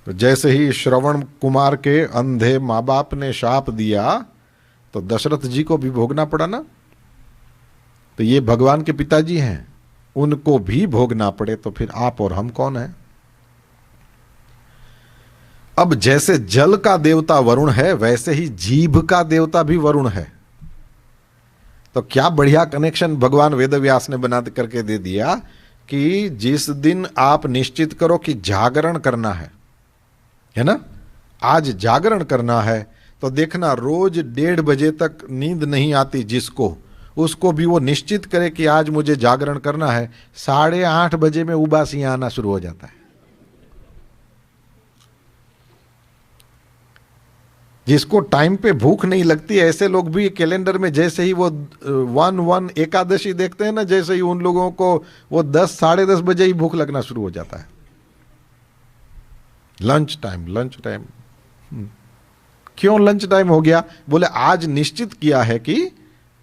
[SPEAKER 1] तो जैसे ही श्रवण कुमार के अंधे माँ बाप ने शाप दिया तो दशरथ जी को भी भोगना पड़ा ना। तो ये भगवान के पिताजी हैं, उनको भी भोगना पड़े तो फिर आप और हम कौन हैं? अब जैसे जल का देवता वरुण है, वैसे ही जीभ का देवता भी वरुण है। तो क्या बढ़िया कनेक्शन भगवान वेदव्यास ने बना करके दे दिया कि जिस दिन आप निश्चित करो कि जागरण करना है ना, आज जागरण करना है, तो देखना रोज 1:30 बजे तक नींद नहीं आती जिसको, उसको भी वो निश्चित करे कि आज मुझे जागरण करना है, 8:30 बजे में उबासियां आना शुरू हो जाता है। जिसको टाइम पे भूख नहीं लगती, ऐसे लोग भी कैलेंडर में जैसे ही वो 1 एकादशी देखते हैं ना, जैसे ही उन लोगों को वो 10 साढ़े 10 बजे ही भूख लगना शुरू हो जाता है। Lunch time. क्यों लंच टाइम हो गया? बोले आज निश्चित किया है कि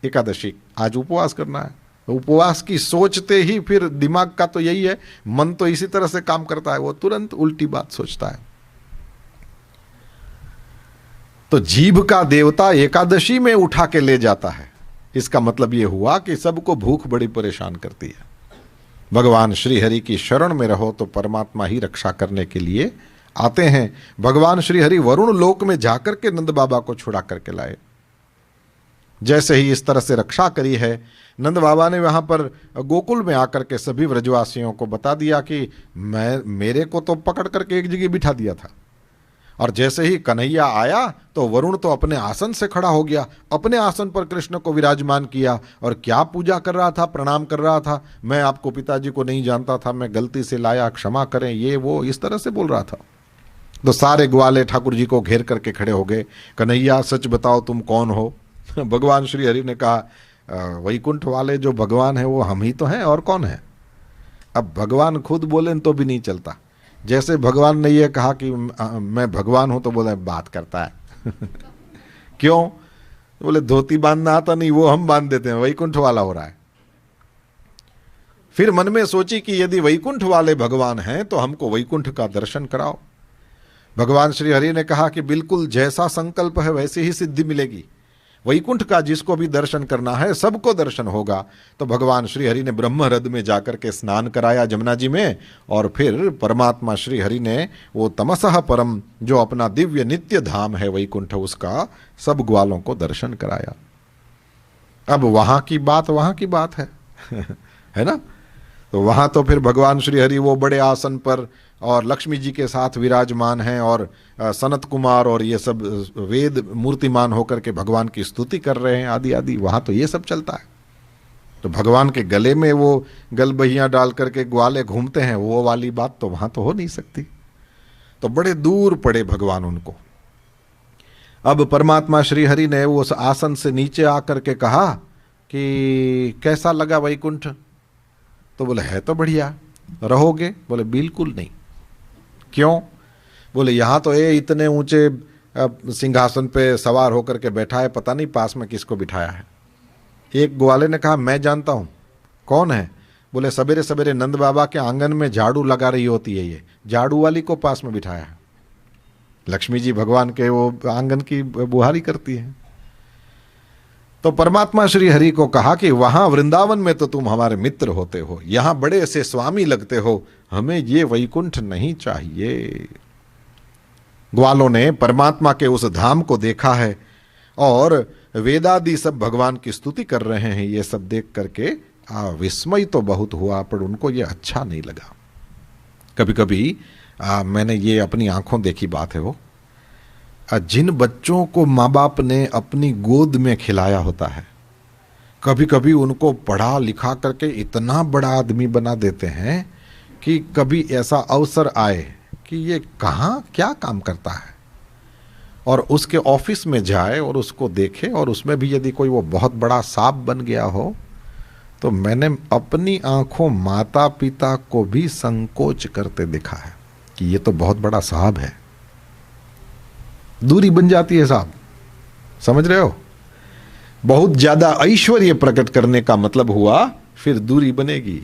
[SPEAKER 1] एकादशी, आज उपवास करना है। उपवास की सोचते ही फिर दिमाग का तो यही है, मन तो इसी तरह से काम करता है, वो तुरंत उल्टी बात सोचता है। तो जीभ का देवता एकादशी में उठा के ले जाता है। इसका मतलब यह हुआ कि सबको भूख बड़ी परेशान करती है। भगवान श्री हरि की शरण में रहो तो परमात्मा ही रक्षा करने के लिए आते हैं। भगवान श्री हरि वरुण लोक में जाकर के नंद बाबा को छुड़ा करके लाए। जैसे ही इस तरह से रक्षा करी है, नंद बाबा ने वहां पर गोकुल में आकर के सभी व्रजवासियों को बता दिया कि मेरे को तो पकड़ करके एक जगह बिठा दिया था, और जैसे ही कन्हैया आया तो वरुण तो अपने आसन से खड़ा हो गया, अपने आसन पर कृष्ण को विराजमान किया, और क्या पूजा कर रहा था, प्रणाम कर रहा था, मैं आपको पिताजी को नहीं जानता था, मैं गलती से लाया, क्षमा करें, ये वो इस तरह से बोल रहा था। तो सारे ग्वाले ठाकुर जी को घेर करके खड़े हो गए। कन्हैया सच बताओ तुम कौन हो? भगवान श्री हरि ने कहा वैकुंठ वाले जो भगवान है वो हम ही तो हैं, और कौन है? अब भगवान खुद बोले तो भी नहीं चलता। जैसे भगवान ने ये कहा कि मैं भगवान हूं, तो बोले बात करता है। क्यों? बोले धोती बांधना आता नहीं, वो हम बांध देते हैं, वैकुंठ वाला हो रहा है। फिर मन में सोची कि यदि वैकुंठ वाले भगवान हैं तो हमको वैकुंठ का दर्शन कराओ। भगवान श्री हरि ने कहा कि बिल्कुल जैसा संकल्प है वैसी ही सिद्धि मिलेगी। वैकुंठ का जिसको भी दर्शन करना है सबको दर्शन होगा। तो भगवान श्री हरि ने ब्रह्मरथ में जाकर के स्नान कराया जमुना जी में, और फिर परमात्मा श्री हरि ने वो तमसः परम जो अपना दिव्य नित्य धाम है वैकुंठ, उसका सब ग्वालों को दर्शन कराया। अब वहां की बात है है ना। तो वहां तो फिर भगवान श्री हरि वो बड़े आसन पर और लक्ष्मी जी के साथ विराजमान हैं, और सनत कुमार और ये सब वेद मूर्तिमान होकर के भगवान की स्तुति कर रहे हैं आदि आदि। वहां तो ये सब चलता है। तो भगवान के गले में वो गलबहियां डाल करके ग्वाले घूमते हैं, वो वाली बात तो वहां तो हो नहीं सकती। तो बड़े दूर पड़े भगवान उनको। अब परमात्मा श्री हरि ने उस आसन से नीचे आकर के कहा कि कैसा लगा वैकुंठ। तो बोले है तो बढ़िया, रहोगे? बोले बिल्कुल नहीं। क्यों? बोले यहाँ तो ये इतने ऊंचे सिंहासन पे सवार होकर के बैठा है, पता नहीं पास में किसको बिठाया है। एक ग्वाले ने कहा मैं जानता हूँ। कौन है? बोले सवेरे सवेरे नंद बाबा के आंगन में झाड़ू लगा रही होती है, ये झाड़ू वाली को पास में बिठाया है। लक्ष्मी जी भगवान के वो आंगन की बुहारी करती है। तो परमात्मा श्री हरि को कहा कि वहां वृंदावन में तो तुम हमारे मित्र होते हो, यहां बड़े से स्वामी लगते हो, हमें ये वैकुंठ नहीं चाहिए। ग्वालों ने परमात्मा के उस धाम को देखा है और वेदादि सब भगवान की स्तुति कर रहे हैं। ये सब देख करके विस्मय तो बहुत हुआ, पर उनको ये अच्छा नहीं लगा। कभी कभी मैंने ये अपनी आंखों देखी बात है, वो जिन बच्चों को माँ बाप ने अपनी गोद में खिलाया होता है, कभी कभी उनको पढ़ा लिखा करके इतना बड़ा आदमी बना देते हैं कि कभी ऐसा अवसर आए कि ये कहाँ क्या काम करता है, और उसके ऑफिस में जाए और उसको देखे, और उसमें भी यदि कोई वो बहुत बड़ा सांप बन गया हो, तो मैंने अपनी आंखों माता पिता को भी संकोच करते देखा है कि ये तो बहुत बड़ा साहब है। दूरी बन जाती है साहब, समझ रहे हो? बहुत ज्यादा ऐश्वर्य प्रकट करने का मतलब हुआ फिर दूरी बनेगी।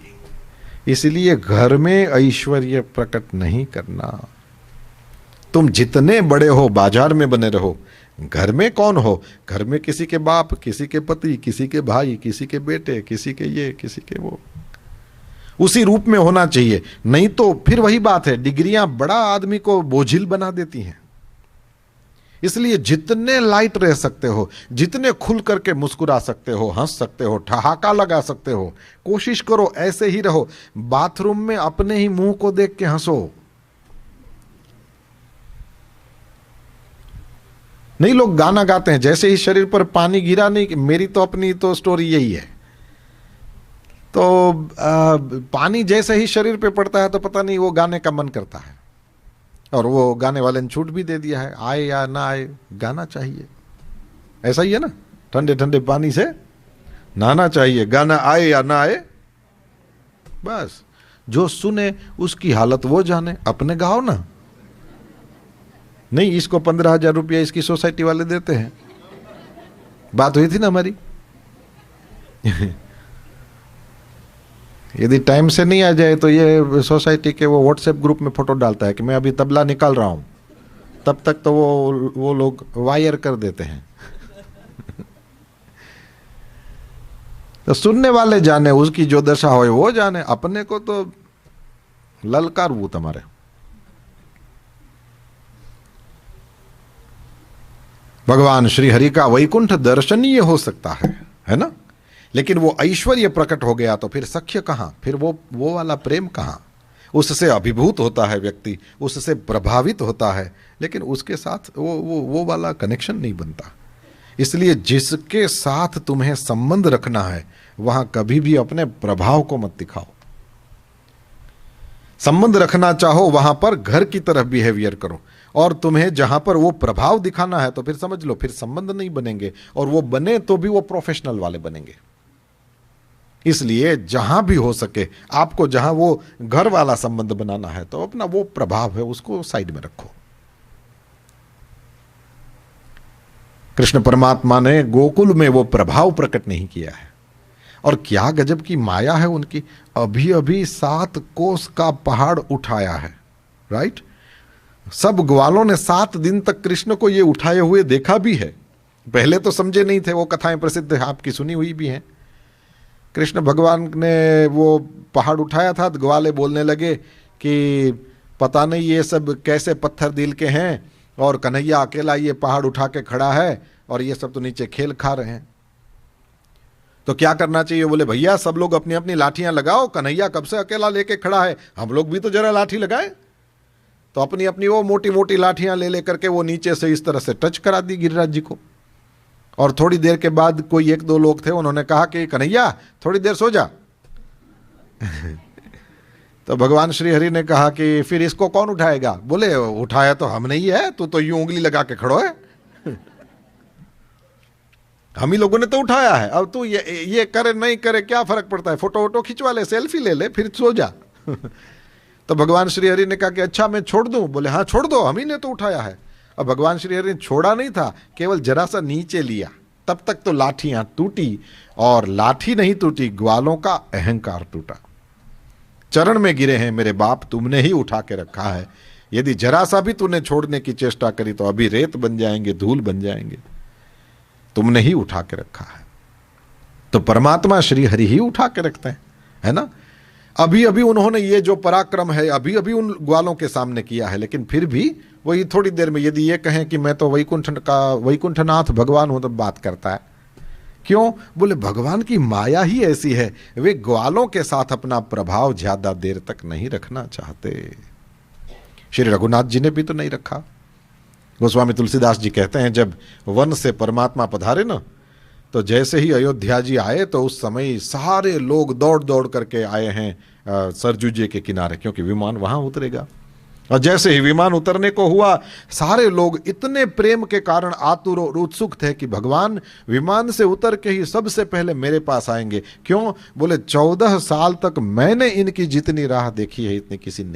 [SPEAKER 1] इसलिए घर में ऐश्वर्य प्रकट नहीं करना। तुम जितने बड़े हो बाजार में बने रहो, घर में कौन हो? घर में किसी के बाप, किसी के पति, किसी के भाई, किसी के बेटे, किसी के ये, किसी के वो, उसी रूप में होना चाहिए। नहीं तो फिर वही बात है, डिग्रियां बड़ा आदमी को बोझिल बना देती हैं। इसलिए जितने लाइट रह सकते हो, जितने खुल करके मुस्कुरा सकते हो, हंस सकते हो, ठहाका लगा सकते हो, कोशिश करो ऐसे ही रहो। बाथरूम में अपने ही मुंह को देख के हंसो। नहीं, लोग गाना गाते हैं जैसे ही शरीर पर पानी गिरा, नहीं, मेरी तो अपनी तो स्टोरी यही है। तो पानी जैसे ही शरीर पे पड़ता है तो पता नहीं वो गाने का मन करता है, और वो गाने वाले ने छूट भी दे दिया है, आए या ना आए गाना चाहिए। ऐसा ही है ना, ठंडे ठंडे पानी से नहाना चाहिए, गाना आए या ना आए, बस जो सुने उसकी हालत वो जाने, अपने गाओ ना। नहीं, इसको 15,000 रुपया इसकी सोसाइटी वाले देते हैं। बात हुई थी ना हमारी। यदि टाइम से नहीं आ जाए तो ये सोसाइटी के वो व्हाट्सएप ग्रुप में फोटो डालता है कि मैं अभी तबला निकाल रहा हूं, तब तक तो वो लोग वायर कर देते हैं। तो सुनने वाले जाने, उसकी जो दशा हो वो जाने, अपने को तो ललकार वो तुम्हारे। भगवान श्री हरि का वैकुंठ दर्शनीय हो सकता है ना, लेकिन वो ऐश्वर्य प्रकट हो गया तो फिर सख्य कहां, फिर वो वाला प्रेम कहां? उससे अभिभूत होता है व्यक्ति, उससे प्रभावित होता है, लेकिन उसके साथ वो वाला कनेक्शन नहीं बनता। इसलिए जिसके साथ तुम्हें संबंध रखना है वहां कभी भी अपने प्रभाव को मत दिखाओ। संबंध रखना चाहो वहां पर घर की तरफ बिहेवियर करो, और तुम्हें जहां पर वो प्रभाव दिखाना है तो फिर समझ लो फिर संबंध नहीं बनेंगे, और वो बने तो भी वो प्रोफेशनल वाले बनेंगे। इसलिए जहां भी हो सके आपको जहां वो घर वाला संबंध बनाना है तो अपना वो प्रभाव है उसको साइड में रखो। कृष्ण परमात्मा ने गोकुल में वो प्रभाव प्रकट नहीं किया है, और क्या गजब की माया है उनकी। अभी अभी 7 कोस का पहाड़ उठाया है, राइट? सब ग्वालों ने 7 दिन तक कृष्ण को ये उठाए हुए देखा भी है। पहले तो समझे नहीं थे, वो कथाएं प्रसिद्ध है, आपकी सुनी हुई भी हैं। कृष्ण भगवान ने वो पहाड़ उठाया था तो ग्वाले बोलने लगे कि पता नहीं ये सब कैसे पत्थर दिल के हैं, और कन्हैया अकेला ये पहाड़ उठा के खड़ा है और ये सब तो नीचे खेल खा रहे हैं, तो क्या करना चाहिए? बोले भैया सब लोग अपनी अपनी लाठियां लगाओ, कन्हैया कब से अकेला लेके खड़ा है, हम लोग भी तो जरा लाठी लगाएं। तो अपनी अपनी वो मोटी मोटी लाठियां ले लेकर के वो नीचे से इस तरह से टच करा दी गिरिराज जी को। और थोड़ी देर के बाद कोई 1-2 लोग थे, उन्होंने कहा कि कन्हैया थोड़ी देर सो जा। तो भगवान श्री हरि ने कहा कि फिर इसको कौन उठाएगा? बोले उठाया तो हमने ही है, तू तो यूं उंगली लगा के खड़ो है, हम ही लोगों ने तो उठाया है, अब तू ये करे नहीं करे क्या फर्क पड़ता है, फोटो वोटो खिंचवा ले, सेल्फी ले ले, फिर सो जा। तो भगवान श्री हरि ने कहा कि अच्छा मैं छोड़ दूं? बोले हाँ छोड़ दो, हम ही ने तो उठाया है। अब भगवान श्री हरि ने छोड़ा नहीं था, केवल जरा सा नीचे लिया, तब तक तो लाठियां टूटी, और लाठी नहीं टूटी, ग्वालों का अहंकार टूटा। चरण में गिरे हैं मेरे बाप, तुमने ही उठा के रखा है, यदि जरा सा भी तूने छोड़ने की चेष्टा करी तो अभी रेत बन जाएंगे, धूल बन जाएंगे, तुमने ही उठा के रखा है। तो परमात्मा श्री हरि ही उठा के रखते हैं, है ना। अभी अभी उन्होंने ये जो पराक्रम है अभी अभी उन ग्वालों के सामने किया है, लेकिन फिर भी वही थोड़ी देर में यदि ये कहें कि मैं तो वैकुंठनाथ भगवान हूं, तो बात करता है। क्यों? बोले भगवान की माया ही ऐसी है, वे ग्वालों के साथ अपना प्रभाव ज्यादा देर तक नहीं रखना चाहते। श्री रघुनाथ जी ने भी तो नहीं रखा। गोस्वामी तुलसीदास जी कहते हैं जब वन से परमात्मा पधारे ना, तो जैसे ही अयोध्या जी आए तो उस समय सारे लोग दौड़ दौड़ करके आए हैं सरजू जी के किनारे, क्योंकि विमान वहां उतरेगा। और जैसे ही विमान उतरने को हुआ, सारे लोग इतने प्रेम के कारण आतुर और उत्सुक थे कि भगवान विमान से उतर के ही सबसे पहले मेरे पास आएंगे। क्यों? बोले 14 साल तक मैंने इनकी जितनी राह देखी है इतनी किसी ने